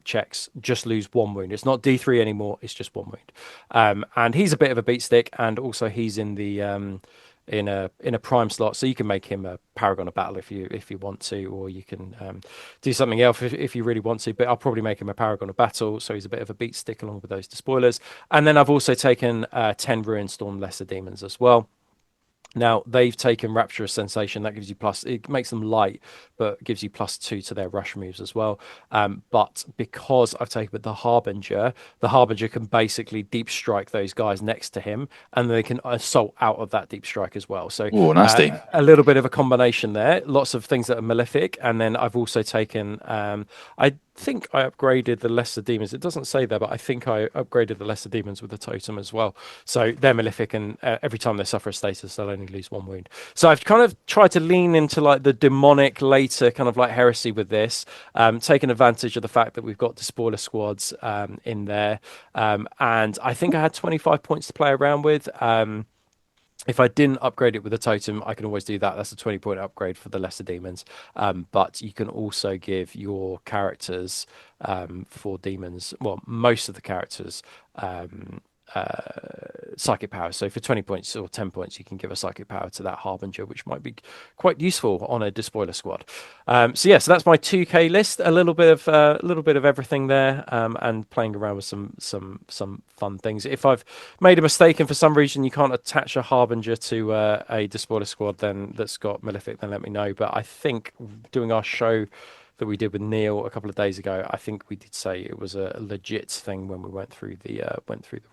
checks just lose 1 wound. It's not D3 anymore. It's just 1 wound. And he's a bit of a beat stick, and also he's in the in a prime slot, so you can make him a Paragon of Battle if you want to, or you can do something else if you really want to, but I'll probably make him a Paragon of Battle, so he's a bit of a beat stick along with those despoilers. And then I've also taken 10 Ruinstorm Lesser Demons as well. Now they've taken Rapturous Sensation. That gives you plus. It makes them light, but gives you +2 to their rush moves as well. But because I've taken with the Harbinger can basically deep strike those guys next to him, and they can assault out of that deep strike as well. So nasty. A little bit of a combination there. Lots of things that are malefic, and then I've also taken. I think I upgraded the Lesser Demons. It doesn't say there, but I think I upgraded the Lesser Demons with the Totem as well. So they're malefic, and every time they suffer a status, they'll only lose 1 wound. So I've kind of tried to lean into like the demonic later kind of like heresy with this, taking advantage of the fact that we've got despoiler squads in there. And I think I had 25 points to play around with. If I didn't upgrade it with a totem, I can always do that. That's a 20-point upgrade for the lesser demons. But you can also give your characters for demons, well, most of the characters, psychic power. So for 20 points or 10 points, you can give a psychic power to that Harbinger, which might be quite useful on a despoiler squad. So that's my 2K list. A little bit of everything there, and playing around with some fun things. If I've made a mistake and for some reason you can't attach a Harbinger to a despoiler squad, then that's got Malefic, then let me know. But I think doing our show that we did with Neil a couple of days ago, I think we did say it was a legit thing when we went through the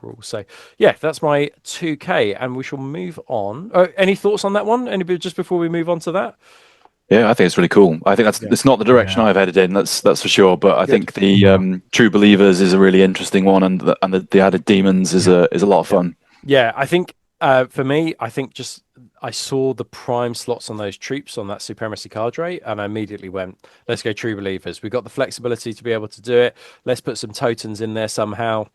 rules. So that's my 2K, and we shall move on. Any thoughts on that one? Anybody just before we move on to that? Yeah, I think it's really cool. I think it's not the direction I've headed in. That's for sure. But I think the True Believers is a really interesting one, and the added demons is a lot of fun. Yeah, I think for me, I saw the prime slots on those troops on that Supremacy cadre, and I immediately went, let's go True Believers. We've got the flexibility to be able to do it. Let's put some totems in there somehow.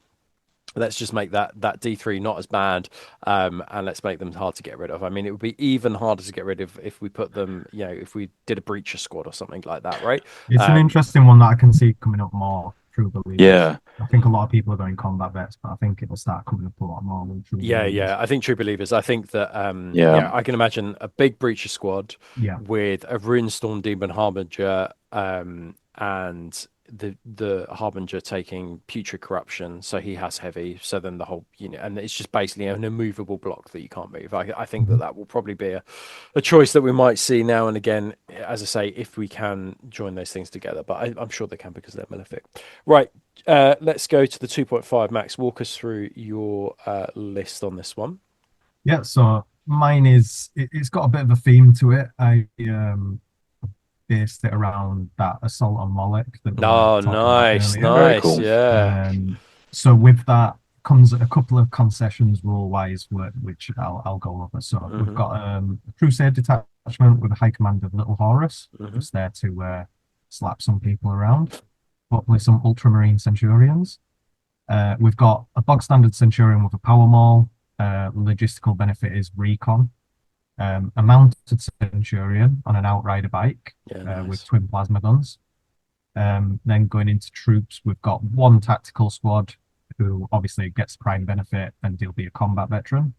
Let's just make that D3 not as bad, and let's make them hard to get rid of. I mean, it would be even harder to get rid of if we put them, if we did a Breacher squad or something like that, right? It's an interesting one that I can see coming up more. True Believers. Yeah, I think a lot of people are going combat vets, but I think it'll start coming up a lot more with True Believers. Yeah. I think True Believers. I think that I can imagine a big Breacher squad with a Runestorm Demon Harbinger, and the Harbinger taking Putrid Corruption, so he has heavy. So then the whole and it's just basically an immovable block that you can't move. I think that will probably be a choice that we might see now and again, as I say, if we can join those things together. But I'm sure they can because they're malefic. Right, let's go to the 2.5. Max, walk us through your list on this one. Yeah, so mine it's got a bit of a theme to it. I based it around that assault on Moloch. Nice. Cool. Yeah. So with that comes a couple of concessions rule-wise, which I'll go over. So we've got a Crusade detachment with a high command of Little Horus, just there to slap some people around. Hopefully some Ultramarine Centurions. We've got a bog standard Centurion with a power maul. Logistical benefit is recon. A mounted Centurion on an Outrider bike with twin plasma guns. Then going into troops, we've got one tactical squad who obviously gets prime benefit, and he'll be a combat veteran.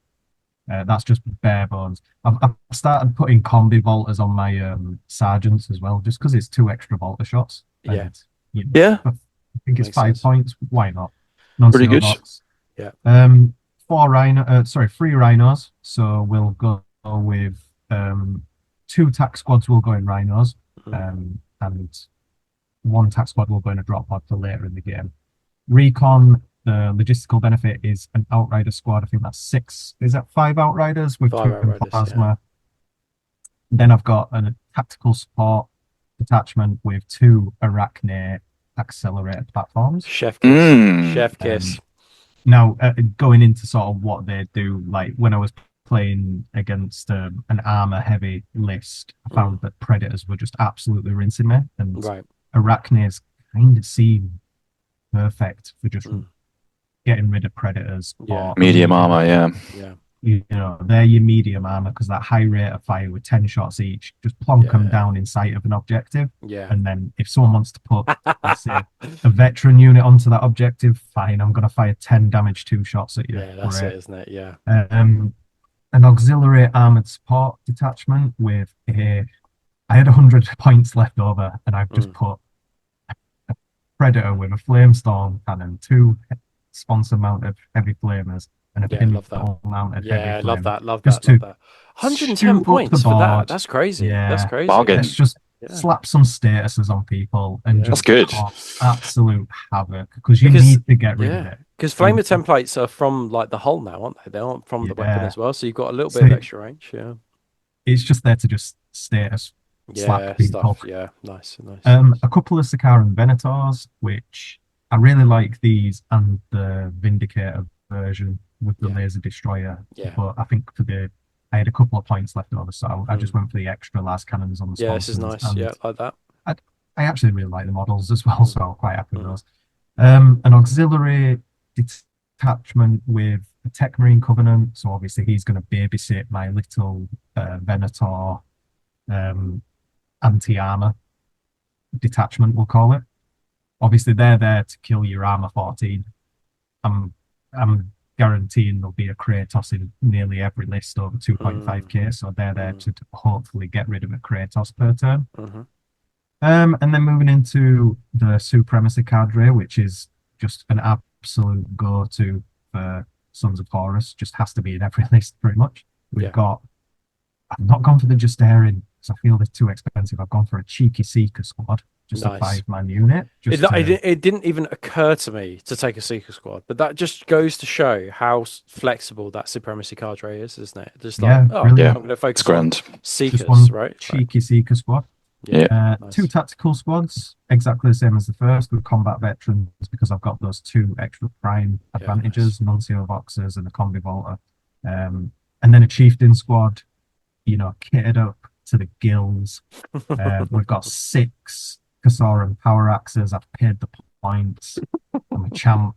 That's just bare bones. I've started putting combi volters on my sergeants as well, just because it's 2 extra volter shots. Yeah. I think it's 5 points. Why not? Pretty good. Yeah. 3 rhinos. So we'll go with 2 tac squads will go in rhinos, and 1 tac squad will go in a drop pod for later in the game. Recon, the logistical benefit is an Outrider squad. I think that's 6. Is that 5 Outriders with 2 plasma? Yeah. Then I've got a tactical support detachment with 2 Arachne accelerator platforms. Chef kiss. Chef kiss. Now, going into sort of what they do, like when I was playing against an armor heavy list, I found that Predators were just absolutely rinsing me, and Arachnes kind of seem perfect for just getting rid of Predators. Or medium armor. They're your medium armor, because that high rate of fire with 10 shots each, just plonk them down in sight of an objective. And then if someone wants to put, let's say, a veteran unit onto that objective, fine, I'm going to fire 10 damage 2 shots at you. Yeah, that's it, isn't it? Yeah. An auxiliary armored support detachment with I had 100 points left over, and I've just put a Predator with a flamestorm cannon, 2 sponsor mounted heavy flamers, and a pinnacle mounted heavy flame. Love that. Love just that. Love to that. 110 shoot up points the for that. board. That's crazy. Yeah, That's crazy. Bargain. Let's just slap some statuses on people and That's just good. cause absolute havoc because you need to get rid of it. Because flamer templates are from like the hull now, aren't they? They aren't from the weapon as well, so you've got a little bit of extra range. Yeah, it's just there to just status slap people. Stuff. Yeah, nice. A couple of Saccharin Venators, which I really like these, and the Vindicator version with the laser destroyer. But I think I had a couple of points left over, so I just went for the extra las cannons on the sponsors. Yeah, this is nice. Yeah, like that. I actually really like the models as well, so I'm quite happy with those. An auxiliary detachment with a Tech Marine Covenant, so obviously he's going to babysit my little Venator anti-armor detachment, we'll call it. Obviously, they're there to kill your armor 14. I'm guaranteeing there'll be a Kratos in nearly every list over 2.5k, so they're there to hopefully get rid of a Kratos per turn. And then moving into the Supremacy cadre, which is just an absolute go-to for Sons of Horus, just has to be in every list pretty much. I've not gone for the Justaerin because I feel they're too expensive. I've gone for a cheeky Seeker squad, just a 5-man unit. It didn't even occur to me to take a Seeker squad, but that just goes to show how flexible that Supremacy cadre is, isn't it? Just like, I'm going to focus on Seekers, right? Cheeky Seeker squad. Nice. 2 tactical squads, exactly the same as the first, with combat veterans, because I've got those 2 extra prime advantages, Nuncio Voxers and a Combi Volta. And then a Chieftain squad, kitted up to the gills. We've got 6 Kasauran power axes. I've paid the points. I'm a champ.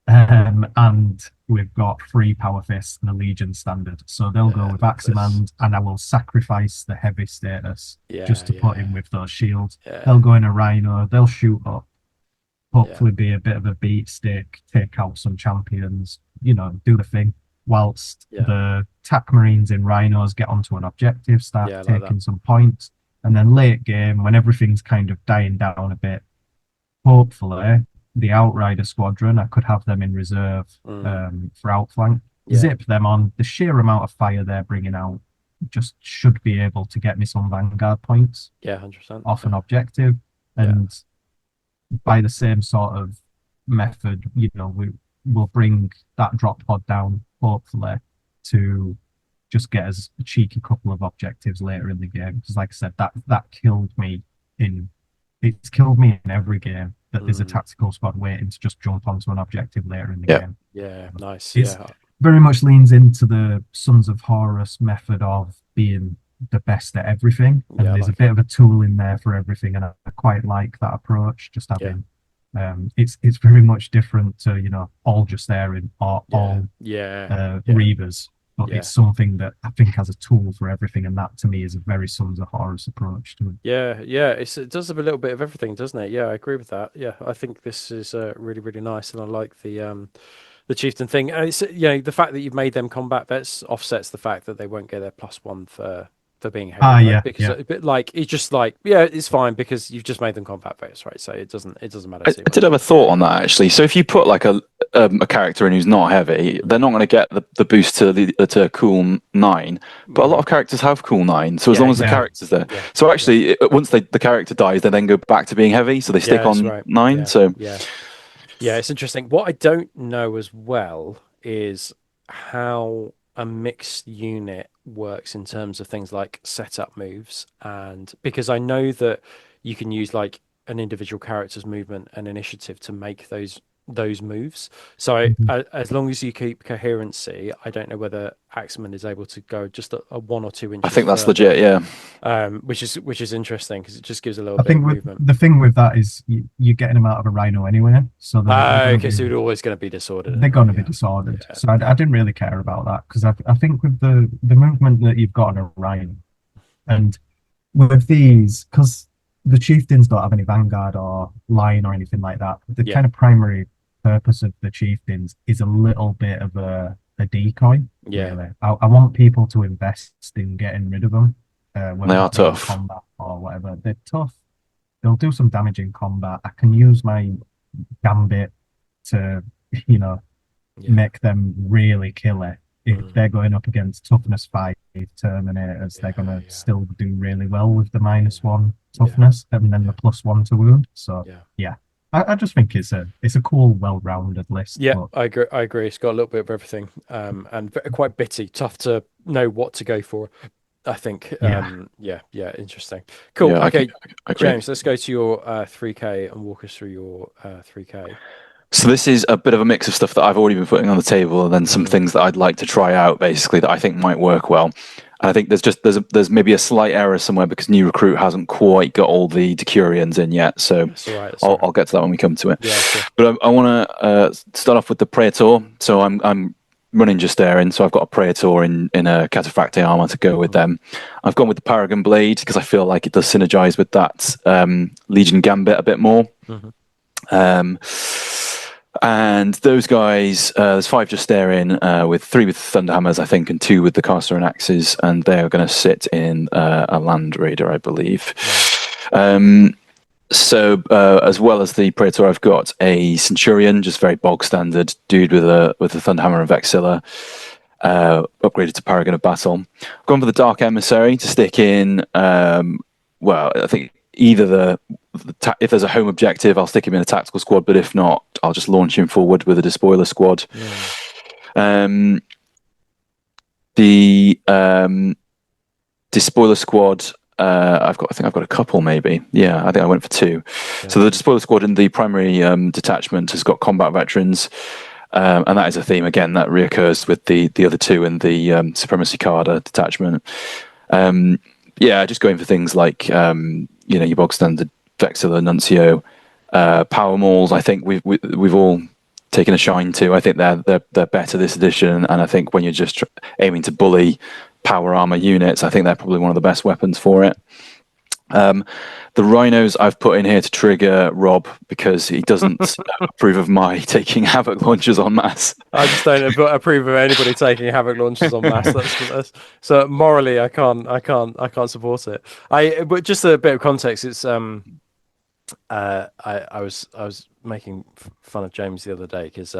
And we've got 3 power fists and a Legion standard. So they'll go with Aximand, and I will sacrifice the heavy status just to put in with those shields. They'll go in a Rhino, they'll shoot up, hopefully be a bit of a beat stick, take out some champions, do the thing, whilst the TAC Marines in Rhinos get onto an objective, start taking some points. And then late game, when everything's kind of dying down a bit, hopefully the Outrider squadron, I could have them in reserve for outflank. Zip them on. The sheer amount of fire they're bringing out just should be able to get me some Vanguard points. 100%. Off an objective. And by the same sort of method, we'll bring that drop pod down, hopefully, to just get us a cheeky couple of objectives later in the game. Because like I said, that killed me it's killed me in every game. That there's a tactical squad waiting to just jump onto an objective later in the game. Yeah, nice. It very much leans into the Sons of Horus method of being the best at everything. And there's a bit of a tool in there for everything. And I quite like that approach. Just having, it's very much different to, all Justaerin or all Reavers. But it's something that I think has a tool for everything, and that to me is a very Sons of Horus approach to it. It does have a little bit of everything, doesn't it? I agree with that. I think this is really, really nice, and I like the Chieftain thing. And it's the fact that you've made them combat vets offsets the fact that they won't get their +1 for being heavy, because it's just it's fine because you've just made them combat vets, right? So it doesn't matter. I did have a thought on that actually. So if you put like a character in who's not heavy, they're not going to get the boost to cool 9. But a lot of characters have cool 9, so as long as the character's there. So actually, once the character dies, they then go back to being heavy, so they stick on 9. So it's interesting. What I don't know as well is how a mixed unit works in terms of things like setup moves, and because I know that you can use like an individual character's movement and initiative to make those moves. So as long as you keep coherency, I don't know whether Aximand is able to go just a 1 or 2 inches. I think that's legit, which is interesting because it just gives a little bit of movement. The thing with that is you're getting them out of a Rhino anyway, so so they're always going to be disordered. They're going to be disordered. So I didn't really care about that because I think with the movement that you've got on a Rhino, and with these, because the Chieftains don't have any Vanguard or Line or anything like that, the kind of primary purpose of the Chieftains is a little bit of a decoy. Really. I want people to invest in getting rid of them. They are tough. Combat or whatever. They're tough. They'll do some damage in combat. I can use my Gambit to, make them really killer. If they're going up against toughness 5 terminators, they're going to still do really well with the -1 toughness and then the +1 to wound. So I just think it's a cool, well-rounded list. Yeah, I agree. It's got a little bit of everything, and quite bitty, tough to know what to go for. I think. Interesting. Cool. Yeah, okay, I agree. James, let's go to your 3K and walk us through your 3K. So this is a bit of a mix of stuff that I've already been putting on the table, and then some things that I'd like to try out, basically, that I think might work well. And I think there's maybe a slight error somewhere because New Recruit hasn't quite got all the Decurions in yet. So I'll get to that when we come to it. Yeah, sure. But I want to start off with the Praetor. So I'm running Justaerin, so I've got a Praetor in a Cataphracte armor to go with them. I've gone with the Paragon Blade because I feel like it does synergize with that Legion Gambit a bit more. And those guys, there's 5 Justaerin, with 3 with Thunderhammers, I think, and 2 with the Caster and Axes, and they are going to sit in a Land Raider, I believe. So as well as the Praetor, I've got a Centurion, just very bog standard dude with a Thunderhammer and Vexilla, upgraded to Paragon of Battle. I've gone for the Dark Emissary to stick in. Well, I think either if there's a home objective, I'll stick him in a tactical squad, but if not, I'll just launch him forward with a Despoiler squad. The Despoiler squad, I think I've got a couple, maybe. Yeah, I think I went for 2. So the Despoiler squad in the primary detachment has got combat veterans, and that is a theme again that reoccurs with the other 2 in the Supremacy cadre detachment. Just going for things like your bog standard Vexilla, Nuncio, Power Mauls. I think we've all taken a shine to. I think they're better this edition, and I think when you're just aiming to bully power armor units, I think they're probably one of the best weapons for it. The Rhinos I've put in here to trigger Rob because he doesn't approve of my taking Havoc launchers en masse. I just don't approve of anybody taking Havoc launchers en masse. That's so morally, I can't support it. But just a bit of context, it's I was making fun of James the other day because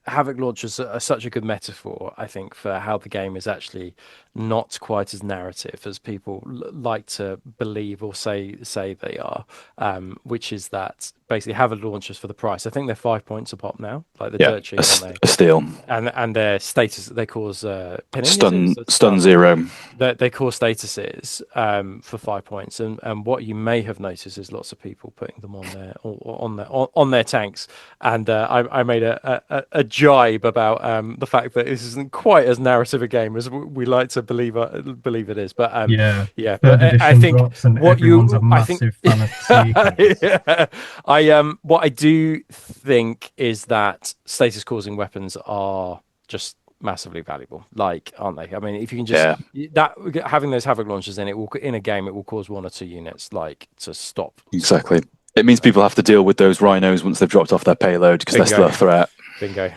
Havoc launchers are such a good metaphor, I think, for how the game is actually not quite as narrative as people like to believe or say they are, which is that basically Havoc launchers for the price. I think they're 5 points a pop now, like the dirt cheap, aren't they? A steal. And their status, they cause pinning, stun 0. They cause statuses for 5 points, and what you may have noticed is lots of people putting them on their tanks, and I made a jibe about the fact that this isn't quite as narrative a game as we like to believe it is. But but I think what I do think is that status causing weapons are just massively valuable, aren't they? I mean, if you can just having those Havoc launchers in a game, it will cause 1 or 2 units to stop. Exactly. It means people have to deal with those Rhinos once they've dropped off their payload because they're still a threat. Bingo.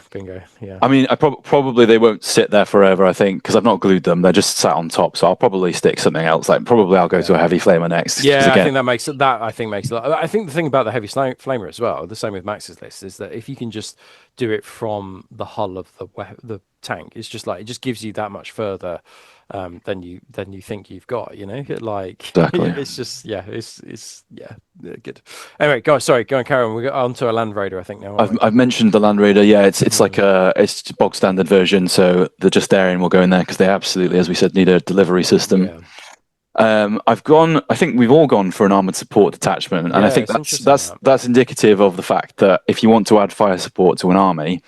Yeah. I mean, probably they won't sit there forever, I think, because I've not glued them. They're just sat on top, so I'll probably stick something else. Probably I'll go to a heavy flamer next. Yeah, I think that makes it. I think the thing about the heavy flamer as well, the same with Max's list, is that if you can just do it from the hull of the tank, it's just it just gives you that much further than you think you've got. Exactly. It's just it's good. Anyway, go and carry on. We got on to a Land Raider, I think now. I've mentioned the Land Raider. Yeah, it's like it's a bog standard version, so the Justaerin will go in there because they absolutely, as we said, need a delivery system. Yeah. I think we've all gone for an armored support detachment, and I think that's indicative of the fact that if you want to add fire support to an army,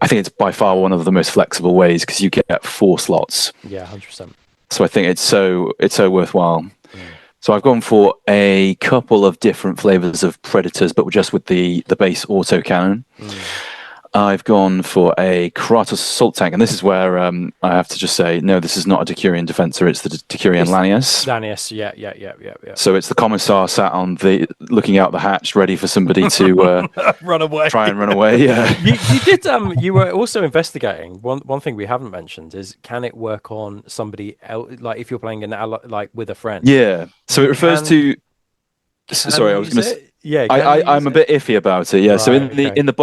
I think it's by far one of the most flexible ways because you get 4 slots. Yeah, 100%. So I think it's so worthwhile. So I've gone for a couple of different flavors of Predators, but just with the base autocannon. I've gone for a Kratos assault tank, and this is where I have to just say, no, this is not a Decurion Defensor, it's the Decurion Lanius. Lanius, yeah. So it's the Commissar sat on looking out the hatch, ready for somebody to run away. Try and run away, yeah. You did, you were also investigating, one thing we haven't mentioned is, can it work on somebody else, if you're playing with a friend? Yeah, so it refers to... Sorry, I was going to... I'm a bit iffy about it. Yeah. Right, So in the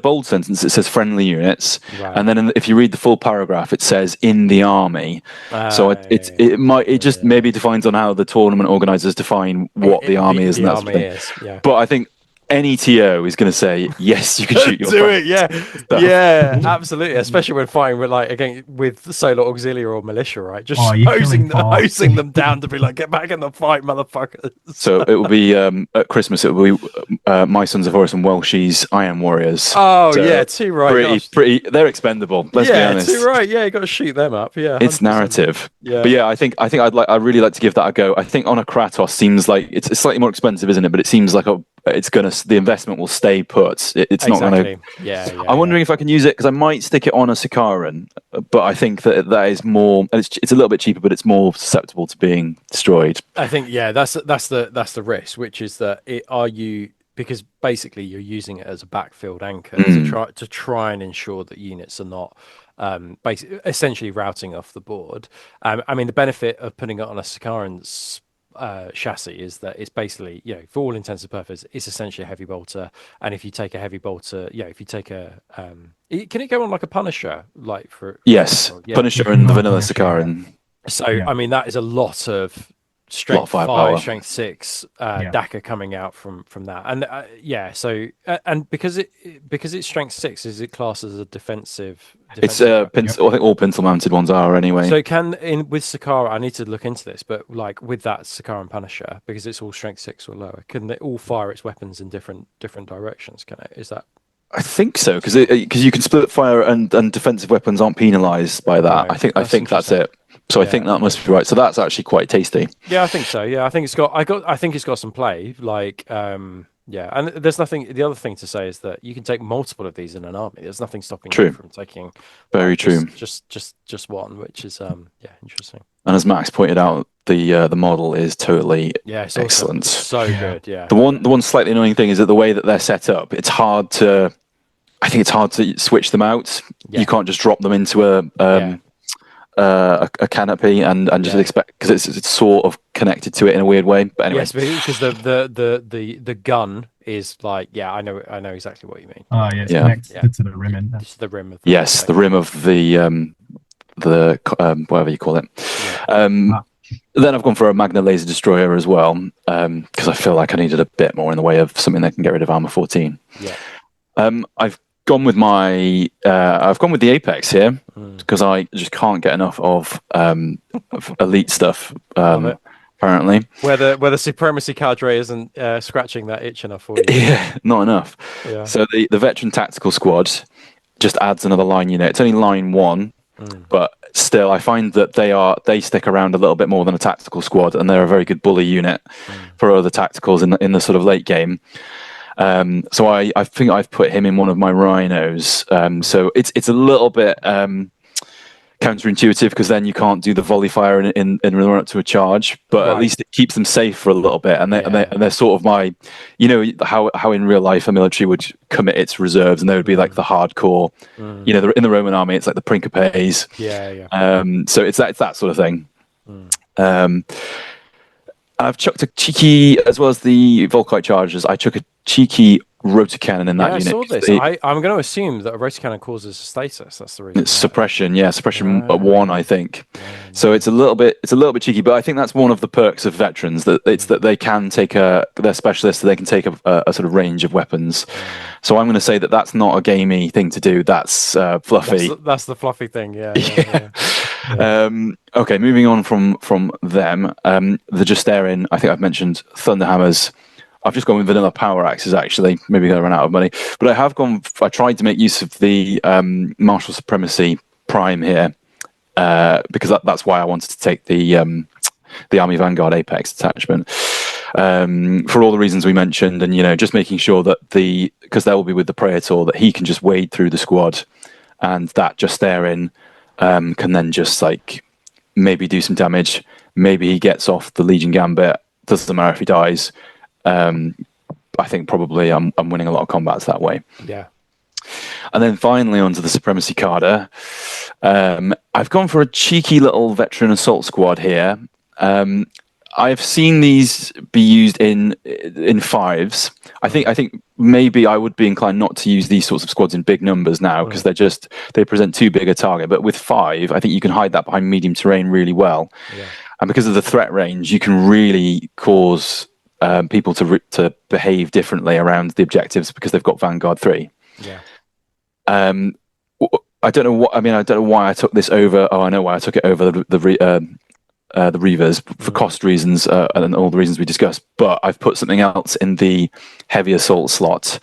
bold sentence it says friendly units, right. and then if you read the full paragraph, it says in the army. So it just maybe defines on how the tournament organisers define what the army is. The and army is. Yeah. But I think any TO is going to say yes, you can shoot your. Do it, yeah, absolutely. Especially when fighting with solo auxiliary or militia, right? Just hosing them down to be like, get back in the fight, motherfuckers. So it will be at Christmas. It will be my Sons of Horus and Welshie's Iron Warriors. Oh so yeah, too right. Pretty. They're expendable. Let's be honest. Too right. Yeah, you got to shoot them up. Yeah, 100%. It's narrative. Yeah, but yeah, I think I'd really like to give that a go. I think on a Kratos seems like it's slightly more expensive, isn't it? But it seems like the investment will stay put. It's not going to. Yeah. I'm wondering if I can use it because I might stick it on a Sacrus, but I think that is more. It's a little bit cheaper, but it's more susceptible to being destroyed. I think that's the risk, which is that because basically you're using it as a backfield anchor to try and ensure that units are not essentially routing off the board. I mean, the benefit of putting it on a Sacrus chassis is that it's basically, for all intents and purposes, it's essentially a heavy bolter. And if you take a heavy bolter, if you take a can it go on like a Punisher, like yes, Punisher and the vanilla Sacrus. So I mean, that is a lot of strength 5, strength 6 Daka coming out from that, and so and because it's strength 6, is it classed as a defensive? It's I think all pencil mounted ones are anyway. So with Sacrus, I need to look into this, but like with that Sacrus and Punisher, because it's all strength 6 or lower, can they all fire its weapons in different directions? Can it? Is that? I think so, because you can split fire and defensive weapons aren't penalised by that. Right. I think that's it. So I think that must be right. So that's actually quite tasty. Yeah, I think so. Yeah, I think it's got some play. Like, and there's nothing. The other thing to say is that you can take multiple of these in an army. There's nothing stopping you from taking. Very true. Just one, which is interesting. And as Max pointed out, the model is totally excellent. So good. Yeah. The one slightly annoying thing is that the way that they're set up, I think it's hard to switch them out. Yeah. You can't just drop them into a canopy and just expect, because it's sort of connected to it in a weird way. But anyway, yes, because the gun is like, I know exactly what you mean. Oh yeah, it's connected to the rim. It's the rim of the rim of the whatever you call it. Yeah. Then I've gone for a Magna Laser Destroyer as well, because I feel like I needed a bit more in the way of something that can get rid of armor 14. Yeah. I've gone with the Apex here because I just can't get enough of elite stuff. Apparently, where the Supremacy cadre isn't scratching that itch enough for you. Yeah, not enough. Yeah. So the veteran tactical squad just adds another line unit. It's only line 1, but still, I find that they stick around a little bit more than a tactical squad, and they're a very good bully unit for other tacticals in the sort of late game. So I think I've put him in one of my rhinos. So it's a little bit counterintuitive, because then you can't do the volley fire in run up to a charge, but at least it keeps them safe for a little bit. And they're sort of my, how in real life a military would commit its reserves, and they would be like the hardcore. In the Roman army, it's like the Principes. So it's that sort of thing. I've chucked a cheeky, as well as the Volkite chargers, I chuck a cheeky rotocannon in that unit. I saw this. I'm going to assume that a rotocannon causes a status. That's the reason. It's suppression, suppression 1, I think. So it's a little bit cheeky, but I think that's one of the perks of veterans, that they can take they're specialists, so they can take a sort of range of weapons. So I'm going to say that that's not a gamey thing to do. That's fluffy. That's the fluffy thing. Yeah. Okay, moving on from them. The Justaerin, I think I've mentioned Thunderhammers. I've just gone with vanilla power axes, actually. Maybe going to run out of money. But I tried to make use of the Martial Supremacy Prime here, because that's why I wanted to take the Army Vanguard Apex detachment. For all the reasons we mentioned, and, just making sure that because they will be with the Praetor, that he can just wade through the squad, and that Justaerin can then just maybe do some damage. Maybe he gets off the Legion Gambit. Doesn't matter if he dies. I think probably I'm winning a lot of combats that way. Yeah. And then finally onto the Supremacy cadre. I've gone for a cheeky little veteran assault squad here. I've seen these be used in fives. I think maybe I would be inclined not to use these sorts of squads in big numbers now, because they present too big a target. But with 5, I think you can hide that behind medium terrain really well. Yeah. And because of the threat range, you can really cause people to behave differently around the objectives, because they've got Vanguard 3. Yeah. I don't know what. I mean, I don't know why I took this over. Oh, I know why I took it over the Reavers, for cost reasons and all the reasons we discussed. But I've put something else in the heavy assault slot.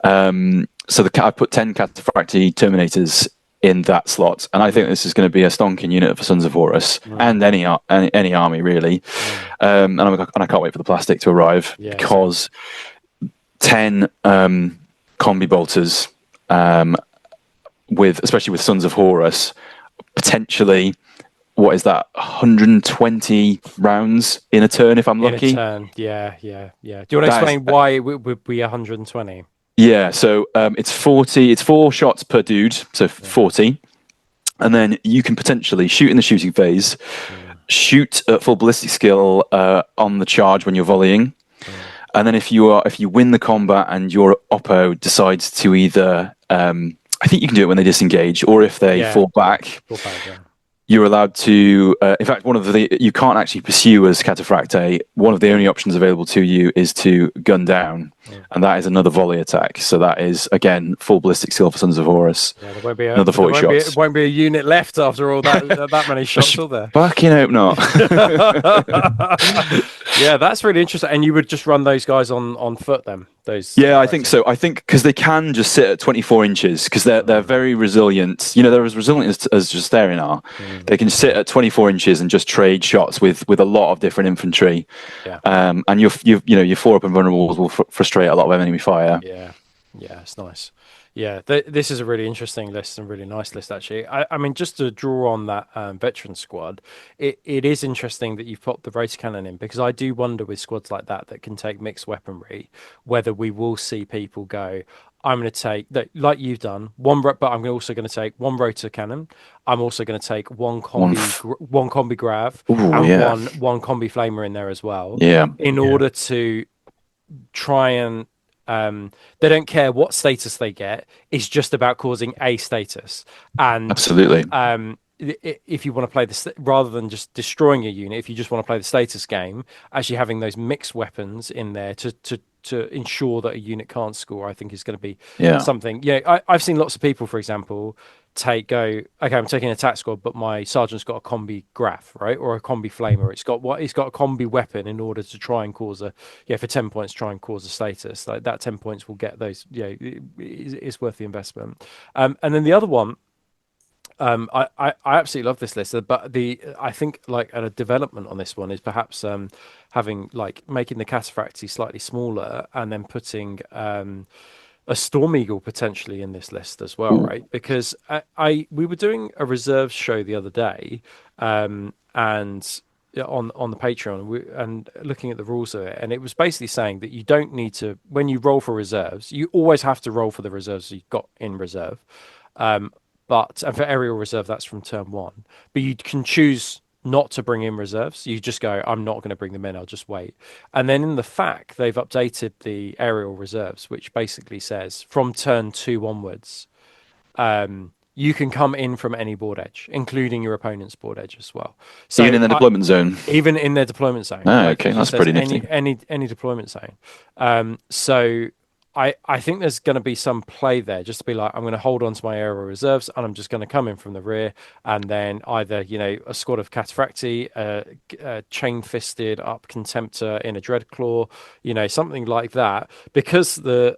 So I put 10 Cataphractii Terminators in that slot, and I think this is going to be a stonking unit for Sons of Horus and any army really. And I can't wait for the plastic to arrive, because 10 combi bolters, especially with Sons of Horus, potentially, what is that, 120 rounds in a turn if I'm lucky? In a turn, yeah. Do you want to explain why it would be 120? Yeah, so it's 40. It's 4 shots per dude, so 40, and then you can potentially shoot in the shooting phase, shoot at full ballistic skill on the charge when you're volleying, and then if you win the combat and your oppo decides to either, I think you can do it when they disengage, or if they fall back. You're allowed to, in fact, you can't actually pursue as Cataphractii. One of the only options available to you is to gun down, and that is another volley attack. So that is, again, full ballistic skill for Sons of Horus. Yeah, there won't be another 40 shots. It won't be a unit left after all that many shots, will there? Fucking hope not. Yeah, that's really interesting. And you would just run those guys on foot then? I think so. I think because they can just sit at 24 inches, because they're very resilient. They're as resilient as Justaerin are. They can sit at 24 inches and just trade shots with a lot of different infantry. Yeah. And your 4-up and vulnerables will frustrate a lot of enemy fire. Yeah, it's nice. Yeah, this is a really interesting list and really nice list, actually. I mean, just to draw on that veteran squad, it is interesting that you've put the rotor cannon in, because I do wonder with squads like that can take mixed weaponry, whether we will see people go, I'm going to take, like you've done, but I'm also going to take 1 rotor cannon. I'm also going to take one combi grav, and one combi flamer in there as well. Yeah. In order to try and they don't care what status they get. It's just about causing a status. And absolutely. If you want to play this, rather than just destroying a unit, if you just want to play the status game, actually having those mixed weapons in there to ensure that a unit can't score, I think is going to be something. Yeah, I've seen lots of people, for example, okay, I'm taking an attack squad, but my sergeant's got a combi graph, right, or a combi flamer. It's got a combi weapon in order to try and cause for 10 points, try and cause a status. Like that 10 points will get those. It's worth the investment. And then the other one, I absolutely love this list, but I think like a development on this one is perhaps having making the Cataphractii slightly smaller, and then putting a Storm Eagle potentially in this list as well, right? Because we were doing a reserves show the other day, and on the Patreon, and looking at the rules of it, and it was basically saying that you don't need to, when you roll for reserves, you always have to roll for the reserves you've got in reserve. And for aerial reserve, that's from turn 1. But you can choose not to bring in reserves. You just go, I'm not going to bring them in, I'll just wait. And then in the FAQ, they've updated the aerial reserves, which basically says from turn 2 onwards, you can come in from any board edge, including your opponent's board edge as well. So even in the deployment zone? Even in their deployment zone. Oh, okay, that's pretty nifty. Any deployment zone. So I think there's going to be some play there, just to be like, I'm going to hold on to my aerial reserves, and I'm just going to come in from the rear, and then either a squad of Cataphractii, chain-fisted up Contemptor in a Dreadclaw, something like that, because the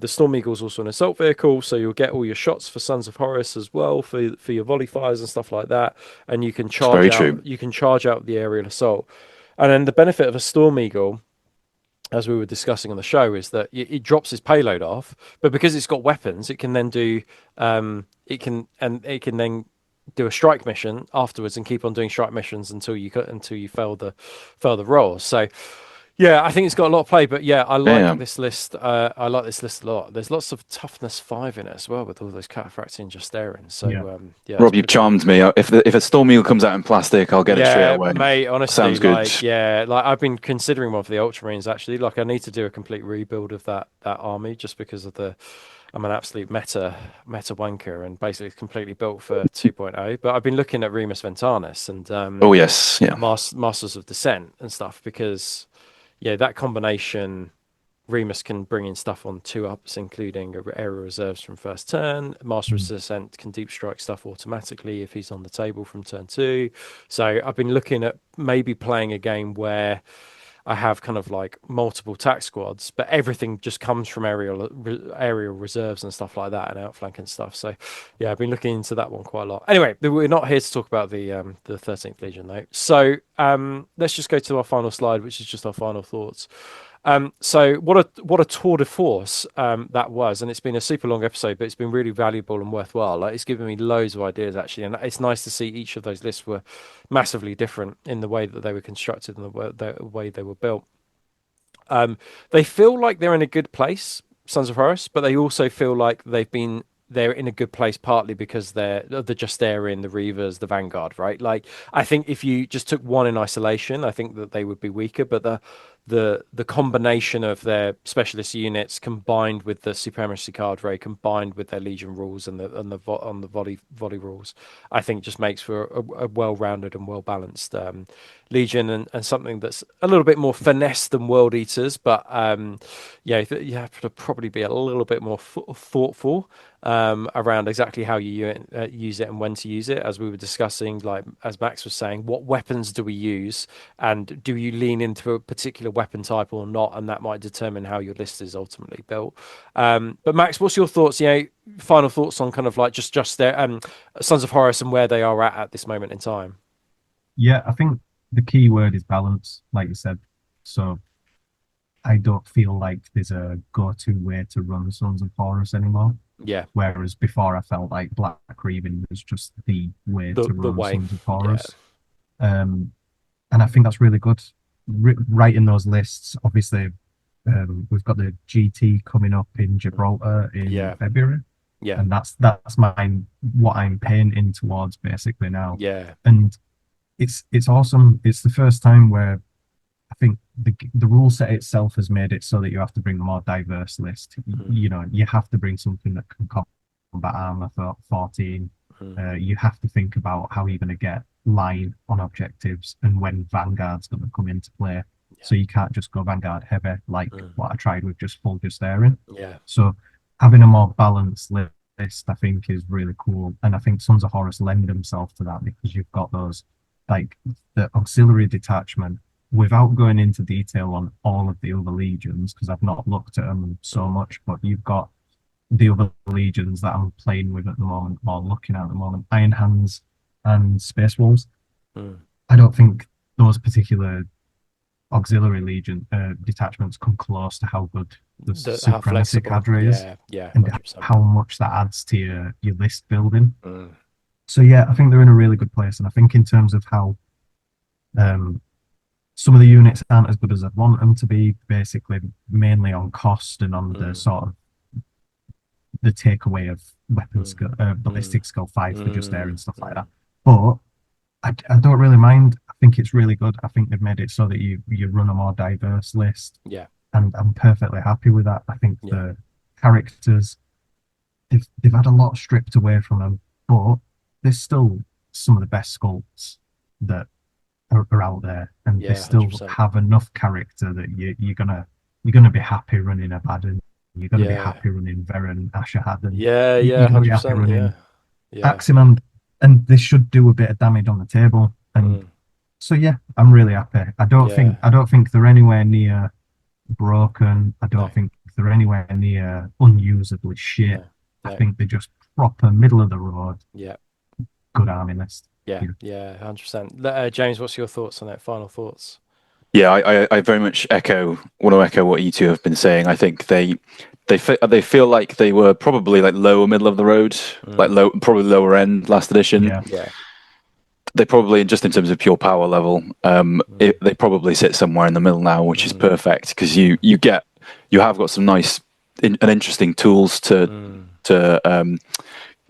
Storm Eagle's also an assault vehicle, so you'll get all your shots for Sons of Horus as well for your volley fires and stuff like that, and you can charge out. You can charge out the aerial assault, and then the benefit of a Storm Eagle, as we were discussing on the show, is that it drops its payload off, but because it's got weapons, it can then do it can then do a strike mission afterwards and keep on doing strike missions until you fail the roll. So Yeah, I think it's got a lot of play, but yeah, I like Yeah. this list. I like this list a lot. There's lots of toughness 5 in it as well with all those cataphracts and Justaerin. So yeah, Rob, you've charmed me. If a Storm Eagle comes out in plastic, I'll get it straight away. Mate, honestly, Sounds good. like I've been considering one for the Ultramarines actually. Like I need to do a complete rebuild of that army just because of I'm an absolute meta wanker and basically completely built for 2.0. But I've been looking at Remus Ventanis and Oh yes, yeah. Masters of Descent and stuff because that combination. Remus can bring in stuff on 2-ups, including area reserves from first turn. Master of Descent can deep strike stuff automatically if he's on the table from turn 2. So I've been looking at maybe playing a game where I have kind of like multiple tack squads, but everything just comes from aerial reserves and stuff like that and outflank and stuff. So yeah, I've been looking into that one quite a lot. Anyway, we're not here to talk about the 13th Legion though. So let's just go to our final slide, which is just our final thoughts. So what a tour de force that was, and it's been a super long episode, but it's been really valuable and worthwhile. Like it's given me loads of ideas actually, and it's nice to see each of those lists were massively different in the way that they were constructed and the way they were built. They feel like they're in a good place, Sons of Horus, but they also feel like they're in a good place partly because they're the Justaerin, the Reavers, the Vanguard, right? Like I think if you just took one in isolation, I think that they would be weaker, but the combination of their specialist units combined with the Supremacy cadre combined with their Legion rules and the volley rules, I think just makes for a well-rounded and well-balanced Legion and something that's a little bit more finesse than World Eaters, but you have to probably be a little bit more thoughtful around exactly how you use it and when to use it, as we were discussing, like as Max was saying, what weapons do we use and do you lean into a particular weapon type or not, and that might determine how your list is ultimately built. But Max, what's your thoughts, final thoughts on kind of like just their Sons of Horus and where they are at this moment in time? Yeah, I think the key word is balance, like you said. So I don't feel like there's a go-to way to run Sons of Horus anymore. Yeah. Whereas before I felt like Black Reaving was just the way to run Sons of Horus. Yeah. And I think that's really good. Writing those lists, obviously, we've got the GT coming up in Gibraltar in February. Yeah. And that's what I'm painting towards basically now. Yeah. And it's awesome. It's the first time where I think the rule set itself has made it so that you have to bring a more diverse list. You have to bring something that can combat armor 14. You have to think about how you're going to get line on objectives and when Vanguard's going to come into play. So you can't just go Vanguard heavy like what I tried with just full Justaerin. Yeah. So having a more balanced list, I think, is really cool. And I think Sons of Horus lend themselves to that because you've got those, like the auxiliary detachment, without going into detail on all of the other legions, because I've not looked at them so much, but you've got the other legions that I'm playing with at the moment, or looking at the moment, Iron Hands and Space Wolves. I don't think those particular auxiliary legion detachments come close to how good the Supremacy cadre is, and 100%. How much that adds to your list building. So yeah, I think they're in a really good place, and I think in terms of how some of the units aren't as good as I'd want them to be, basically mainly on cost and on the sort of the takeaway of weapon skill, ballistic skill 5 for Justaerin and stuff like that. But I don't really mind. I think it's really good. I think they've made it so that you run a more diverse list. Yeah. And I'm perfectly happy with that. I think the characters, they've had a lot stripped away from them, but there's still some of the best sculpts that are out there, and they still 100%. Have enough character that you're gonna be happy running Abaddon. You're gonna be happy running Varren, Asheth, and you're gonna be happy running Aximand, and they should do a bit of damage on the table. And so yeah, I'm really happy. I don't think they're anywhere near broken. I don't think they're anywhere near unusably shit. I think they're just proper middle of the road. Good army list. 100%. James, what's your thoughts on that? Final thoughts? Yeah, I very much want to echo what you two have been saying. I think they feel like they were probably like lower middle of the road, like probably lower end last edition. they probably, just in terms of pure power level, they probably sit somewhere in the middle now, which is perfect, because you have got some nice and interesting tools to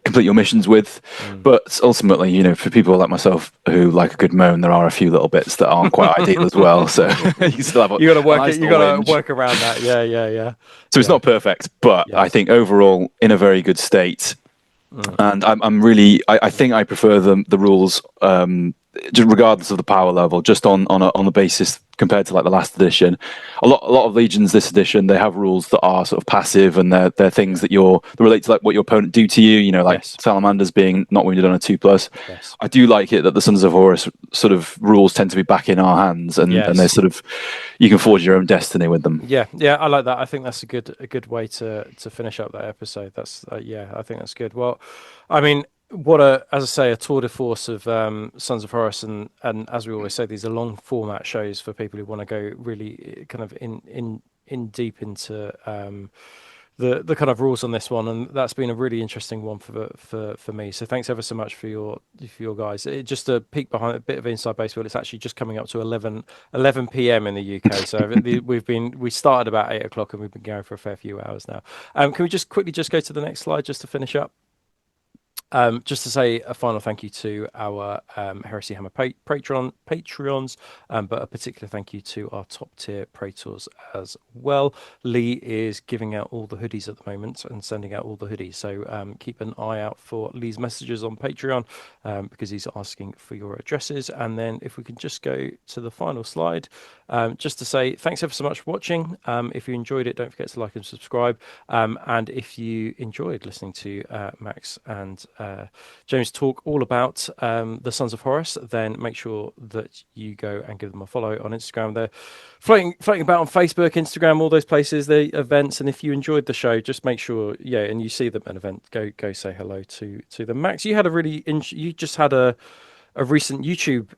complete your missions with. But ultimately, you know, for people like myself who like a good moan, there are a few little bits that aren't quite ideal as well. So you still have you got to work nice it. You got to whinge. work around that. Yeah. So it's not perfect, but I think overall in a very good state. And I think I prefer the rules, just regardless of the power level, just on the basis compared to like the last edition. A lot of legions this edition, they have rules that are sort of passive, and they're things that relate to like what your opponent do to you. You know, like salamanders being not wounded on a 2+. Yes. I do like it that the Sons of Horus sort of rules tend to be back in our hands, and they're sort of, you can forge your own destiny with them. Yeah, I like that. I think that's a good way to finish up that episode. That's I think that's good. Well, I mean, as I say, a tour de force of Sons of Horus, and as we always say, these are long format shows for people who want to go really kind of in deep into the kind of rules on this one, and that's been a really interesting one for me. So thanks ever so much for your guys. Just a peek behind a bit of inside baseball. It's actually just coming up to 11 p.m. in the UK. So we started about 8 o'clock and we've been going for a fair few hours now. Can we just quickly go to the next slide just to finish up? Just to say a final thank you to our Heresy Hammer Patreons, but a particular thank you to our top tier Praetors as well. Lee is giving out all the hoodies at the moment and sending out all the hoodies, so keep an eye out for Lee's messages on Patreon, because he's asking for your addresses. And then if we can just go to the final slide, just to say thanks ever so much for watching. If you enjoyed it, don't forget to like and subscribe, and if you enjoyed listening to Max and James talk all about the Sons of Horus, then make sure that you go and give them a follow on Instagram. They're floating about on Facebook, Instagram, all those places, the events. And if you enjoyed the show, just make sure, and you see them at an event, go say hello to them. Max, you had you just had a recent YouTube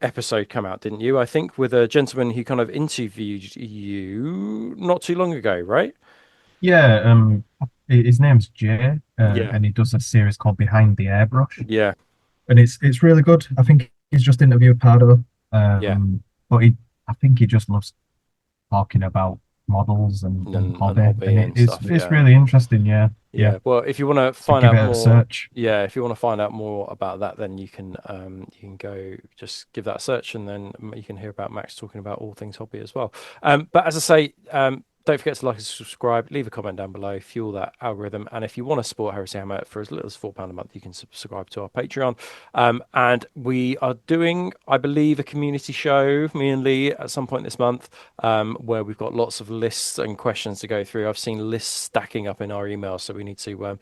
episode come out, didn't you? I think with a gentleman who kind of interviewed you not too long ago, right? Yeah, his name's Jay, and he does a series called Behind the Airbrush. Yeah, and it's really good. I think he's just interviewed Pardo, but I think he just loves talking about models and hobby, and it's really interesting. Yeah. Well, if you want to find out more, search. If you want to find out more about that, then you can go just give that a search, and then you can hear about Max talking about all things hobby as well. But as I say, don't forget to like and subscribe, leave a comment down below, fuel that algorithm. And if you want to support Heresy Hammer for as little as £4 a month, you can subscribe to our Patreon. And we are doing, I believe, a community show, me and Lee, at some point this month, where we've got lots of lists and questions to go through. I've seen lists stacking up in our emails, so we need to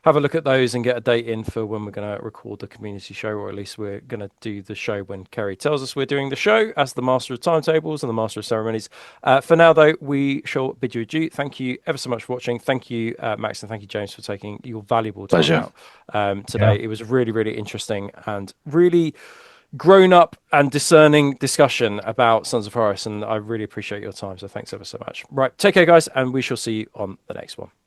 have a look at those and get a date in for when we're going to record the community show, or at least we're going to do the show when Kerry tells us we're doing the show as the master of timetables and the master of ceremonies. For now, though, we shall bid you adieu. Thank you ever so much for watching. Thank you, Max, and thank you, James, for taking your valuable time out today. It was really, really interesting and really grown up and discerning discussion about Sons of Horus, and I really appreciate your time. So thanks ever so much. Right, take care, guys, and we shall see you on the next one.